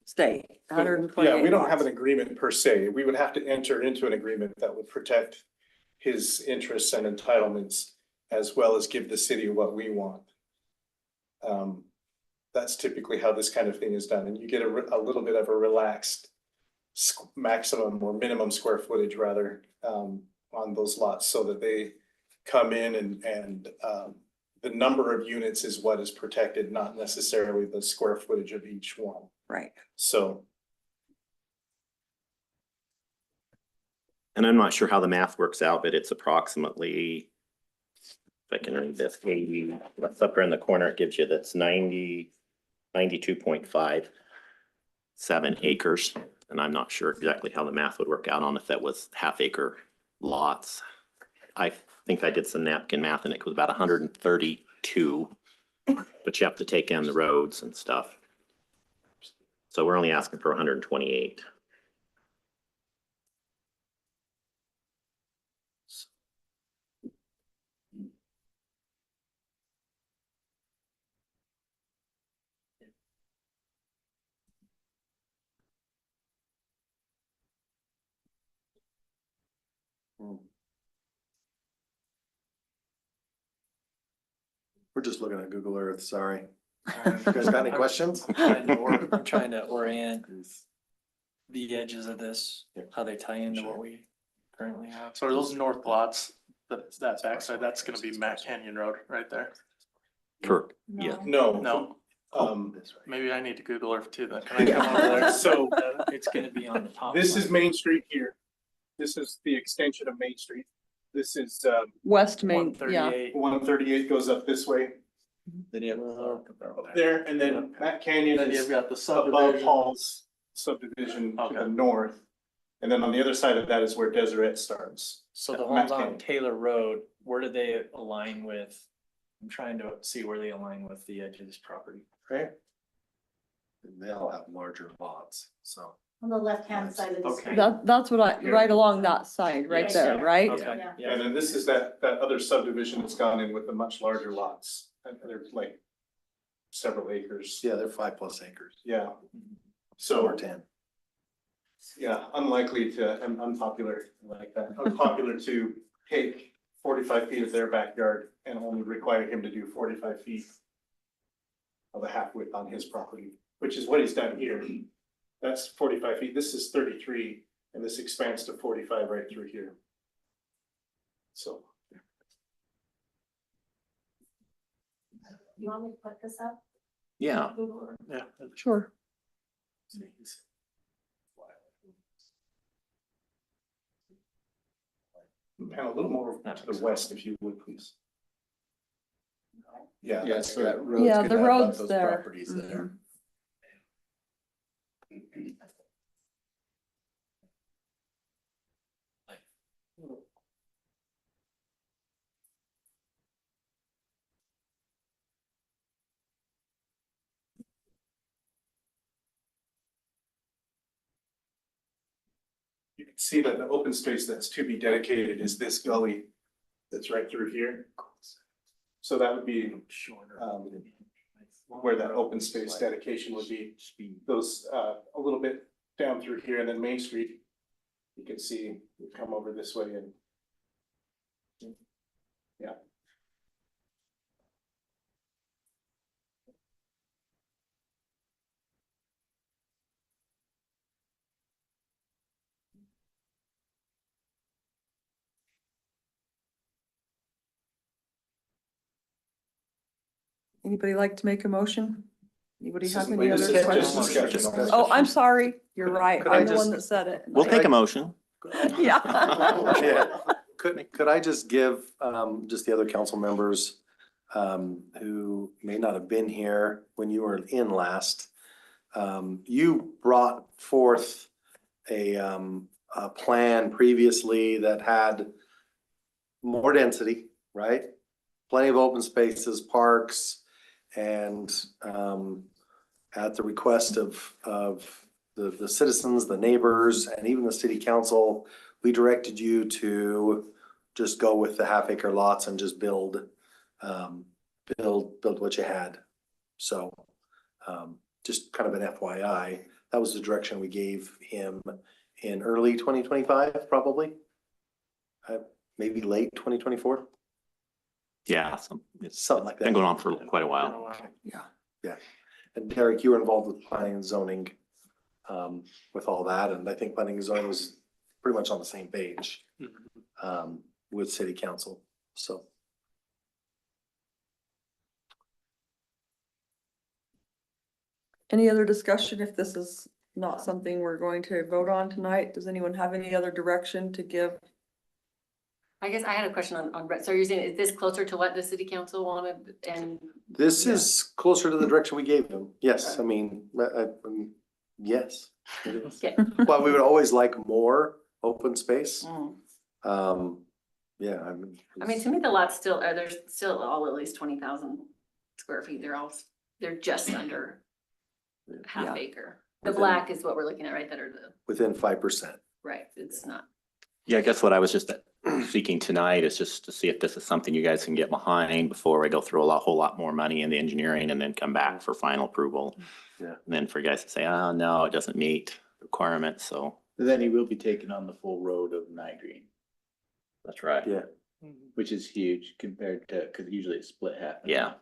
stay, 128. Yeah, we don't have lots. an agreement per se. We would have to enter into an agreement that would protect his interests and entitlements as well as give the city what we want. That's typically how this kind of thing is done, and you get a little bit of a relaxed maximum or minimum square footage rather on those lots, so that they come in and the number of units is what is protected, not necessarily the square footage of each one. Right. So. And I'm not sure how the math works out, but it's approximately, if I can read this, 80, that's up there in the corner, it gives you that's 92.57 acres. And I'm not sure exactly how the math would work out on if that was half acre lots. I think I did some napkin math and it was about 132, but you have to take in the roads and stuff. So we're only asking for 128. We're just looking at Google Earth, sorry. You guys got any questions? I'm trying to orient the edges of this, how they tie into what we currently have. So are those north lots, that backside, that's gonna be Matt Canyon Road right there? Correct. Yeah. No. Maybe I need to Google Earth too then. Can I come over there? So It's gonna be on the top. this side. is Main Street here. This is the extension of Main Street. This is West Main, yeah. 138. 138 goes up this way Then you have there, and then Matt Canyon Then is you've got the above subdivision. Paul's subdivision to the north. And then on the other side of that is where Deseret starts. So the Matt homes on Canyon. Taylor Road, where do they align with? I'm trying to see where they align with the edge of this property. Right? They all have larger lots, so. On the left-hand side of the Okay. screen. That's what right along that side, right Yes. there, right? Okay, Yeah. yeah. And then this is that other subdivision that's gone in with the much larger lots. they're like several acres. Yeah, they're 5+ acres. Yeah. Some are So, 10. yeah, unlikely to, and unpopular like that, unpopular to take 45 feet of their backyard and only require him to do 45 feet of a half width on his property, which is what he's done here. That's 45 feet. This is 33, and this expands to 45 right through here. So. You want me to put this up? Yeah. Yeah. Sure. And a little more to the west, if you would, please. Yeah. Yeah, so that road's Yeah, gonna the abut road's those there. properties there. You can see that the open space that's to be dedicated is this gully that's right through here. So that would be where that open space dedication would be. Those a little bit down through here, and then Main Street, you can see we come over this way and yeah. Anybody like to make a motion? Anybody This have isn't- any this other is questions? discussion. Oh, I'm sorry. You're right. Could I I'm the one just- that said it. We'll take a motion. Yeah. Yeah. Could I just give, just the other council members, who may not have been here when you were in last, you brought forth a plan previously that had more density, right? Plenty of open spaces, parks, and, at the request of the citizens, the neighbors, and even the city council, we directed you to just go with the half-acre lots and just build what you had. So, just kind of an FYI, that was the direction we gave him in early 2025, probably. Maybe late 2024, Yeah, it's something like that. been going on for quite a while. Yeah. And Derek, you were involved with planning and zoning, with all that, and I think planning and zoning was pretty much on the same page, with city council, so. Any other discussion if this is not something we're going to vote on tonight? Does anyone have any other direction to give? I guess I had a question on, so you're saying, is this closer to what the city council wanted and? This is closer to the direction we gave them. Yes, I mean, yes. It is. Okay. Well, we would always like more open space. Yeah, I mean, to me, the lots still are, they're still all at least 20,000 square feet. They're just under half acre. The Within- black is what we're looking at, right? That are the, within 5%. right, it's not. Yeah, I guess what I was just seeking tonight is just to see if this is something you guys can get behind before we go through whole lot more money in the engineering and then come back for final approval. Yeah. And then for you guys to say, oh, no, it doesn't meet requirements, so. But then he will be taking on the full road of Night Green, That's right. Yeah. which is huge compared to, cause usually it's split half. Yeah.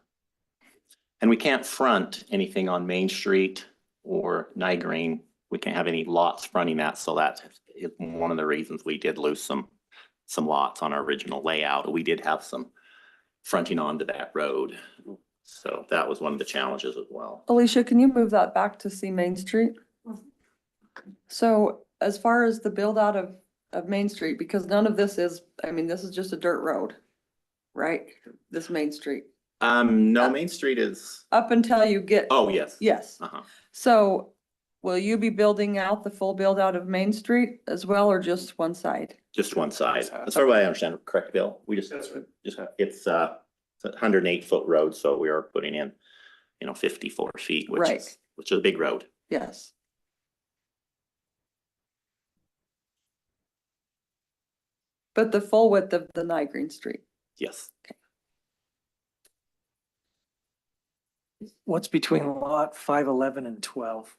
And we can't front anything on Main Street or Night Green. We can't have any lots fronting that, so that's one of the reasons we did lose some lots on our original layout. We did have some fronting onto that road. So that was one of the challenges as well. Alicia, can you move that back to see Main Street? So as far as the build out of Main Street, because none of this is, I mean, this is just a dirt road, right? This Main Street, No, Main Street is, up until you get, oh, yes. yes. Uh-huh. So will you be building out the full build out of Main Street as well, or just one side? Just one side. As far as I understand, correct, Bill? We just, it's a 108-foot road, so we are putting in, 54 feet, Right. which is a big road. Yes. But the full width of the Night Green Street. Yes. What's between lot 511 and 12?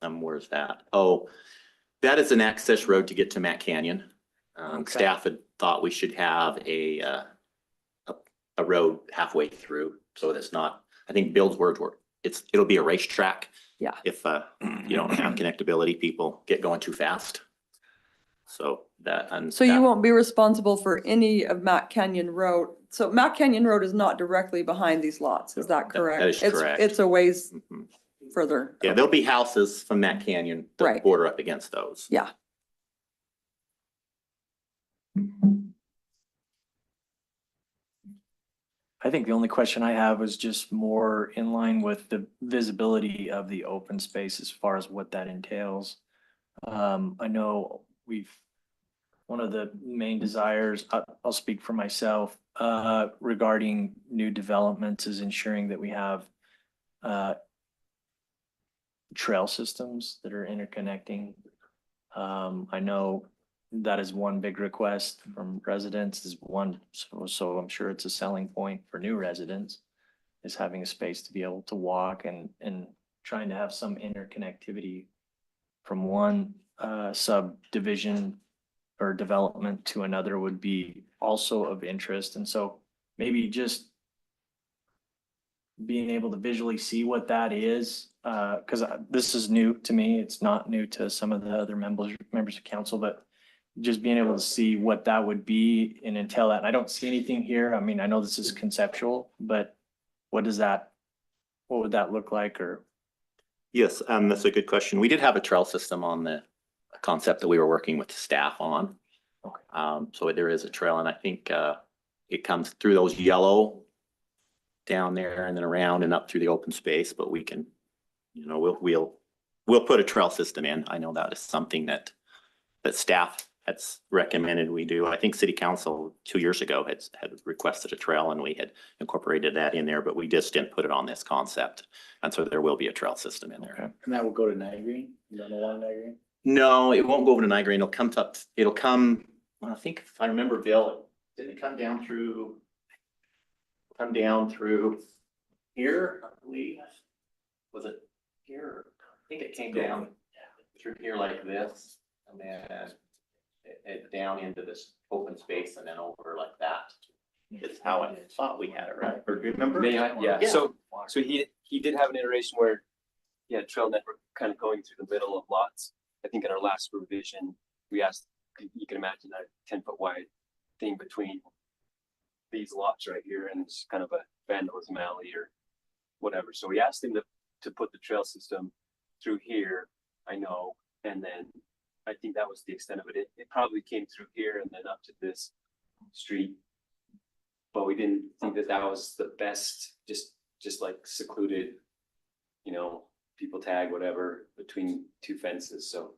Where's that? Oh, that is an access road to get to Matt Canyon. Okay. Staff had thought we should have a road halfway through, so it's not, I think Bill's words were, it'll be a racetrack. Yeah. If, you don't have connectability, people get going too fast. So that, and. So you that- won't be responsible for any of Matt Canyon Road. So Matt Canyon Road is not directly behind these lots, is that correct? that is correct. It's a ways Mhm. further. Yeah, there'll be houses from Matt Canyon that Right. border up against those. Yeah. I think the only question I have is just more in line with the visibility of the open space as far as what that entails. I know one of the main desires, I'll speak for myself, regarding new developments is ensuring that we have trail systems that are interconnecting. I know that is one big request from residents is one, so I'm sure it's a selling point for new residents is having a space to be able to walk and trying to have some interconnectivity from one subdivision or development to another would be also of interest. And so maybe just being able to visually see what that is, because this is new to me. It's not new to some of the other members of council, but just being able to see what that would be and entail that. And I don't see anything here. I mean, I know this is conceptual, but what would that look like? Or Yes, that's a good question. We did have a trail system on the concept that we were working with staff on. Okay. So there is a trail, and I think it comes through those yellow down there and then around and up through the open space, but we can, we'll put a trail system in. I know that is something that staff has recommended we do. I think city council 2 years ago had requested a trail and we had incorporated that in there, but we just didn't put it on this concept. And so there will be a trail system in there. Okay. And that will go to Night Green, along Night Green? No, it won't go over to Niagara. It'll come, well, I think if I remember, Bill, didn't it come down through here, I believe? Was it here? I think it came down through here like this and then it down into this open space and then over like that. It's how I thought we had it, right? Or do you remember? Yeah, so he did have an iteration where he had trail network kind of going through the middle of lots. I think in our last revision, we asked, you can imagine a 10-foot wide thing between these lots right here and it's kind of a vandalism alley or whatever. So we asked him to put the trail system through here, I know, and then I think that was the extent of it. It probably came through here and then up to this street. But we didn't think that was the best, just like secluded, people tag, whatever, between two fences. So,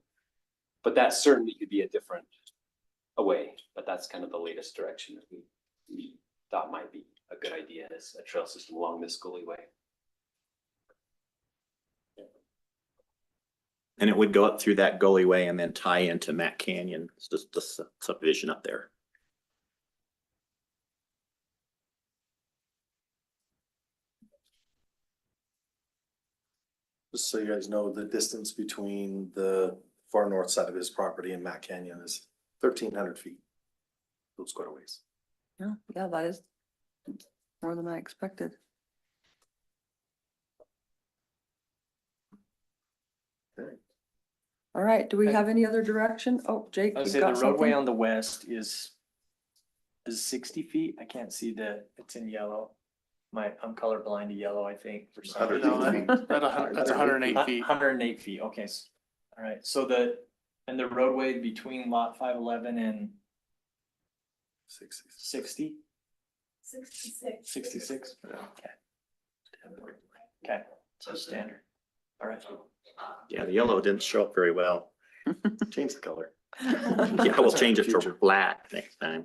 but that certainly could be a way, but that's kind of the latest direction that we thought might be a good idea is a trail system along this gully way. And it would go up through that gully way and then tie into Matt Canyon, it's just the subdivision up there. Just so you guys know, the distance between the far north side of his property and Matt Canyon is 1,300 feet. Those quite a ways. Yeah, that is more than I expected. Okay. All right, do we have any other direction? Oh, Jake, I would you've say the got roadway something? on the west is 60 feet. I can't see it's in yellow. I'm colorblind to yellow, I think, for some reason. That's 108 feet. 108 feet, okay. All right, so the roadway between lot 511 and 60? 66. 66? Okay, so standard. All right. Yeah, the yellow didn't show up very well. Change the color. Yeah, we'll change it to black next time.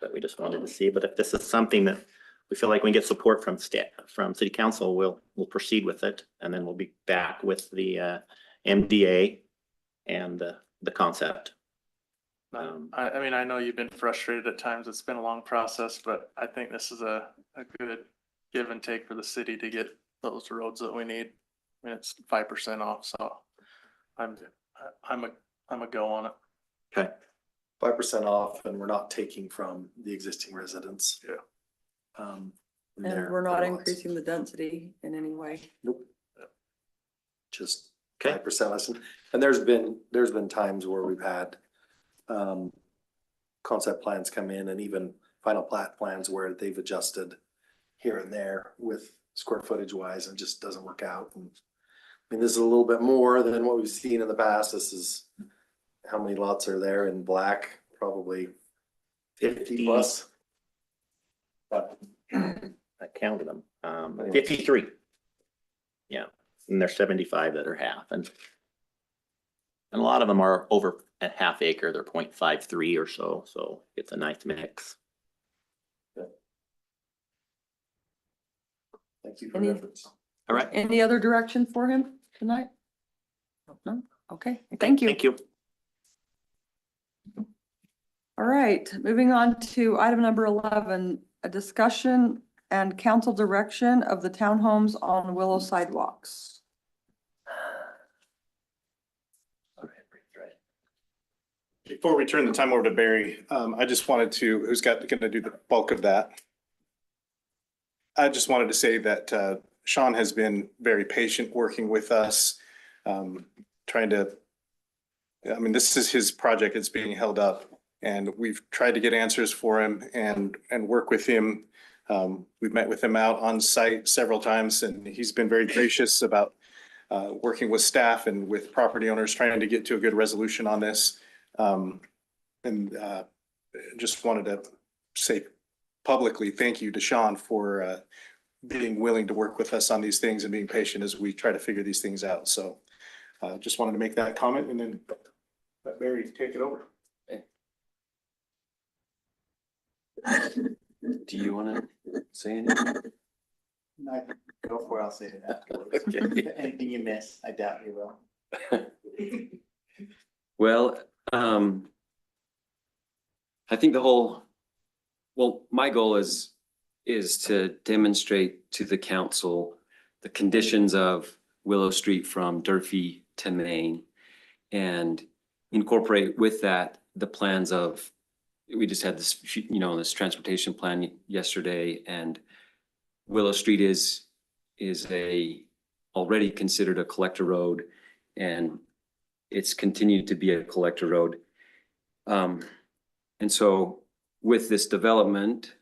But we just wanted to see, but if this is something that we feel like we can get support from city council, we'll proceed with it. And then we'll be back with the MDA and the concept. I mean, I know you've been frustrated at times. It's been a long process, but I think this is a good give and take for the city to get those roads that we need. I mean, it's 5% off, so I'm a go on it. Okay. 5% off, and we're not taking from the existing residents. Yeah. from And their we're not lots. increasing the density in any way. Nope. Just Okay. 5% less. And there's been times where we've had concept plans come in and even final plat plans where they've adjusted here and there with square footage wise and just doesn't work out. And I mean, this is a little bit more than what we've seen in the past. This is, how many lots are there in black? Probably 50 plus. I counted them, 53. Yeah, and there's 75 that are half, and a lot of them are over a half acre, they're 0.53 or so it's a nice mix. Thank you for Any- your efforts. All right. Any other direction for him tonight? No? Okay, thank you. Thank you. All right, moving on to item number 11, a discussion and council direction of the townhomes on Willow sidewalks. Before we turn the time over to Barry, I just wanted to, who's gonna do the bulk of that? I just wanted to say that Sean has been very patient working with us, trying to, I mean, this is his project, it's being held up, and we've tried to get answers for him and work with him. We've met with him out on site several times, and he's been very gracious about working with staff and with property owners, trying to get to a good resolution on this. Just wanted to say publicly, thank you to Sean for being willing to work with us on these things and being patient as we try to figure these things out. So just wanted to make that comment and then let Barry take it over. Do you wanna say anything? No, go for it, I'll say it afterwards. Anything you miss, I doubt you will. Well, I think my goal is to demonstrate to the council the conditions of Willow Street from Durfee to Maine and incorporate with that the plans of, we just had this, this transportation plan yesterday, and Willow Street is already considered a collector road, and it's continued to be a collector road. And so with this development,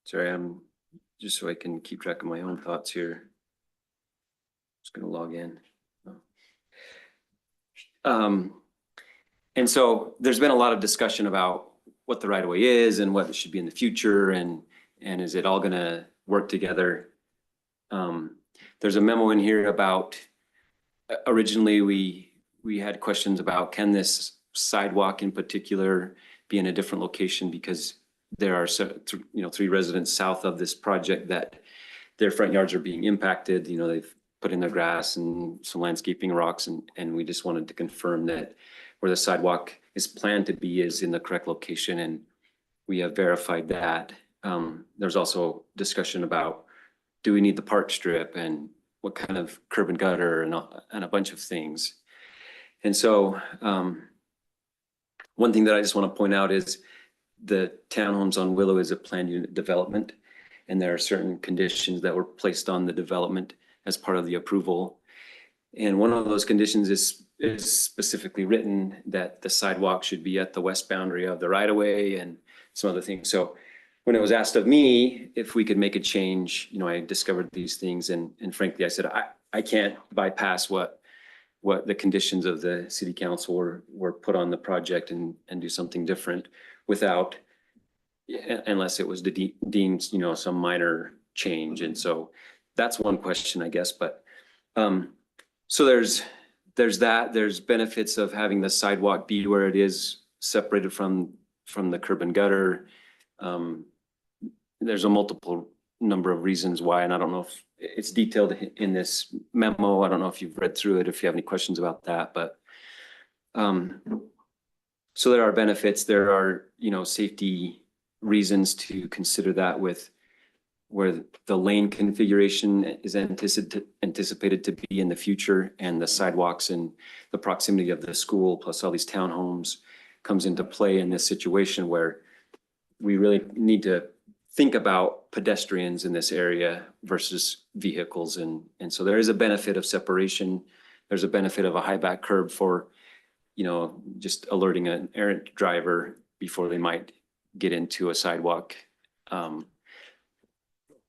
sorry, I'm just so I can keep track of my own thoughts here. Just gonna log in. And so there's been a lot of discussion about what the right of way is and what it should be in the future, and is it all gonna work together? There's a memo in here about, originally we had questions about, can this sidewalk in particular be in a different location, because there are 3 residents south of this project that their front yards are being impacted. They've put in their grass and some landscaping rocks, and we just wanted to confirm that where the sidewalk is planned to be is in the correct location, and we have verified that. There's also discussion about, do we need the park strip and what kind of curb and gutter and a bunch of things. And so one thing that I just want to point out is the townhomes on Willow is a planned unit development, and there are certain conditions that were placed on the development as part of the approval. And one of those conditions is specifically written that the sidewalk should be at the west boundary of the right of way and some other things. So when it was asked of me if we could make a change, I discovered these things, and frankly, I said, I can't bypass what the conditions of the city council were put on the project and do something different without, unless it was deemed, some minor change. And so that's one question, I guess. But so there's benefits of having the sidewalk be where it is, separated from the curb and gutter. There's a multiple number of reasons why, and I don't know if it's detailed in this memo. I don't know if you've read through it, if you have any questions about that, but so there are benefits. There are, safety reasons to consider that with where the lane configuration is anticipated to be in the future, and the sidewalks and the proximity of the school plus all these townhomes comes into play in this situation where we really need to think about pedestrians in this area versus vehicles. And so there is a benefit of separation. There's a benefit of a high back curb for, you know, just alerting an errant driver before they might get into a sidewalk.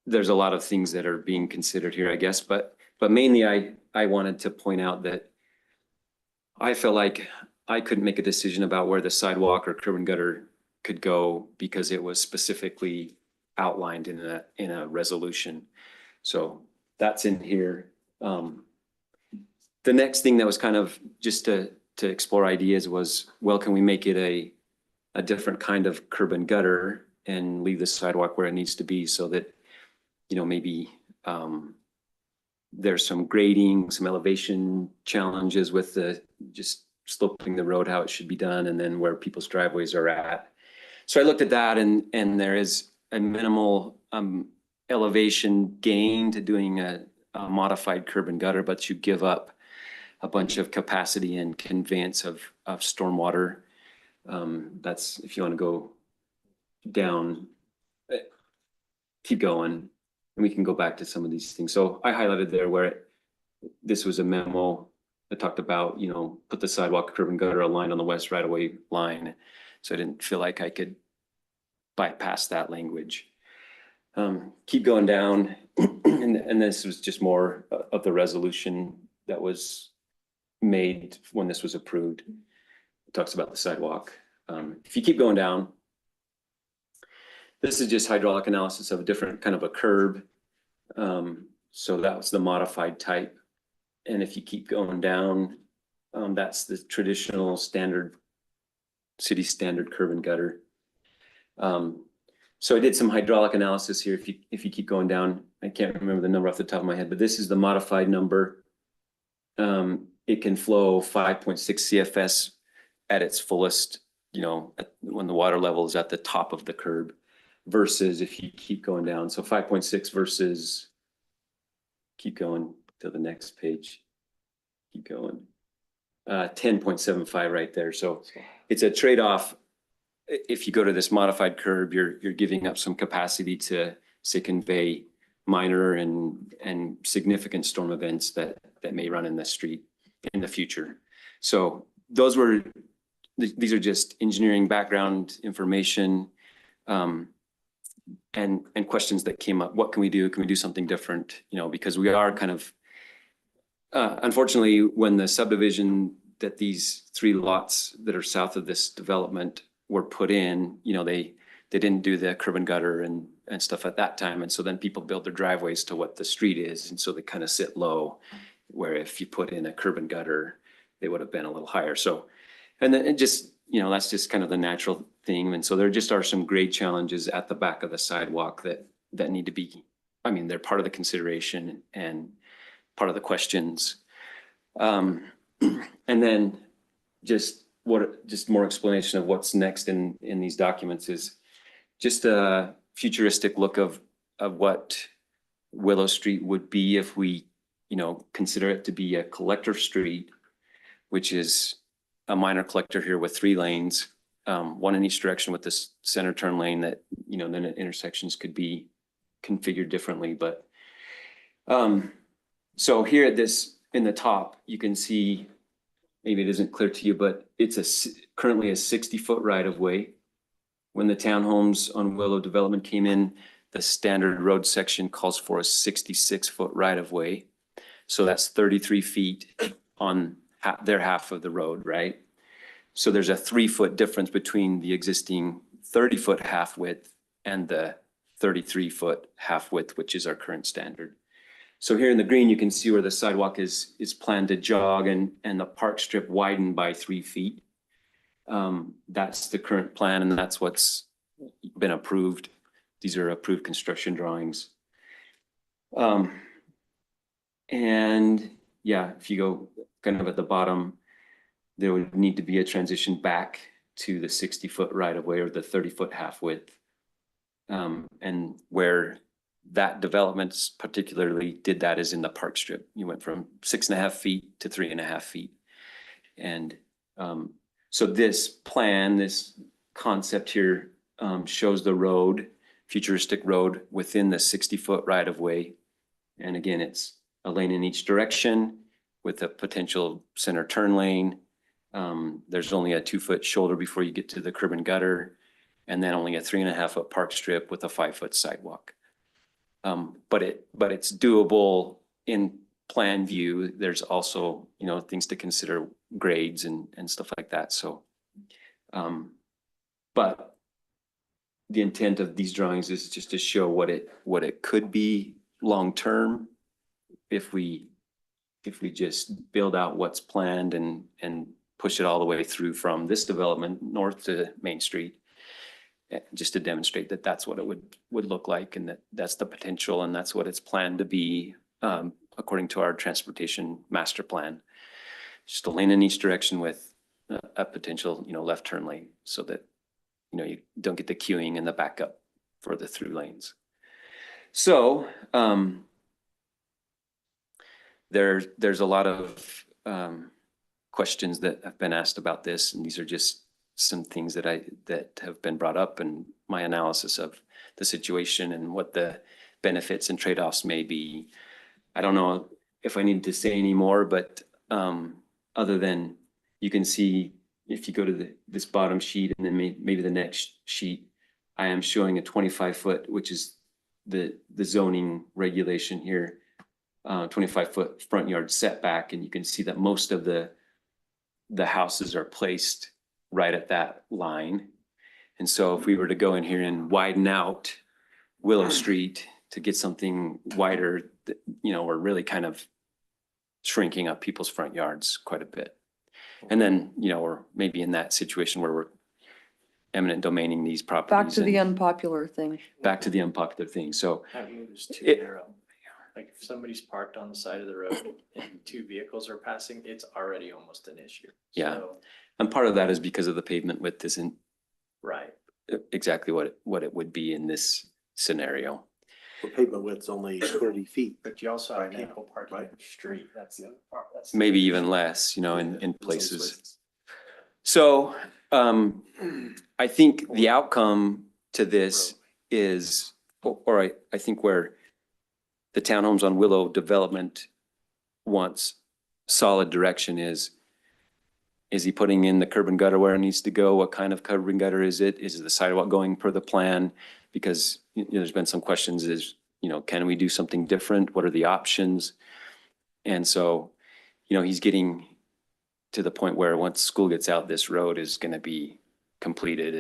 There's a lot of things that are being considered here, I guess, but mainly I wanted to point out that I felt like I couldn't make a decision about where the sidewalk or curb and gutter could go because it was specifically outlined in a resolution. So that's in here. The next thing that was kind of just to explore ideas was, well, can we make it a different kind of curb and gutter and leave the sidewalk where it needs to be, so that, you know, maybe there's some grading, some elevation challenges with the just sloping the road how it should be done, and then where people's driveways are at. So I looked at that, and there is a minimal elevation gain to doing a modified curb and gutter, but you give up a bunch of capacity and conveyance of stormwater. That's, if you want to go down, keep going, and we can go back to some of these things. So I highlighted there where this was a memo that talked about, you know, put the sidewalk, curb and gutter aligned on the west right-of-way line. So I didn't feel like I could bypass that language. Keep going down, and this was just more of the resolution that was made when this was approved. It talks about the sidewalk. If you keep going down, this is just hydraulic analysis of a different kind of a curb. So that was the modified type. And if you keep going down, that's the traditional standard, city standard curb and gutter. So I did some hydraulic analysis here. If you keep going down, I can't remember the number off the top of my head, but this is the modified number. It can flow 5.6 CFS at its fullest, you know, when the water level is at the top of the curb, versus if you keep going down. So 5.6 versus, keep going to the next page, keep going, 10.75 right there. So it's a trade-off. If you go to this modified curb, you're giving up some capacity to, say, convey minor and significant storm events that may run in the street in the future. So these are just engineering background information, and questions that came up. What can we do? Can we do something different? You know, because we are kind of, unfortunately, when the subdivision that these 3 lots that are south of this development were put in, you know, they didn't do the curb and gutter and stuff at that time. And so then people build their driveways to what the street is. And so they kind of sit low, where if you put in a curb and gutter, they would have been a little higher. So, and then it just, you know, that's just kind of the natural thing. And so there just are some grade challenges at the back of the sidewalk that need to be, I mean, they're part of the consideration and part of the questions. And then just more explanation of what's next in these documents is just a futuristic look of what Willow Street would be if we, you know, consider it to be a collector street, which is a minor collector here with 3 lanes, one in each direction with this center turn lane that, you know, then intersections could be configured differently. But so here at this, in the top, you can see, maybe it isn't clear to you, but it's currently a 60-foot right of way. When the townhomes on Willow development came in, the standard road section calls for a 66-foot right of way. So that's 33 feet on their half of the road, right? So there's a 3-foot difference between the existing 30-foot half width and the 33-foot half width, which is our current standard. So here in the green, you can see where the sidewalk is planned to jog and the park strip widened by 3 feet. That's the current plan, and that's what's been approved. These are approved construction drawings. And yeah, if you go kind of at the bottom, there would need to be a transition back to the 60-foot right of way or the 30-foot half width. And where that development particularly did that is in the park strip. You went from 6.5 feet to 3.5 feet. And so this plan, this concept here shows the road, futuristic road within the 60-foot right of way. And again, it's a lane in each direction with a potential center turn lane. There's only a 2-foot shoulder before you get to the curb and gutter, and then only a 3.5-foot park strip with a 5-foot sidewalk. But it's doable in plan view. There's also, you know, things to consider, grades and stuff like that. So, but the intent of these drawings is just to show what it could be long-term if we just build out what's planned and push it all the way through from this development north to Main Street, just to demonstrate that that's what it would look like, and that's the potential, and that's what it's planned to be, according to our transportation master plan. Just a lane in each direction with a potential, you know, left turn lane, so that, you know, you don't get the queuing and the backup for the through lanes. So there's a lot of questions that have been asked about this, and these are just some things that have been brought up, and my analysis of the situation and what the benefits and trade-offs may be. I don't know if I need to say any more, but other than you can see, if you go to this bottom sheet and then maybe the next sheet, I am showing a 25-foot, which is the zoning regulation here, 25-foot front yard setback, and you can see that most of the houses are placed right at that line. And so if we were to go in here and widen out Willow Street to get something wider, you know, we're really kind of shrinking up people's front yards quite a bit. And then, you know, we're maybe in that situation where we're eminent domaining these properties. Back to the unpopular thing. Back to the unpopular thing. So That move is too narrow. Like if somebody's parked on the side of the road and 2 vehicles are passing, it's already almost an issue. yeah, So, and part of that is because of the pavement width isn't right. exactly what it would be in this scenario. The pavement width's only 30 feet. But you also have Right now, people parking on the street. That's the other part. That's Maybe even less, you know, in places. So I think the outcome to this is, or I think where the townhomes on Willow development wants solid direction is he putting in the curb and gutter where it needs to go? What kind of curb and gutter is it? Is the sidewalk going per the plan? Because, you know, there's been some questions is, you know, can we do something different? What are the options? And so, you know, he's getting to the point where once school gets out, this road is going to be completed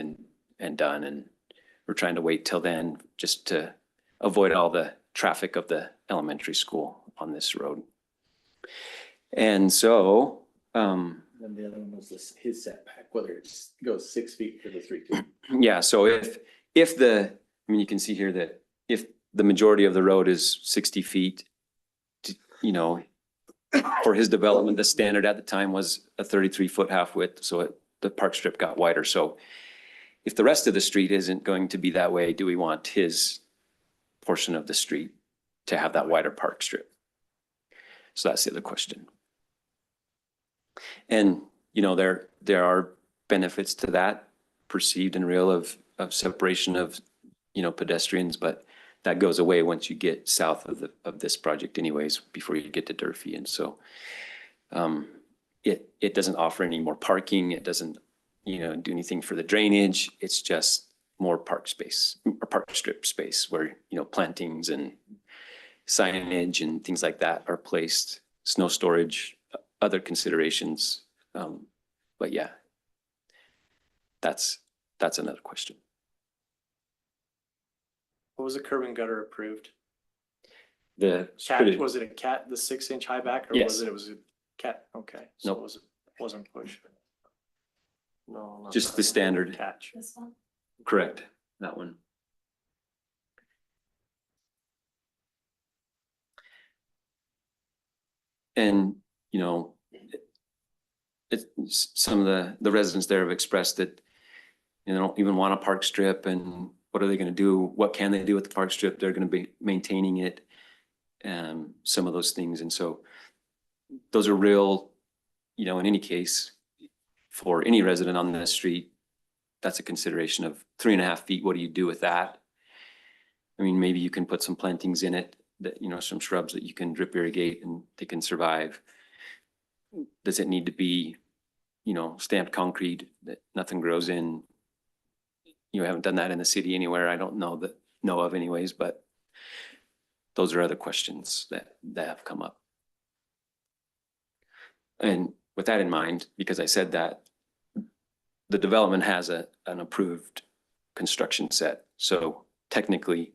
and done. And we're trying to wait till then just to avoid all the traffic of the elementary school on this road. And so, And the other one was his setback, whether it goes 6 feet for the 3 feet. yeah, so if I mean, you can see here that if the majority of the road is 60 feet, you know, for his development, the standard at the time was a 33-foot half width. So the park strip got wider. So if the rest of the street isn't going to be that way, do we want his portion of the street to have that wider park strip? So that's the other question. And, you know, there are benefits to that, perceived and real, of separation of, you know, pedestrians, but that goes away once you get south of this project anyways, before you get to Durfee. And so it doesn't offer any more parking. It doesn't, you know, do anything for the drainage. It's just more park space or park strip space where, you know, plantings and signage and things like that are placed, snow storage, other considerations. But yeah, that's another question. What was the curb and gutter approved? The Was it the 6-inch high back, or Yes. was it a cat? Okay. So Nope. wasn't pushed. No. not Just the that. standard. Catch. This one? Correct, that one. And, you know, some of the residents there have expressed that, you know, they don't even want a park strip, and what are they gonna do? What can they do with the park strip? They're gonna be maintaining it. Some of those things. And so those are real, you know, in any case, for any resident on the street, that's a consideration of 3.5 feet. What do you do with that? I mean, maybe you can put some plantings in it that, you know, some shrubs that you can drip irrigate and they can survive. Does it need to be, you know, stamped concrete that nothing grows in? You haven't done that in the city anywhere. I don't know of anyways, but those are other questions that have come up. And with that in mind, because I said that, the development has an approved construction set. So technically,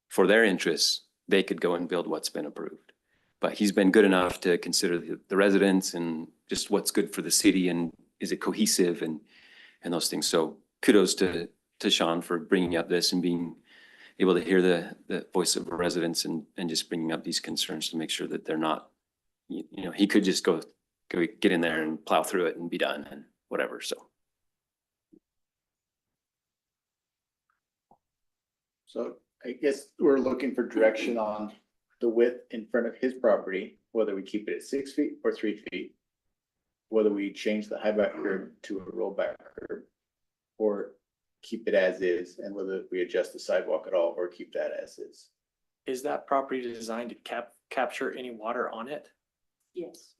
for their interests, they could go and build what's been approved. But he's been good enough to consider the residents and just what's good for the city and is it cohesive and those things. So kudos to Sean for bringing up this and being able to hear the voice of residents and just bringing up these concerns to make sure that they're not, you know, he could just go get in there and plow through it and be done and whatever. So I guess we're looking for direction on the width in front of his property, whether we keep it at 6 feet or 3 feet. Whether we change the high back curb to a rollback curb or keep it as is, and whether we adjust the sidewalk at all or keep that as is. Is that property designed to capture any water on it? Yes.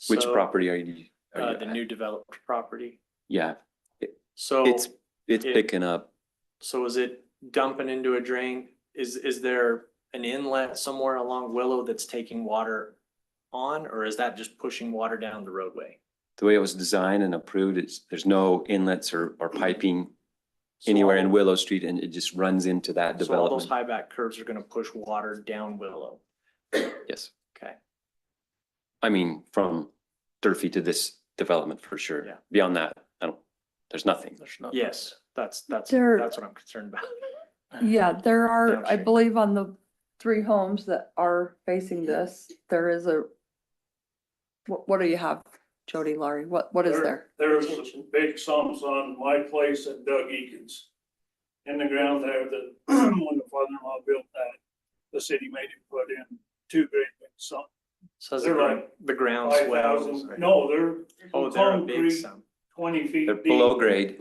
Which So, property are you? the new developed property. Yeah, So it's it- picking up. So is it dumping into a drain? Is there an inlet somewhere along Willow that's taking water on, or is that just pushing water down the roadway? The way it was designed and approved, there's no inlets or piping anywhere in Willow Street, and it just runs into that So all those development. high back curves are gonna push water down Willow. Yes, Okay. I mean, from 30 feet to this development for sure. Yeah. Beyond that, there's nothing. There's no. Yes, that's what I'm concerned about. Yeah, there are, I Downstream. believe on the 3 homes that are facing this, there is a, what do you have, Jody, Laurie? What is there? There's some big sumps on my place at Doug Eakins. In the ground there that when the father-in-law built that, the city made him put in 2 great big sumps. So They're like the ground 5,000 swells. No, they're Oh, they're a big concrete, sum. 20 feet They're deep. below grade.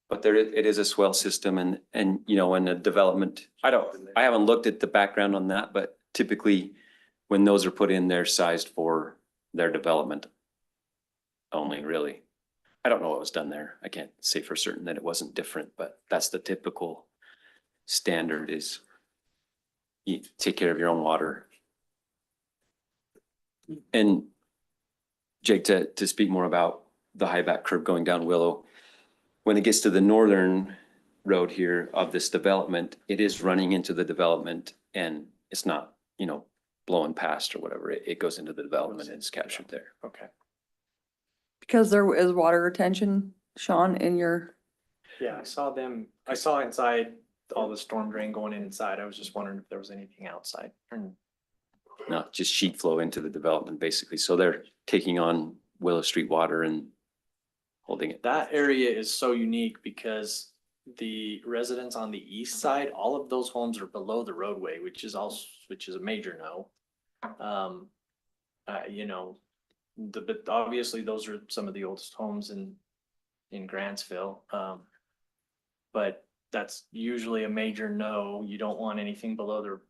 But it is a swell system and, you know, when a development, I haven't looked at the background on that, but typically when those are put in, they're sized for their development only, really. I don't know what was done there. I can't say for certain that it wasn't different, but that's the typical standard is you take care of your own water. And Jake, to speak more about the high back curb going down Willow, when it gets to the northern road here of this development, it is running into the development and it's not, you know, blowing past or whatever. It goes into the development and it's captured there. Okay. Because there is water retention, Sean, in your, Yeah, I saw inside all the storm drain going inside. I was just wondering if there was anything outside. No, just sheet flow into the development basically. So they're taking on Willow Street water and holding it. That area is so unique because the residents on the east side, all of those homes are below the roadway, which is a major no. You know, but obviously those are some of the oldest homes in Grantsville. But that's usually a major no. You don't want anything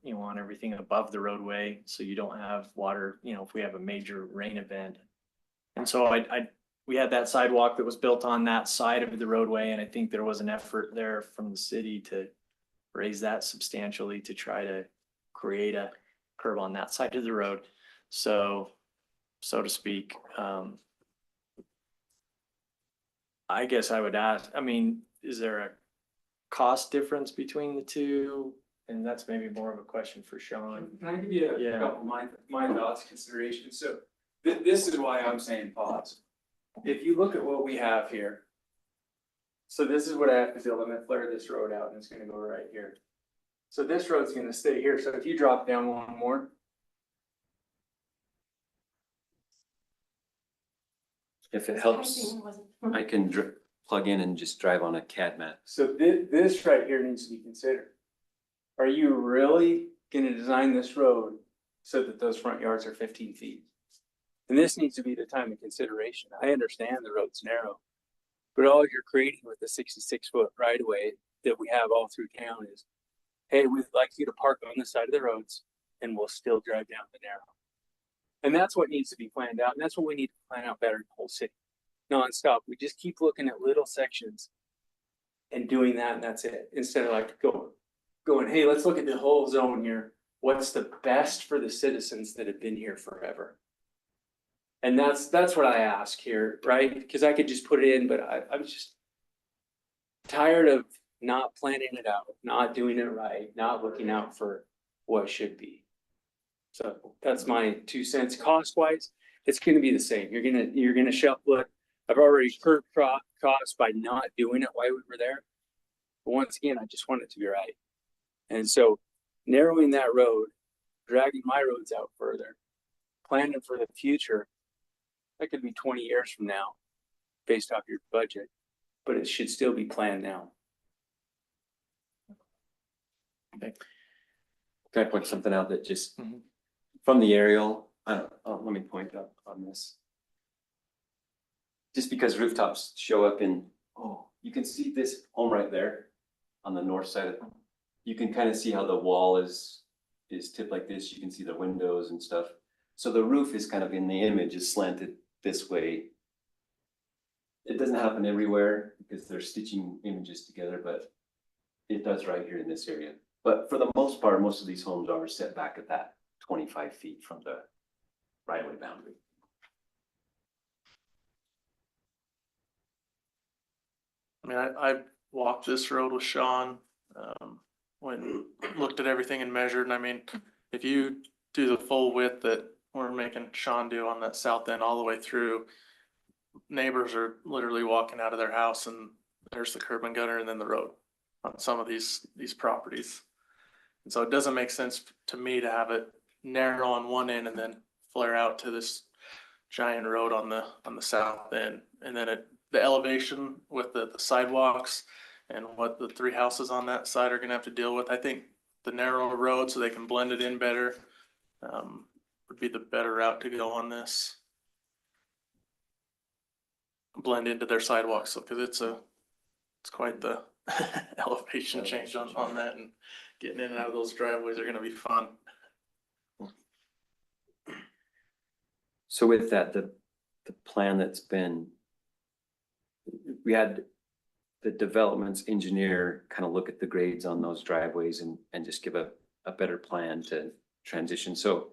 you want everything above the roadway, so you don't have water, you know, if we have a major rain event. And so we had that sidewalk that was built on that side of the roadway, and I think there was an effort there from the city to raise that substantially to try to create a curb on that side of the road. So to speak, I guess I would ask, I mean, is there a cost difference between the two? And that's maybe more of a question for Sean. Can I give you a couple of my thoughts, considerations? So this is why I'm saying pause. If you look at what we have here, so this is what I have to do. I'm gonna flare this road out and it's gonna go right here. So this road's gonna stay here. So if you drop down one more. If it helps, I can plug in and just drive on a CAD map. So this right here needs to be considered. Are you really gonna design this road so that those front yards are 15 feet? And this needs to be the time of consideration. I understand the road's narrow, but all you're creating with the 66-foot right of way that we have all through town is, hey, we'd like you to park on the side of the roads and we'll still drive down the narrow. And that's what needs to be planned out. And that's what we need to plan out better in the whole city. Nonstop. We just keep looking at little sections and doing that, and that's it. Instead of like going, hey, let's look at the whole zone here. What's the best for the citizens that have been here forever? And that's what I ask here, right? Because I could just put it in, but I'm just tired of not planning it out, not doing it right, not looking out for what should be. So that's my 2 cents. Cost wise, it's gonna be the same. You're gonna shuffle it. I've already incurred costs by not doing it while we were there. But once again, I just want it to be right. And so narrowing that road, dragging my roads out further, planning for the future, that could be 20 years from now based off your budget, but it should still be planned now. Okay. Can I point something out that just from the aerial, let me point up on this. Just because rooftops show up in, you can see this home right there on the north side of, you can kind of see how the wall is tipped like this. You can see the windows and stuff. So the roof is kind of in the image is slanted this way. It doesn't happen everywhere because they're stitching images together, but it does right here in this area. But for the most part, most of these homes are set back at that 25 feet from the right-of-way boundary. I mean, I walked this road with Sean, looked at everything and measured, and I mean, if you do the full width that we're making Sean do on that south end all the way through, neighbors are literally walking out of their house and there's the curb and gutter and then the road on some of these properties. And so it doesn't make sense to me to have it narrow on one end and then flare out to this giant road on the south end. And then the elevation with the sidewalks and what the 3 houses on that side are gonna have to deal with. I think the narrow road so they can blend it in better would be the better route to go on this. Blend into their sidewalks, so because it's quite the elevation change on that, and getting in and out of those driveways are gonna be fun. So with that, the plan that's been, we had the development's engineer kind of look at the grades on those driveways and just give a better plan to transition. So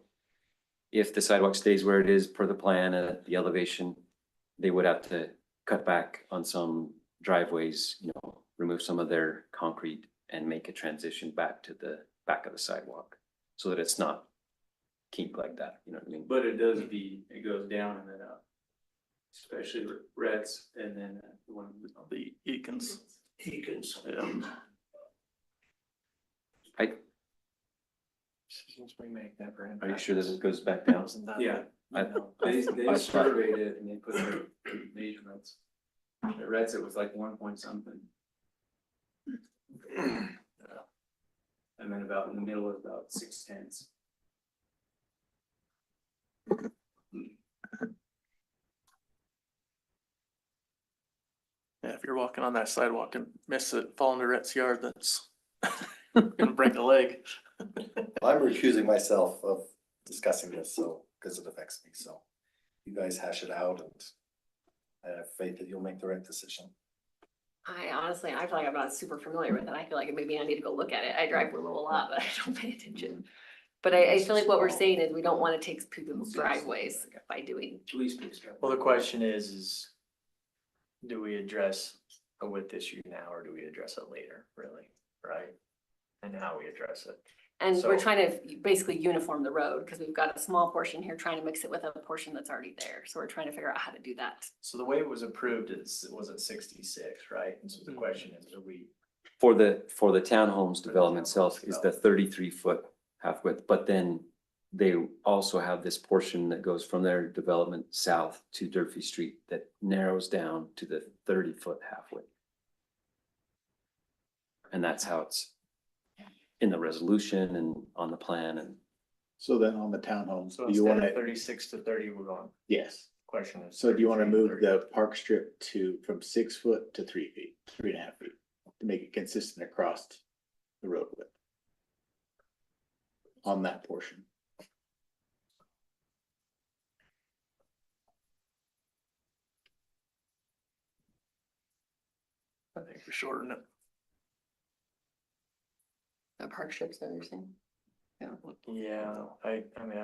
if the sidewalk stays where it is per the plan at the elevation, they would have to cut back on some driveways, remove some of their concrete and make a transition back to the back of the sidewalk so that it's not kink like that, you know what I mean? But it goes down and then up, especially Reds and then the one with The Eakins. Yeah. Are you sure this goes back down? Yeah. I They thought- surveyed it and they put their measurements. At Reds, it was like 1 point something. Yeah. And then about in the middle is about 6/10. Yeah, if you're walking on that sidewalk and miss it, fall into Rhett's yard, that's gonna break a leg. I'm recusing myself of discussing this, so, because it affects me, so you guys hash it out and I have faith that you'll make the right decision. I honestly, I feel like I'm not super familiar with it. I feel like maybe I need to go look at it. I drive Willow a lot, but I don't pay attention. But I feel like what we're saying is we don't want to take people's driveways by doing. Well, the question is do we address a width issue now or do we address it later, really, right? And how we address it. And we're So- trying to basically uniform the road because we've got a small portion here trying to mix it with a portion that's already there. So we're trying to figure out how to do that. So the way it was approved was at 66, right? And so the question is, are we, For the townhomes development itself is the 33-foot half width, but then they also have this portion that goes from their development south to Durfee Street that narrows down to the 30-foot halfway. And that's how it's in the resolution and on the plan and. So then on the townhomes, So do you instead wanna, of 36 to 30, we're going, yes, question is. so do you wanna 33 to move 30. the park strip from 6 foot to 3 feet, 3.5 feet? To make it consistent across the road width? On that portion. I think we shorten it. The park strips that you're saying. Yeah, I mean,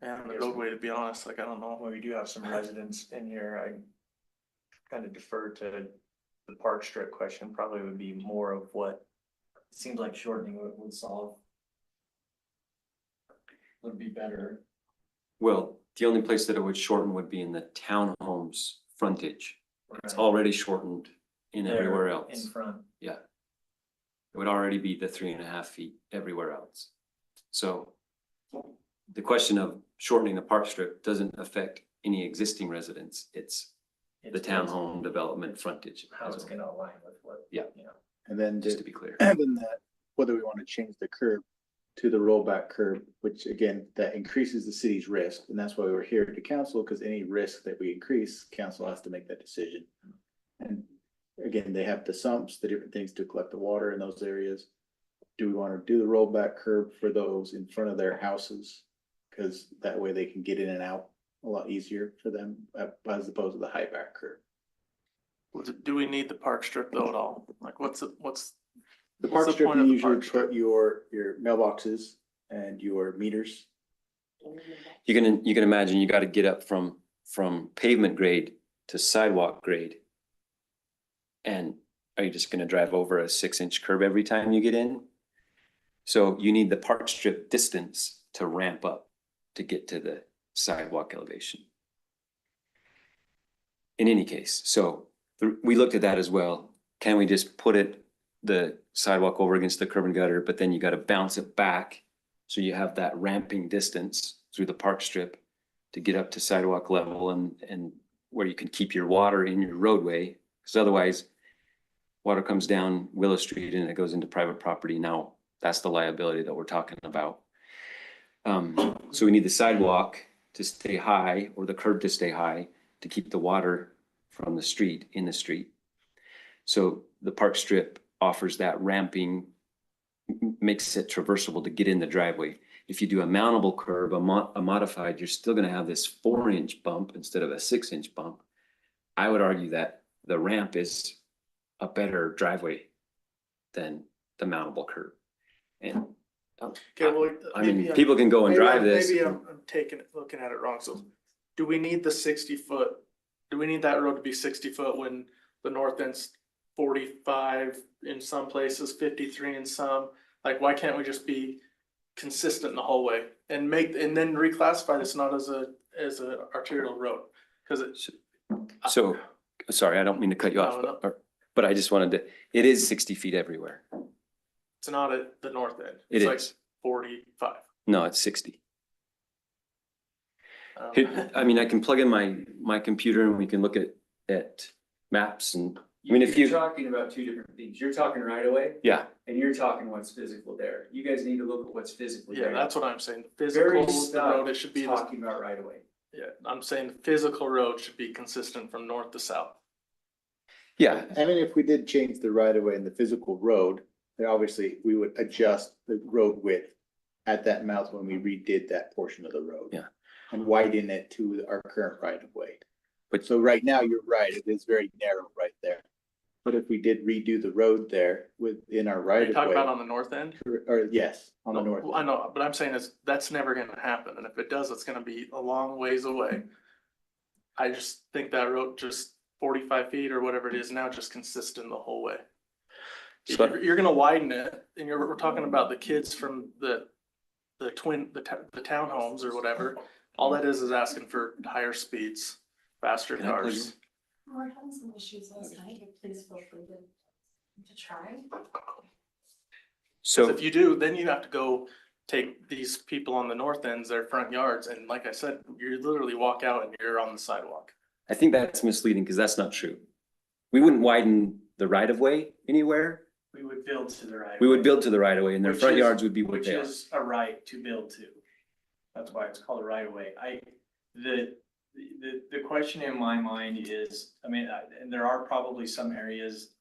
And the roadway, to be honest, like, I don't know. well, we do have some residents in here. I kind of defer to the park strip question, probably would be more of what it seems like shortening would solve. Would be better. Well, the only place that it would shorten would be in the townhomes frontage. It's Right. already shortened in There, everywhere In else. front. Yeah. It would already be the 3.5 feet everywhere else. So the question of shortening the park strip doesn't affect any existing residents. It's the townhome development frontage. How it's gonna align with what. Yeah. You know. And then Just to be clear. and then that, whether we wanna change the curb to the rollback curb, which again, that increases the city's risk, and that's why we're here to council, because any risk that we increase, council has to make that decision. And again, they have the sumps, the different things to collect the water in those areas. Do we wanna do the rollback curb for those in front of their houses? Cause that way they can get in and out a lot easier for them, as opposed to the high back curb. Do we need the park strip though at all? Like, what's The what's park the strip, point you of the usually park strip? put your mailboxes and your meters. You can imagine you gotta get up from pavement grade to sidewalk grade. And are you just gonna drive over a 6-inch curb every time you get in? So you need the park strip distance to ramp up to get to the sidewalk elevation. In any case, so we looked at that as well. Can we just put the sidewalk over against the curb and gutter, but then you gotta bounce it back? So you have that ramping distance through the park strip to get up to sidewalk level and where you can keep your water in your roadway. Cause otherwise, water comes down Willow Street and it goes into private property. Now, that's the liability that we're talking about. So we need the sidewalk to stay high or the curb to stay high to keep the water from the street, in the street. So the park strip offers that ramping, makes it traversable to get in the driveway. If you do a mountable curb, a modified, you're still gonna have this 4-inch bump instead of a 6-inch bump. I would argue that the ramp is a better driveway than the mountable curb. And Okay, well, I mean, maybe people can go and drive this. Maybe I'm looking at it wrong. So do we need the 60-foot? Do we need that road to be 60 foot when the north end's 45 in some places, 53 in some? Like, why can't we just be consistent the whole way and then reclassify this not as a arterial road? Cause So, sorry, I don't mean to cut you off, but I just wanted to, it is 60 feet everywhere. it's not at the north end. It It's like is. 45. No, it's 60. I mean, I can plug in my computer and we can look at maps and, I mean, if You're you, talking about two different things. You're talking right away yeah, and you're talking what's physical there. You guys need to look at what's physically Yeah, there. that's what I'm saying. The Very physical, the road, it should be, talking about right away. yeah, I'm saying the physical road should be consistent from north to south. yeah, And then if we did change the right of way and the physical road, then obviously we would adjust the road width at that mouth when we redid that portion of the road. Yeah. And widen it to our current right of way. But- So right now, you're right, it is very narrow right there. But if we did redo the road there within our Are right you of talking about way, on the north end? or yes, on the No, north. I know, but I'm saying that's never gonna happen, and if it does, it's gonna be a long ways away. I just think that road just 45 feet or whatever it is now, just consistent the whole way. If So- you're gonna widen it, and we're talking about the kids from the townhomes or whatever, all that is asking for higher speeds, faster Can I plug cars. We're having some issues last night. Please feel free to try. So so, if you do, then you have to go take these people on the north ends, their front yards, and like I said, you literally walk out and you're on the sidewalk. I think that's misleading because that's not true. We wouldn't widen the right of way anywhere. We would build to the right. We would build to the right of way and their Which front is- yards would be what Which they are. is a right to build to. That's why it's called a right of way. The question in my mind is, I mean, and there are probably some areas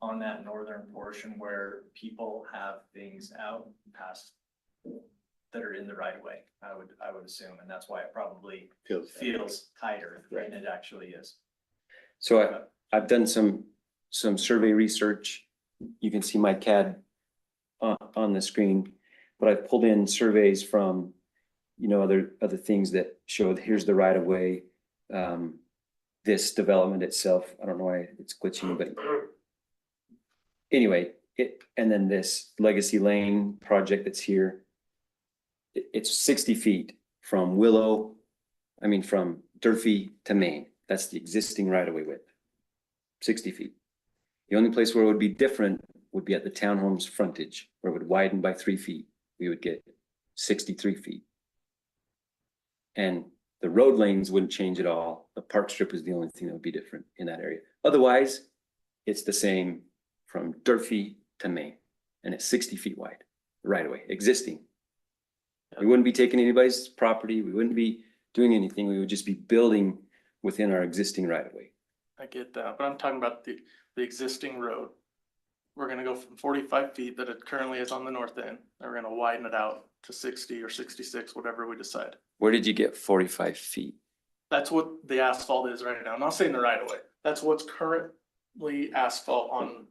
on that northern portion where people have things out past that are in the right of way, I would assume, and that's why it probably feels tighter than it actually is. So I've done some survey research. You can see my CAD on the screen, but I've pulled in surveys from, you know, other things that show here's the right of way. This development itself, I don't know why it's glitching, but anyway, and then this Legacy Lane project that's here. It's 60 feet from from Durfee to Maine. That's the existing right of way width. 60 feet. The only place where it would be different would be at the townhome's frontage, where it would widen by 3 feet. We would get 63 feet. And the road lanes wouldn't change at all. The park strip is the only thing that would be different in that area. Otherwise, it's the same from Durfee to Maine, and it's 60 feet wide, right away, existing. We wouldn't be taking anybody's property. We wouldn't be doing anything. We would just be building within our existing right of way. I get that, but I'm talking about the existing road. We're gonna go from 45 feet that it currently is on the north end, and we're gonna widen it out to 60 or 66, whatever we decide. Where did you get 45 feet? That's what the asphalt is right now. I'm not saying the right of way. That's what's currently asphalt on.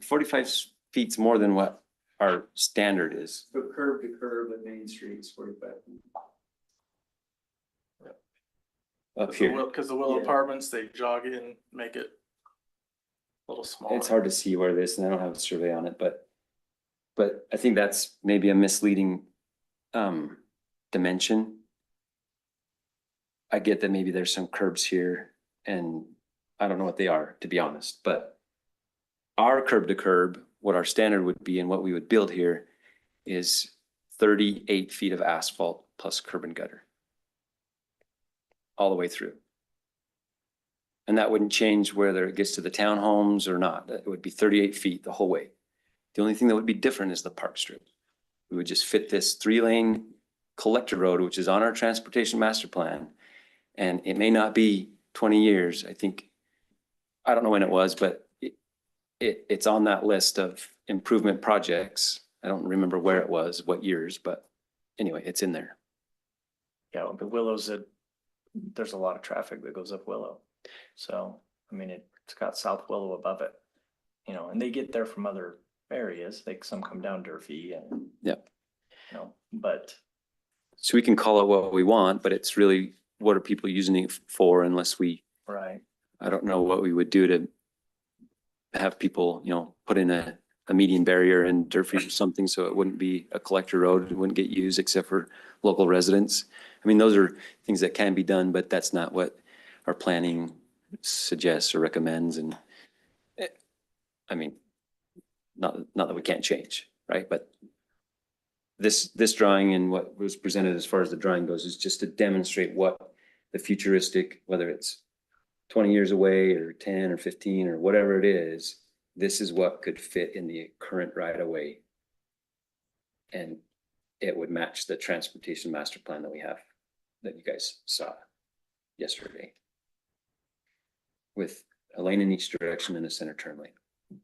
45 feet's more than what our standard is. So curb to curb at Main Street is 45 feet. Up here. Because the Willow Yeah. Apartments, they jog in, make it a little smaller. It's hard to see where this, and I don't have a survey on it, but I think that's maybe a misleading dimension. I get that maybe there's some curbs here, and I don't know what they are, to be honest, but our curb to curb, what our standard would be and what we would build here is 38 feet of asphalt plus curb and gutter. All the way through. And that wouldn't change whether it gets to the townhomes or not. It would be 38 feet the whole way. The only thing that would be different is the park strip. We would just fit this 3-lane collector road, which is on our transportation master plan. And it may not be 20 years. I don't know when it was, but it's on that list of improvement projects. I don't remember where it was, what years, but anyway, it's in there. Yeah, but Willow's there's a lot of traffic that goes up Willow. So, I mean, it's got South Willow above it, you know, and they get there from other areas. Some come down Durfee and. Yep. You know, but. So we can call it what we want, but it's really, what are people using it for unless Right. I don't know what we would do to have people, you know, put in a median barrier in Durfee or something, so it wouldn't be a collector road. It wouldn't get used except for local residents. I mean, those are things that can be done, but that's not what our planning suggests or recommends. And I mean, not that we can't change, right? But this drawing and what was presented as far as the drawing goes is just to demonstrate what the futuristic, whether it's 20 years away or 10 or 15 or whatever it is, this is what could fit in the current right of way. And it would match the transportation master plan that we have, that you guys saw yesterday. With a lane in each direction and a center turn lane.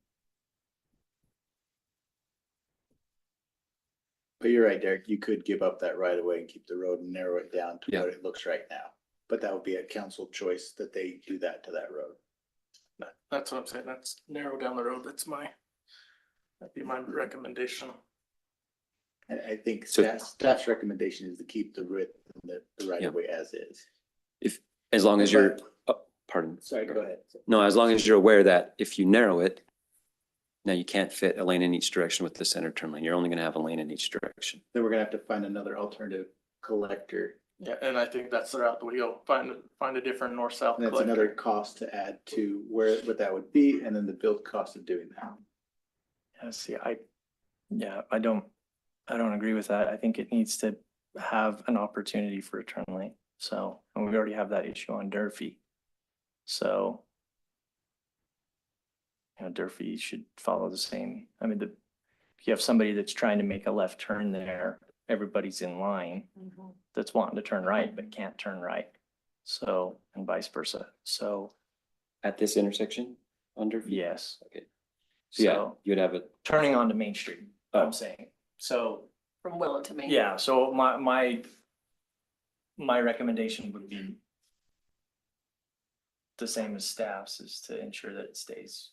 But you're right, Derek, you could give up that right of way and keep the road and narrow it down to Yeah. what it looks right now. But that would be a council choice that they do that to that road. That's what I'm saying. That's narrow down the road. That'd be my recommendation. And I think So- staff's recommendation is to keep the width and the right of way as is. As long as you're, pardon. Sorry, go ahead. No, as long as you're aware that if you narrow it, now you can't fit a lane in each direction with the center turn lane. You're only gonna have a lane in each direction. Then we're gonna have to find another alternative collector. Yeah, and I think that's the route that we go, find a different north-south And that's collector. another cost to add to what that would be, and then the build cost of doing that. Yeah, see, I don't I don't agree with that. I think it needs to have an opportunity for a turn lane. So, and we already have that issue on Durfee. So. You know, Durfee should follow the same. I mean, if you have somebody that's trying to make a left turn there, everybody's in line that's wanting to turn right but can't turn right. So, and vice versa. So, At this intersection under? yes. Okay. So yeah, So you'd have it. turning onto Main Street, I'm saying. So, From Willow to Main. yeah, so my recommendation would be the same as staff's, is to ensure that it stays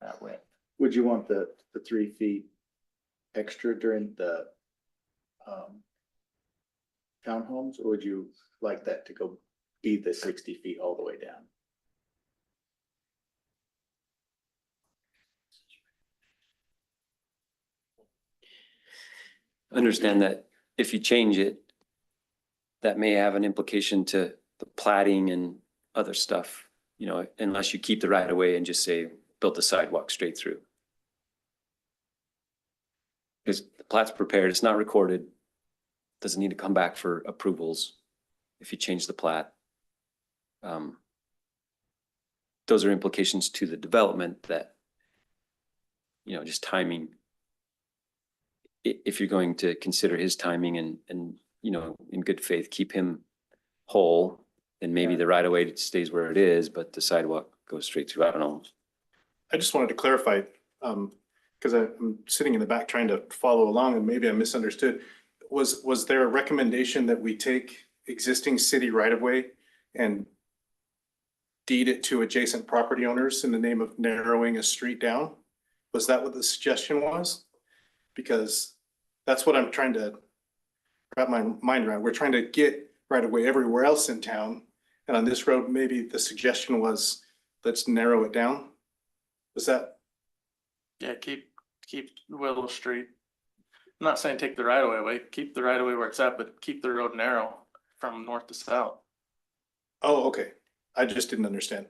that way. Would you want the 3 feet extra during the townhomes, or would you like that to go be the 60 feet all the way down? Understand that if you change it, that may have an implication to the plating and other stuff, you know, unless you keep the right of way and just say, build the sidewalk straight through. Because the plat's prepared, it's not recorded, doesn't need to come back for approvals if you change the plat. Those are implications to the development that, you know, just timing. If you're going to consider his timing and, you know, in good faith, keep him whole, then maybe the right of way stays where it is, but the sidewalk goes straight through. I don't know. I just wanted to clarify, because I'm sitting in the back trying to follow along and maybe I misunderstood. Was there a recommendation that we take existing city right of way and deed it to adjacent property owners in the name of narrowing a street down? Was that what the suggestion was? Because that's what I'm trying to wrap my mind around. We're trying to get right of way everywhere else in town. And on this road, maybe the suggestion was, let's narrow it down. Was that? Yeah, keep Willow Street. I'm not saying take the right of way away, keep the right of way where it's at, but keep the road narrow from north to south. Oh, okay. I just didn't understand.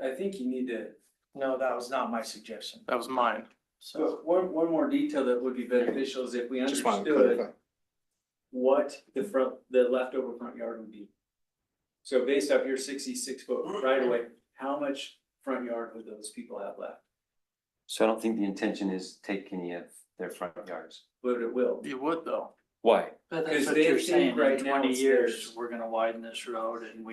I think you need to, No, that was not my suggestion. That was mine. so one more detail that would be beneficial is if we Just wanted to understood clarify. what the leftover front yard would be. So based off your 66-foot right away, how much front yard would those people have left? So I don't think the intention is take any of their front yards. But it will. You would though. Why? But Because that's what they you're think saying, right in now 20 it's years, theirs. we're gonna widen this road and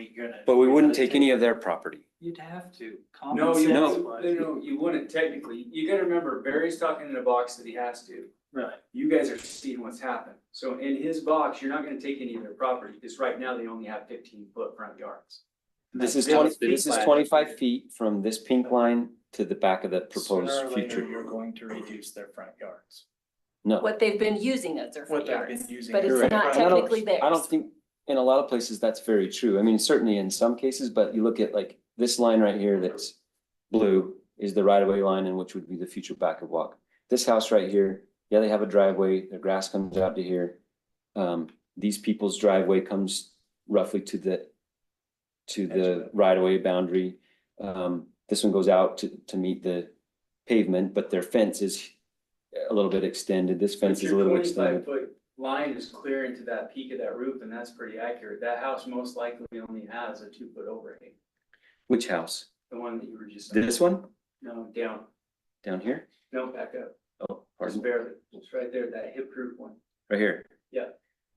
But we wouldn't take any of their property. You'd have to. No, you, No. no, you wouldn't technically. You gotta remember, Barry's talking in a box that he has to. Right. You guys are seeing what's happened. So in his box, you're not gonna take any of their property, because right now they only have 15-foot front yards. This is That's 20, this is 25 feet from this pink line to the back of the Sooner proposed or later, future. you're going to reduce their front yards. No. What they've been using as their front What they've been yards, using but as it's Correct. not And I don't- technically theirs. I don't think in a lot of places that's very true. I mean, certainly in some cases, but you look at like this line right here that's blue is the right of way line and which would be the future backup walk. This house right here, yeah, they have a driveway, the grass comes out to here. These people's driveway comes roughly to the right of way boundary. This one goes out to meet the pavement, but their fence is a little bit extended. This fence is a little extended. 25-foot line is clear into that peak of that roof, and that's pretty accurate. That house most likely only has a 2-foot overhang, Which house? the one that you were just. This one? No, down, Down here? no, back up, Oh, just pardon. barely, it's right there, that hip roof one. Right here. Yeah.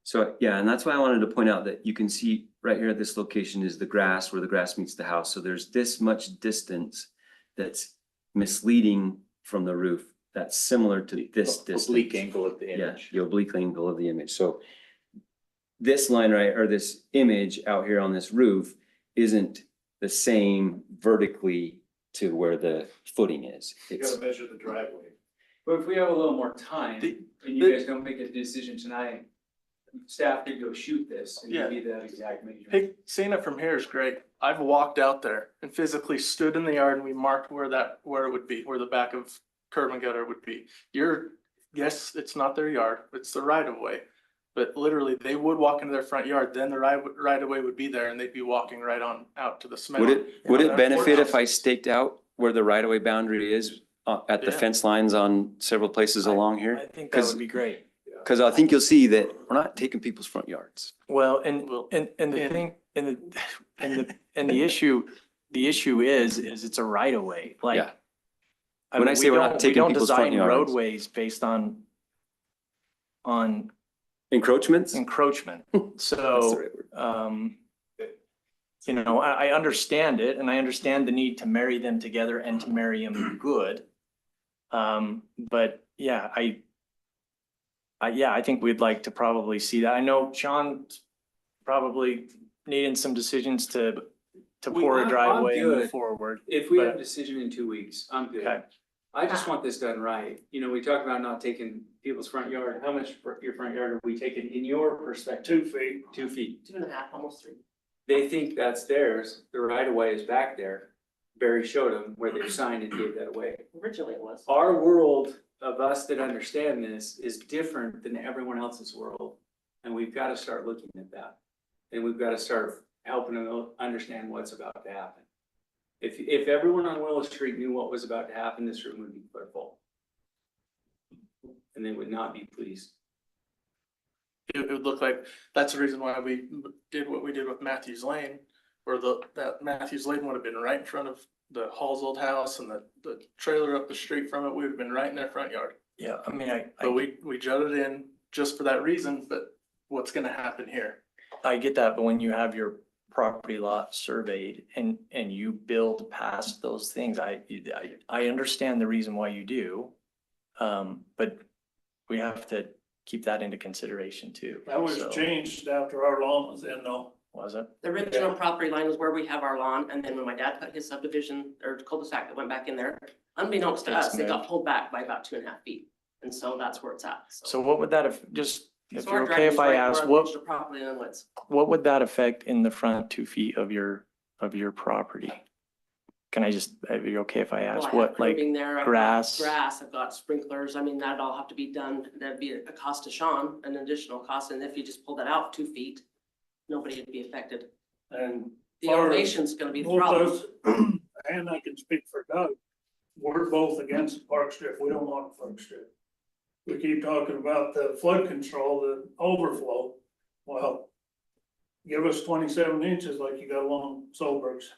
So, yeah, and that's why I wanted to point out that you can see right here at this location is the grass where the grass meets the house. So there's this much distance that's misleading from the roof. That's similar to this distance. Oblique angle of the Yeah, image. the oblique angle of the image. So this line right, or this image out here on this roof isn't the same vertically to where the footing is. You It's, gotta measure the driveway. But if we have a little more time, The- and you guys don't make a decision tonight, staff could go shoot this and Yeah. give you that exact measurement. Hey, seeing it from here is great. I've walked out there and physically stood in the yard and we marked where it would be, where the back of curb and gutter would be. Yes, it's not their yard, it's the right of way. But literally, they would walk into their front yard, then the right of way would be there and they'd be walking right on out to the cement. would it benefit if I staked out where the right of way boundary is at the Yeah. fence lines on several places along I here? think that would be great. Cause I think you'll see that we're not taking people's front yards. Well, and the thing, and the issue is it's a right of way, like. Yeah. I When mean, I say we're not we taking don't people's front design yards. roadways based on Encroachments? encroachment, That's the so, right word. you know, I understand it, and I understand the need to marry them together and to marry them good. But yeah, I think we'd like to probably see that. I know Sean's probably needing some decisions to pour a I'm driveway and move good. forward. If we have a but- decision in 2 weeks, I'm good. Okay, I just want this done right. You know, we talk about not taking people's front yard. How much your front yard are we taking in your perspective? 2 feet. 2 feet. 2.5, almost 3. They think that's theirs. The right of way is back there. Barry showed them where they signed and gave that away. Originally it was. Our world of us that understand this is different than everyone else's world. And we've got to start looking at that. And we've got to start helping them understand what's about to happen. If everyone on Willow Street knew what was about to happen, this room would be clear full. And they would not be pleased. It would look like, that's the reason why we did what we did with Matthews Lane, where that Matthews Lane would have been right in front of the Hall's old house, and the trailer up the street from it would have been right in their front yard. yeah, I mean, But we jutted in just for that reason, but what's gonna happen here? I get that, but when you have your property lot surveyed and you build past those things, I understand the reason why you do. But we have to keep that into consideration too. That was So- changed after our lawn was in though. Was it? The original property line was where we have our lawn, and then when my dad put his subdivision or cul-de-sac that went back in there, unbeknownst to It's us, it got moved. pulled back by about 2.5 feet. And so that's where it's at. So what would that, if So you're our okay driveway's if I right ask, where the what, edge of property line was. what would that affect in the front 2 feet of your property? Can I just, are you okay if I Well, ask I have what, like, curbing there, I've got grass? Grass, I've got sprinklers. I mean, that'd all have to be done. That'd be a cost to Sean, an additional cost. And if you just pull that out 2 feet, nobody would be affected. And The elevation's gonna be the both problem. us, and I can speak for Doug, we're both against the park strip. We don't want a park strip. We keep talking about the flood control, the overflow. Well, give us 27 inches like you got along Solberg's.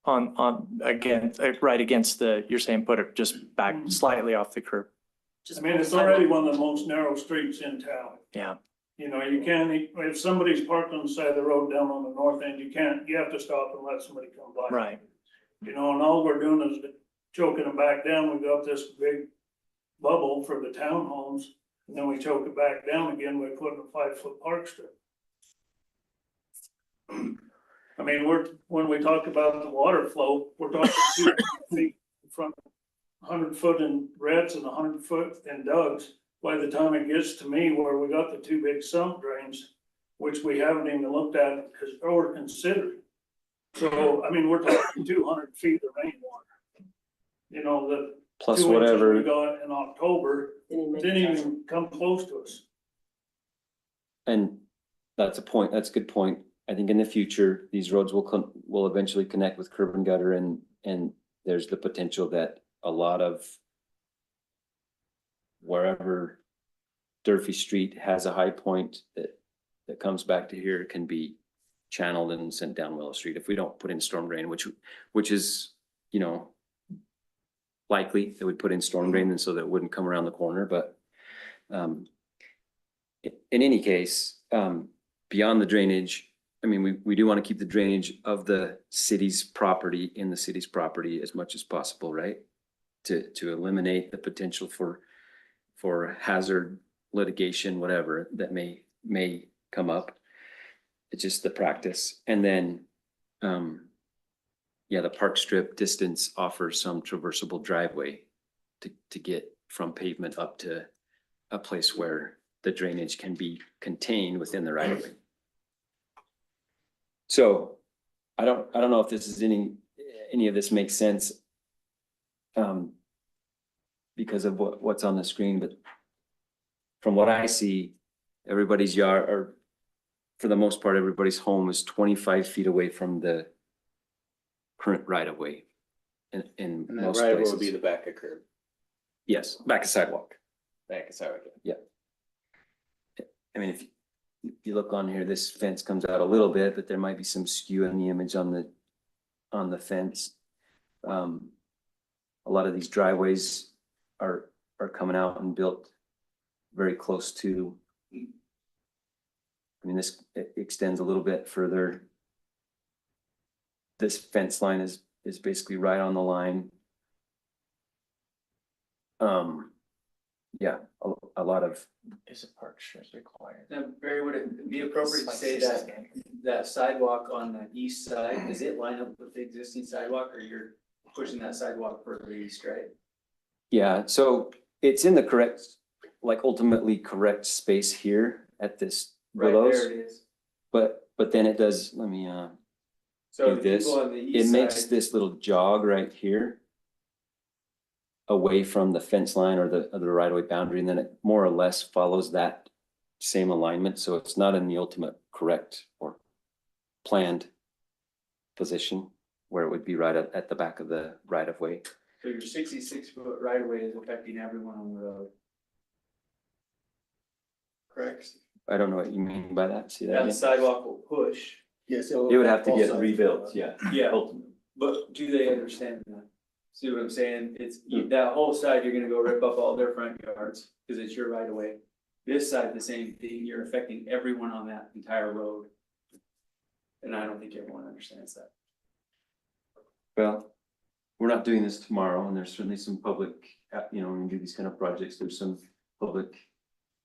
Right against you're saying put it just back slightly off the curb. I mean, it's already one of the most narrow streets in town. Yeah. You know, you can't, if somebody's parked on the side of the road down on the north end, you have to stop and let somebody come by. Right. You know, and all we're doing is choking them back down. We got this big bubble for the townhomes. And then we choke it back down again by putting a 5-foot park strip. I mean, when we talk about the water flow, we're talking 2 feet in front, 100 foot in Reds and 100 foot in Doug's. By the time it gets to me where we got the 2 big sump drains, which we haven't even looked at or considered. So, I mean, we're talking 200 feet of rainwater. You know, the Plus 2 inches whatever. we got in October didn't even come close to us. And that's a point, that's a good point. I think in the future, these roads will eventually connect with curb and gutter, and there's the potential that a lot of wherever Durfee Street has a high point that comes back to here can be channeled and sent down Willow Street if we don't put in storm drain, which is, you know, likely that we put in storm drain and so that it wouldn't come around the corner, but in any case, beyond the drainage, I mean, we do want to keep the drainage of the city's property in the city's property as much as possible, right? To eliminate the potential for hazard litigation, whatever that may come up. It's just the practice. And then, yeah, the park strip distance offers some traversable driveway to get from pavement up to a place where the drainage can be contained within the right of way. So I don't know if this is any of this makes sense because of what's on the screen, but from what I see, everybody's yard, or for the most part, everybody's home is 25 feet away from the current right of way. in And that most right of way would be places. the back of curb, Yes, back of sidewalk. back of sidewalk. I mean, if you look on here, this fence comes out a little bit, but there might be some skew in the image on the fence. A lot of these driveways are coming out and built very close to. I mean, this extends a little bit further. This fence line is basically right on the line. Yeah, a lot of. Is a park insurance required? Now, Barry, would it be appropriate to say that that sidewalk on the east side, does it line up with the existing sidewalk, or you're pushing that sidewalk further east, right? Yeah, so it's in the correct, like ultimately correct space here at this Right Willows. there it is. But then it does, let me So do the this. people on the It east makes side, this little jog right here away from the fence line or the right of way boundary, and then it more or less follows that same alignment. So it's not in the ultimate correct or planned position where it would be right at the back of the right of way. so your 66-foot right of way is affecting everyone on the road. Correct? I don't know what you mean by that. See that That again? sidewalk will push. Yes. It would have to get rebuilt, yeah. Yeah. Ultimately. But do they understand that? See what I'm saying? It's, that whole side, you're gonna go rip up all their front yards, cause it's your right of way. This side, the same thing, you're affecting everyone on that entire road. And I don't think everyone understands that. Well, we're not doing this tomorrow, and there's certainly some public, when we do these kind of projects, there's some public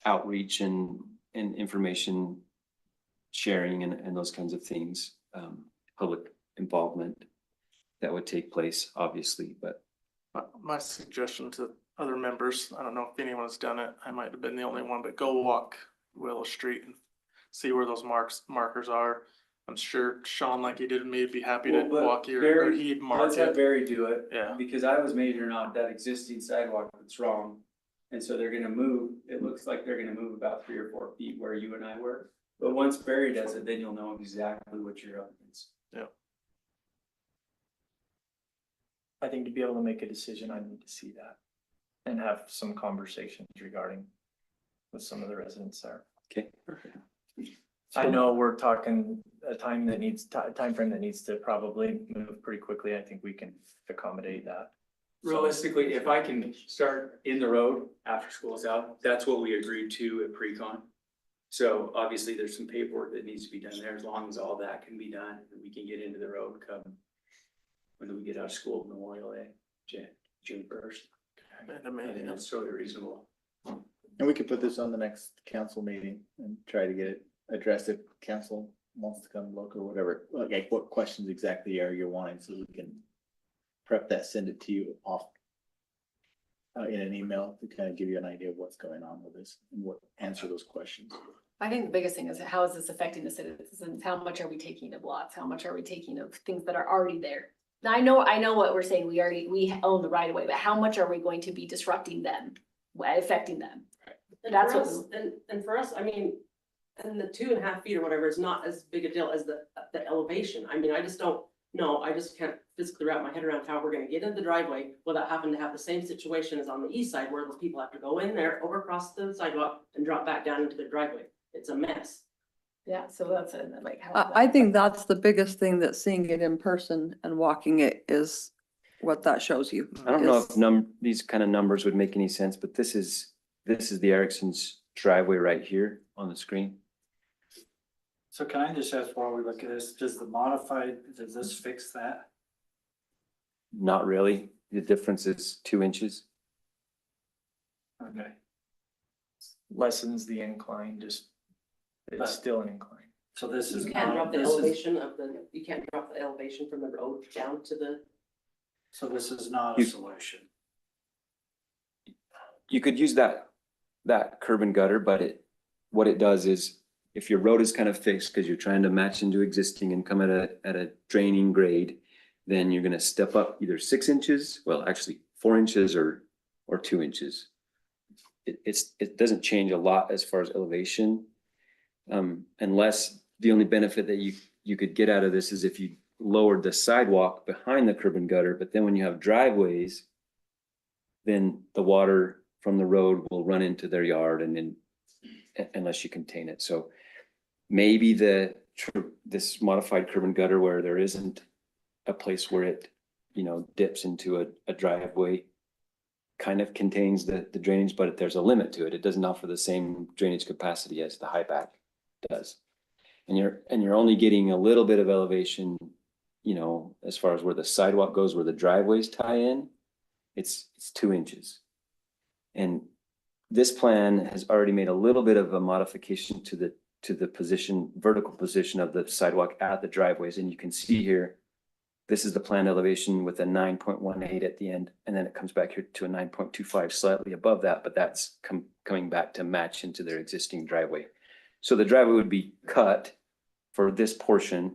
outreach and information sharing and those kinds of things, public involvement that would take place, obviously, but. My suggestion to other members, I don't know if anyone's done it, I might have been the only one, but go walk Willow Street and see where those markers are. I'm sure Sean, like he did with me, would be happy to Well, but walk here, or Barry, he'd mark let's have it. Barry do it. Yeah. Because I was measuring out that existing sidewalk that's wrong. And so they're gonna move, it looks like they're gonna move about 3 or 4 feet where you and I were. But once Barry does it, then you'll know exactly what you're up against. I think to be able to make a decision, I need to see that and have some conversations regarding with some of the residents there. Okay. I know we're talking a time that needs, timeframe that needs to probably move pretty quickly. I think we can accommodate that. Realistically, if I can start in the road after school's out, that's what we agreed to at pre-con. So obviously there's some paperwork that needs to be done there. As long as all that can be done, we can get into the road come when we get out of school Memorial Day, June 1st. I think that's totally reasonable. And we could put this on the next council meeting and try to get it addressed if council wants to come look or whatever. Like what questions exactly are you wanting so we can prep that, send it to you off in an email to kind of give you an idea of what's going on with this and answer those questions. I think the biggest thing is how is this affecting the citizens? How much are we taking of lots? How much are we taking of things that are already there? Now, I know what we're saying. We own the right of way, but how much are we going to be disrupting them, affecting them? And That's for what us, and for us, I mean, and the 2.5 feet or whatever is not as big a deal as the elevation. I mean, I just don't know. I just can't physically wrap my head around how we're gonna get into the driveway without having to have the same situation as on the east side where those people have to go in there, over across the sidewalk and drop back down into the driveway. It's a mess. Yeah, so that's it, like how. I think that's the biggest thing, that seeing it in person and walking it is what that shows you. I don't know is- if these kind of numbers would make any sense, but this is the Erickson's driveway right here on the screen. So can I just ask while we look at this, does this fix that? Not really. The difference is 2 inches. Okay. Lessens the incline, just, it's still an incline. So this is You can't drop not, the this is, elevation you can't drop the elevation from the road down to the. so this is not a solution. You could use that curb and gutter, but what it does is if your road is kind of fixed because you're trying to match into existing and come at a draining grade, then you're gonna step up either 6 inches, well, actually 4 inches or 2 inches. It doesn't change a lot as far as elevation. Unless the only benefit that you could get out of this is if you lowered the sidewalk behind the curb and gutter, but then when you have driveways, then the water from the road will run into their yard and then, unless you contain it. So maybe this modified curb and gutter where there isn't a place where it, you know, dips into a driveway kind of contains the drainage, but there's a limit to it. It doesn't offer the same drainage capacity as the high back does. And you're only getting a little bit of elevation, you know, as far as where the sidewalk goes, where the driveways tie in, it's 2 inches. And this plan has already made a little bit of a modification to the position, vertical position of the sidewalk at the driveways. And you can see here, this is the planned elevation with a 9.18 at the end. And then it comes back here to a 9.25, slightly above that, but that's coming back to match into their existing driveway. So the driveway would be cut for this portion,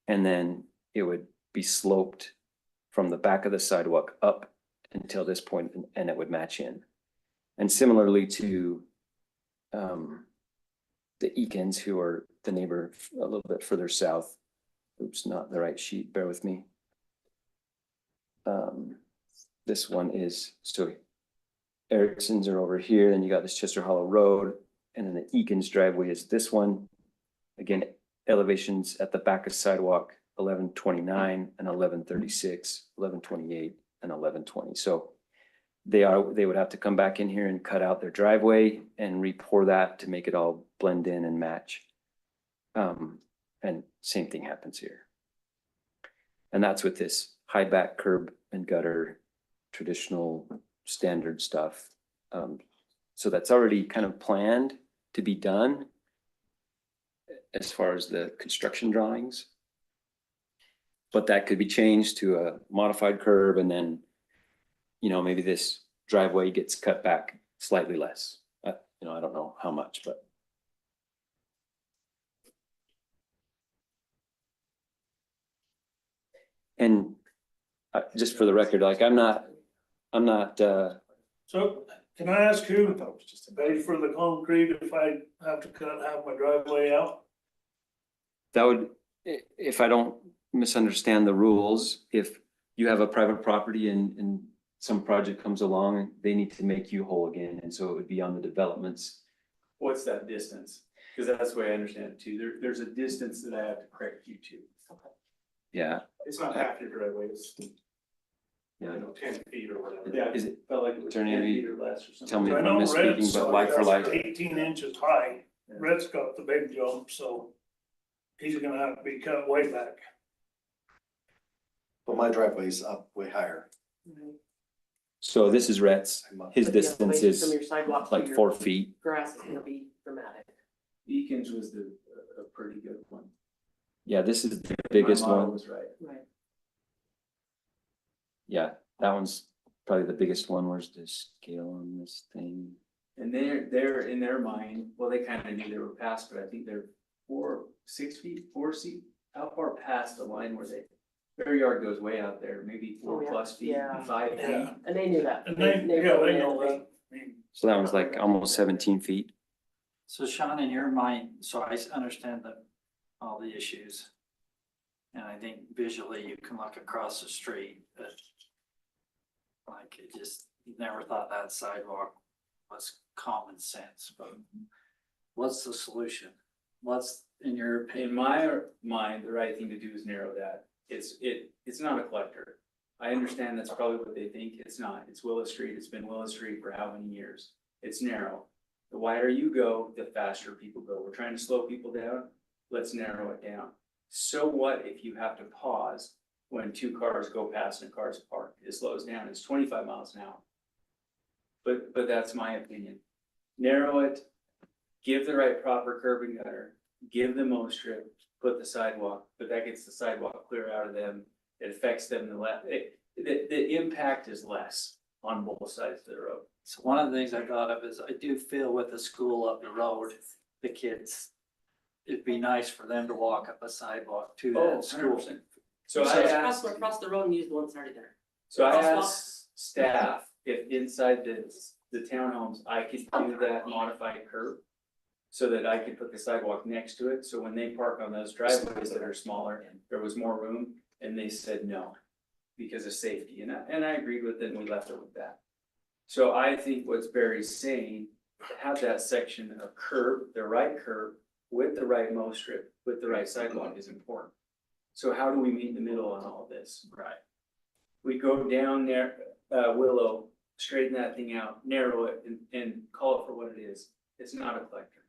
and then it would be sloped from the back of the sidewalk up until this point, and it would match in. And similarly to the Eakins, who are the neighbor a little bit further south. Oops, not the right sheet, bear with me. This one is, so Erickson's are over here, then you got this Chester Hollow Road, and then the Eakins driveway is this one. Again, elevations at the back of sidewalk, 1129 and 1136, 1128 and 1120. So they would have to come back in here and cut out their driveway and re-pour that to make it all blend in and match. And same thing happens here. And that's with this high back curb and gutter, traditional standard stuff. So that's already kind of planned to be done as far as the construction drawings. But that could be changed to a modified curb, and then, you know, maybe this driveway gets cut back slightly less. You know, I don't know how much, but. And just for the record, like I'm not. So can I ask who pays for the concrete if I have to cut half my driveway out? That would, if I don't misunderstand the rules, if you have a private property and some project comes along, they need to make you whole again. And so it would be on the developments. What's that distance? Because that's the way I understand it too. There's a distance that I have to correct you to. Yeah. It's not half your driveway, it's, Yeah. 10 feet or whatever. Yeah. Is it, Felt like it was 10 Attorney, feet or less or something. tell me if I I'm know misspeaking, Red's, but like for like. 18 inches high. Red's got the big jump, so he's gonna have to be cut way back. But my driveway's up way higher. So this is Rhett's, his But the distance elevation is from your sidewalk to like your 4 feet. Grass is gonna be dramatic. Eakins was a pretty good one. Yeah, this is the biggest My model one. was right. Right. Yeah, that one's probably the biggest one. Where's the scale on this thing? And they're in their mind, well, they kind of knew they were past, but I think they're 6 feet, 4 feet, how far past the line were they? Their yard goes way out there, maybe 4 plus feet, Yeah. 5 feet. Yeah. And they knew that. And they know that. So that one's like almost 17 feet. So Sean, in your mind, so I understand all the issues. And I think visually you can look across the street, but like it just, you never thought that sidewalk was common sense, but what's the solution? What's in your opinion? In my mind, the right thing to do is narrow that. It's not a collector. I understand that's probably what they think. It's not. It's Willis Street. It's been Willis Street for how many years? It's narrow. The wider you go, the faster people go. We're trying to slow people down. Let's narrow it down. So what if you have to pause when 2 cars go past and a car's parked? It slows down. It's 25 miles an hour. But that's my opinion. Narrow it, give the right proper curb and gutter, give the mow strip, put the sidewalk, but that gets the sidewalk clear out of them. It affects them the impact is less on both sides of the road. So one of the things I thought of is I do feel with the school up the road, the kids, it'd be nice for them to walk up a sidewalk to that school. 100%. So So I just asked, across the road and use the one that's already there. so I crosswalk. asked staff if inside the townhomes, I could do that modified curb. so that I could put the sidewalk next to it, so when they park on those driveways that are smaller, there was more room, and they said no, because of safety, and I agreed with it, and we left it with that. So I think what's Barry's saying, have that section of curb, the right curb, with the right mow strip, with the right sidewalk is important. So how do we meet in the middle on all of this? Right. We go down there, Willow, straighten that thing out, narrow it, and call it for what it is. It's not a collector.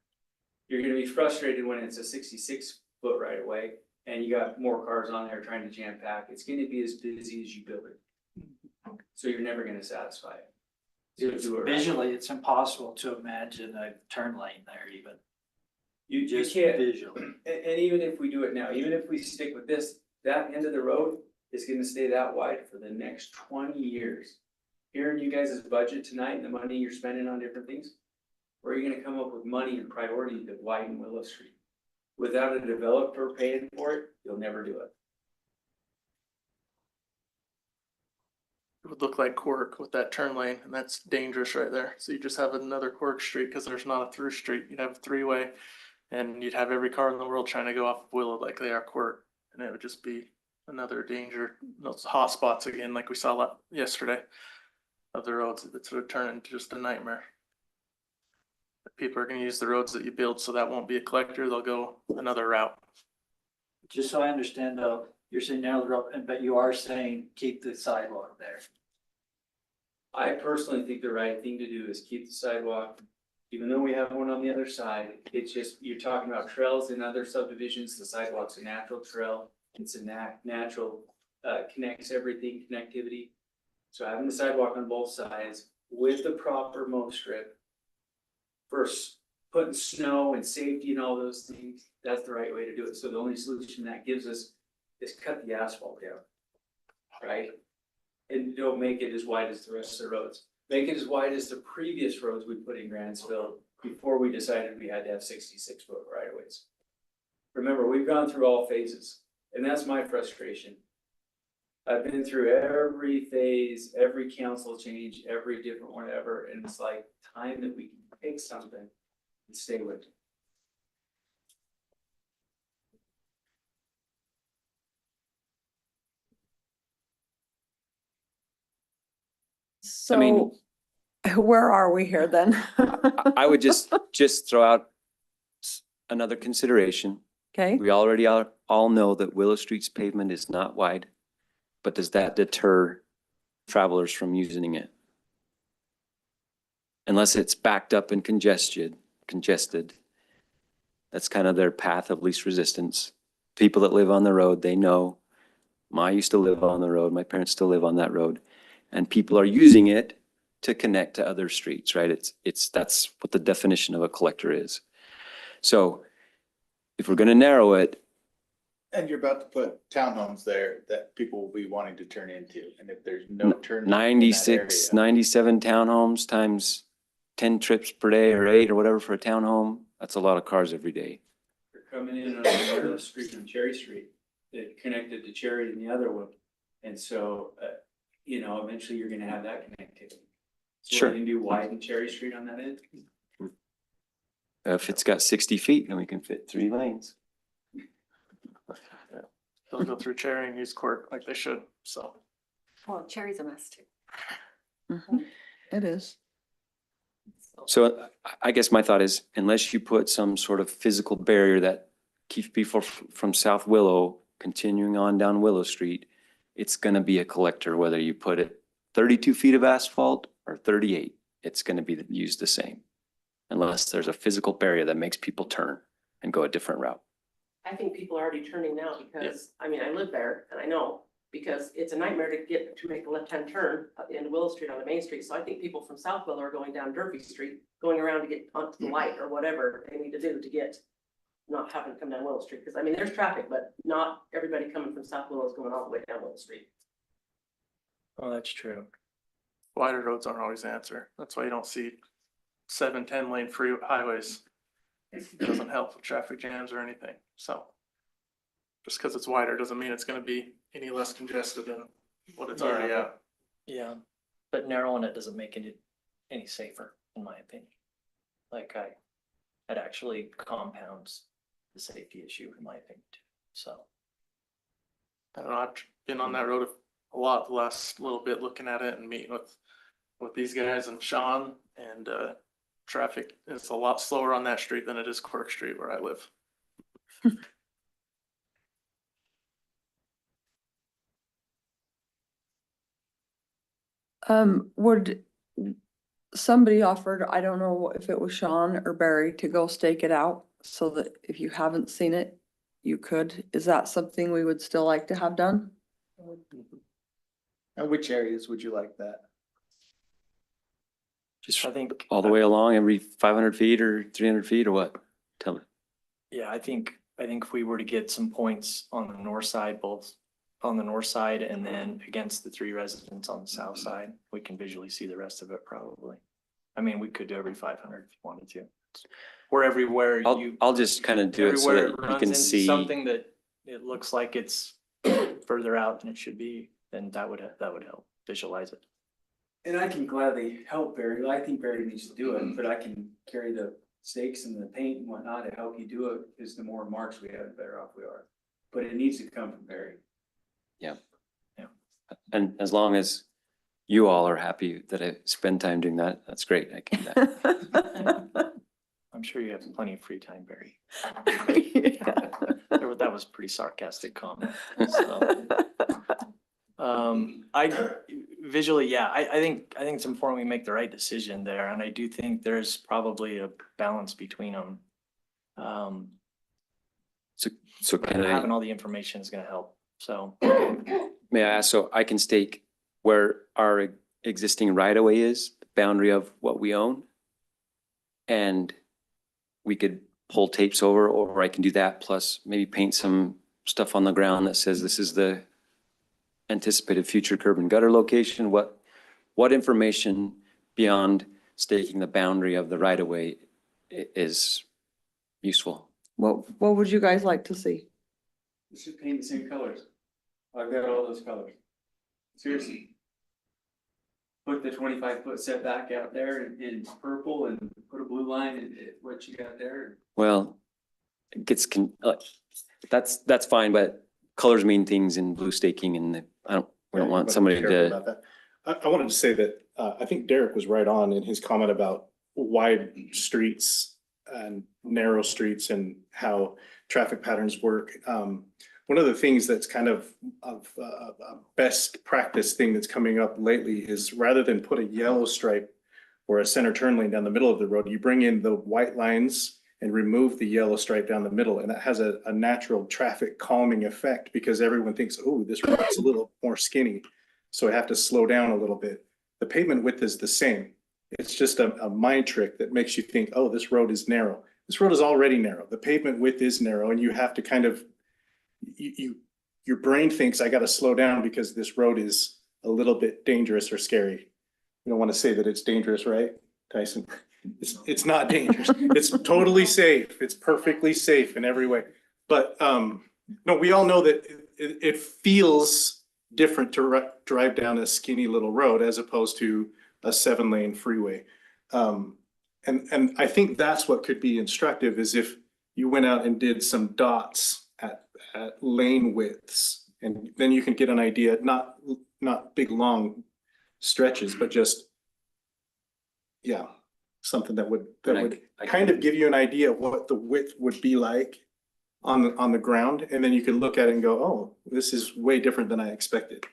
You're gonna be frustrated when it's a 66-foot right of way, and you got more cars on there trying to jam pack. It's gonna be as busy as you build it. So you're never gonna satisfy it. So do it right. Visually, it's impossible to imagine a turn lane there even. You Just can't, visually. and even if we do it now, even if we stick with this, that end of the road is gonna stay that wide for the next 20 years. Hearing you guys' budget tonight and the money you're spending on different things, where are you gonna come up with money and priority to widen Willow Street? Without a developer paying for it, you'll never do it. It would look like Quirk with that turn lane, and that's dangerous right there. So you just have another Quirk street because there's not a through street. You'd have a three-way, and you'd have every car in the world trying to go off of Willow like they are Quirk, and it would just be another danger. Those hot spots again, like we saw yesterday, of the roads that sort of turn into just a nightmare. People are going to use the roads that you build, so that won't be a collector. They'll go another route. Just so I understand though, you're saying narrow the road, but you are saying keep the sidewalk there. I personally think the right thing to do is keep the sidewalk, even though we have one on the other side. It's just, you're talking about trails in other subdivisions, the sidewalk's a natural trail. It's a natural, connects everything, connectivity. So having the sidewalk on both sides with the proper mow strip, first putting snow and safety and all those things, that's the right way to do it. So the only solution that gives us is cut the asphalt down, right? And don't make it as wide as the rest of the roads. Make it as wide as the previous roads we put in Grantsville before we decided we had to have 66-foot right of ways. Remember, we've gone through all phases, and that's my frustration. I've been through every phase, every council change, every different one ever, and it's like time that we can pick something and stay with it. So where are we here then? I would just throw out another consideration. Okay, We already all know that Willow Street's pavement is not wide, but does that deter travelers from using it? Unless it's backed up and congested, that's kind of their path of least resistance. People that live on the road, they know. I used to live on the road. My parents still live on that road. And people are using it to connect to other streets, right? That's what the definition of a collector is. So if we're gonna narrow it, And you're about to put townhomes there that people will be wanting to turn into, and if there's no turn. in that 96, area- 97 townhomes times 10 trips per day or 8 or whatever for a townhome, that's a lot of cars every day. You're coming in on the street on Cherry Street, that connected to Cherry and the other one. And so, eventually you're gonna have that connectivity. So Sure. we can do widen Cherry Street on that end. If it's got 60 feet, then we can fit 3 lanes. They'll go through Cherry and use Quirk like they should, so. Well, Cherry's a mess too. it is. So I guess my thought is, unless you put some sort of physical barrier that keeps people from South Willow continuing on down Willow Street, it's gonna be a collector, whether you put it 32 feet of asphalt or 38, it's gonna be used the same. Unless there's a physical barrier that makes people turn and go a different route. I think people are already turning now because, I mean, I live there and I know, because it's a nightmare to make a left-hand turn at the end of Willow Street on the main street. So I think people from South Willow are going down Durfee Street, going around to get onto the light or whatever they need to do to get, not having to come down Willow Street. Because I mean, there's traffic, but not everybody coming from South Willow is going all the way down Willow Street. Oh, that's true. Wider roads aren't always the answer. That's why you don't see 7, 10 lane free highways. It doesn't help with traffic jams or anything, so. Just because it's wider doesn't mean it's gonna be any less congested than what it's already at. Yeah, but narrowing it doesn't make it any safer, in my opinion. Like that actually compounds the safety issue, in my opinion, too. So. I don't know, I've been on that road a lot the last little bit, looking at it and meeting with these guys and Sean, and traffic is a lot slower on that street than it is Quirk Street where I live. Would somebody offered, I don't know if it was Sean or Barry, to go stake it out so that if you haven't seen it, you could. Is that something we would still like to have done? And which areas would you like that? Just I think all the way along, every 500 feet or 300 feet or what? Tell me. Yeah, I think if we were to get some points on the north side, both on the north side and then against the 3 residents on the south side, we can visually see the rest of it probably. I mean, we could do every 500 if you wanted to. Or everywhere I'll just kind of do it so everywhere that it you runs can into see. something that it looks like it's further out than it should be, then that would help visualize it. And I can gladly help Barry. I think Barry needs to do it, but I can carry the stakes and the paint and whatnot to help you do it, because the more marks we have, the better off we are. But it needs to come from Barry. Yeah. Yeah. And as long as you all are happy that I spend time doing that, that's great. I can do that. I'm sure you have plenty of free time, Barry. That was a pretty sarcastic comment. So. I visually, yeah, I think it's important we make the right decision there, and I do think there's probably a balance between them. So can I, Having all the information is gonna help, so. may I ask, so I can stake where our existing right of way is, the boundary of what we own? And we could pull tapes over, or I can do that, plus maybe paint some stuff on the ground that says this is the anticipated future curb and gutter location. What information beyond staking the boundary of the right of way is useful? What would you guys like to see? Let's just paint the same colors. I've got all those colors. Seriously. Put the 25-foot setback out there in purple and put a blue line in what you got there. Well, it gets, that's fine, but colors mean things in blue staking, and we don't want somebody to. I wanted to say that I think Derek was right on in his comment about wide streets and narrow streets and how traffic patterns work. One of the things that's kind of a best practice thing that's coming up lately is, rather than put a yellow stripe or a center turn lane down the middle of the road, you bring in the white lines and remove the yellow stripe down the middle. And that has a natural traffic calming effect, because everyone thinks, oh, this road's a little more skinny, so I have to slow down a little bit. The pavement width is the same. It's just a mind trick that makes you think, oh, this road is narrow. This road is already narrow. The pavement width is narrow, and you have to kind of, your brain thinks I got to slow down because this road is a little bit dangerous or scary. You don't want to say that it's dangerous, right, Tyson? It's not dangerous. It's totally safe. It's perfectly safe in every way. But no, we all know that it feels different to drive down a skinny little road as opposed to a 7-lane freeway. And I think that's what could be instructive, is if you went out and did some dots at lane widths, and then you can get an idea, not big long stretches, but just, yeah, something that would kind of give you an idea of what the width would be like on the ground. And then you could look at it and go, oh, this is way different than I expected.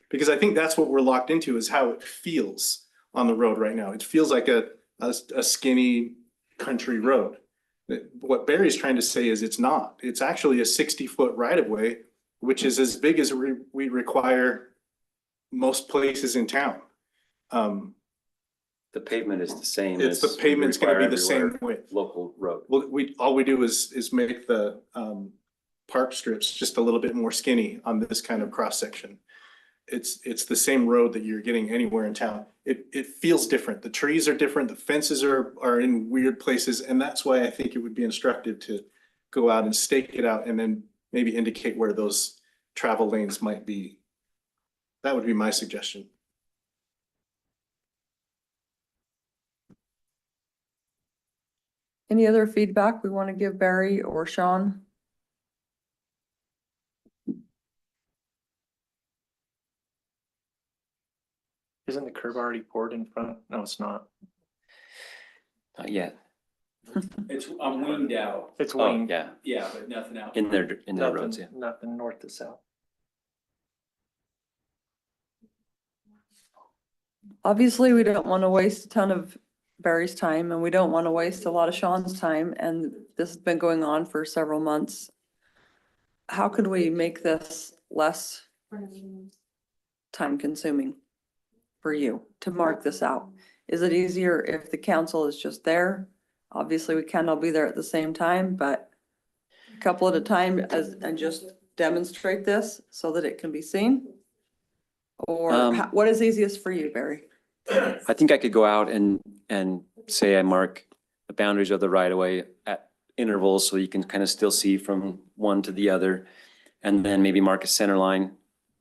Because I think that's what we're locked into, is how it feels on the road right now. It feels like a skinny country road. What Barry's trying to say is it's not. It's actually a 60-foot right of way, which is as big as we require most places in town. The pavement is the same. The pavement's going to be the same width. Local road. Well, all we do is make the park strips just a little bit more skinny on this kind of cross section. It's the same road that you're getting anywhere in town. It feels different. The trees are different. The fences are in weird places. And that's why I think it would be instructive to go out and stake it out and then maybe indicate where those travel lanes might be. That would be my suggestion. Any other feedback we want to give Barry or Sean? Isn't the curb already poured in front? No, it's not. Not yet. It's, I'm winged out. It's Oh, winged. yeah, Yeah, but nothing out. in their roads, yeah. Nothing north to south. Obviously, we don't want to waste a ton of Barry's time and we don't want to waste a lot of Sean's time. And this has been going on for several months. How could we make this less time consuming for you to mark this out? Is it easier if the council is just there? Obviously, we can't all be there at the same time, but a couple at a time and just demonstrate this so that it can be seen? Or what is easiest for you, Barry? I think I could go out and say I mark the boundaries of the right of way at intervals so you can kind of still see from one to the other. And then maybe mark a center line,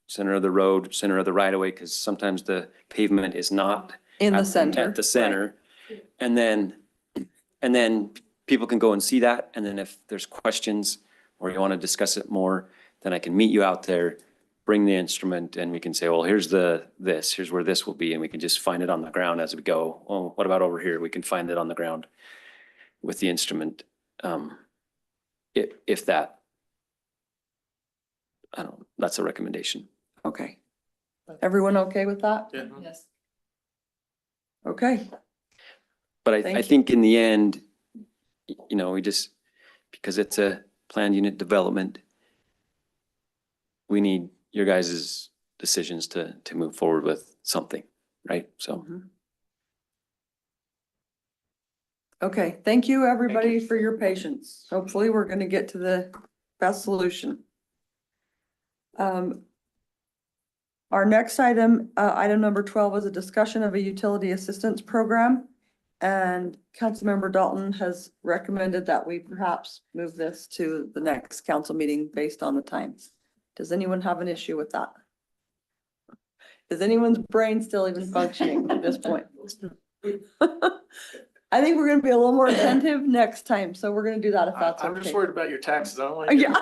center of the road, center of the right of way, because sometimes the pavement is not In the at center. At the center. And then people can go and see that. And then if there's questions or you want to discuss it more, then I can meet you out there, bring the instrument, and we can say, well, here's here's where this will be. And we can just find it on the ground as we go. Well, what about over here? We can find it on the ground with the instrument. If that, I don't, that's a recommendation. Okay. Everyone okay with that? Yeah. Yes. Okay. But Thank I you. think in the end, you know, we just, because it's a planned unit development, we need your guys' decisions to move forward with something, right? So. Okay, thank you, everybody, for your patience. Hopefully, we're gonna get to the best solution. Our next item, item number 12, is a discussion of a utility assistance program. And Councilmember Dalton has recommended that we perhaps move this to the next council meeting based on the times. Does anyone have an issue with that? Is anyone's brain still even functioning at this point? I think we're gonna be a little more attentive next time, so we're gonna do that if that's I'm just okay. worried about your taxes. I don't want Yeah.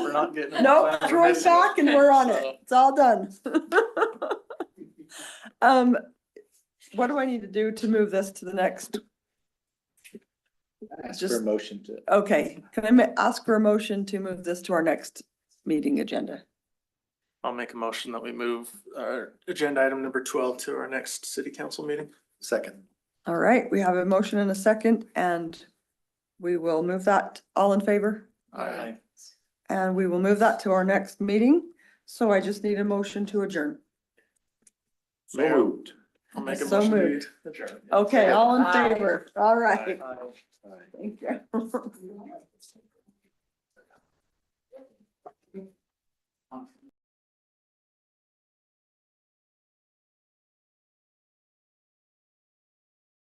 We're not getting. Nope, Troy's back and we're on it. It's all done. What do I need to do to move this to the next? Ask for a Just, motion to. okay, can I ask for a motion to move this to our next meeting agenda? I'll make a motion that we move our agenda item number 12 to our next city council meeting. Second. All right, we have a motion and a second, and we will move that. All in favor? Aye. And we will move that to our next meeting. So I just need a motion to adjourn. So moved. I'll make a So motion. moved. to adjourn. Okay, all in Aye. favor? All right. Aye. Thank you.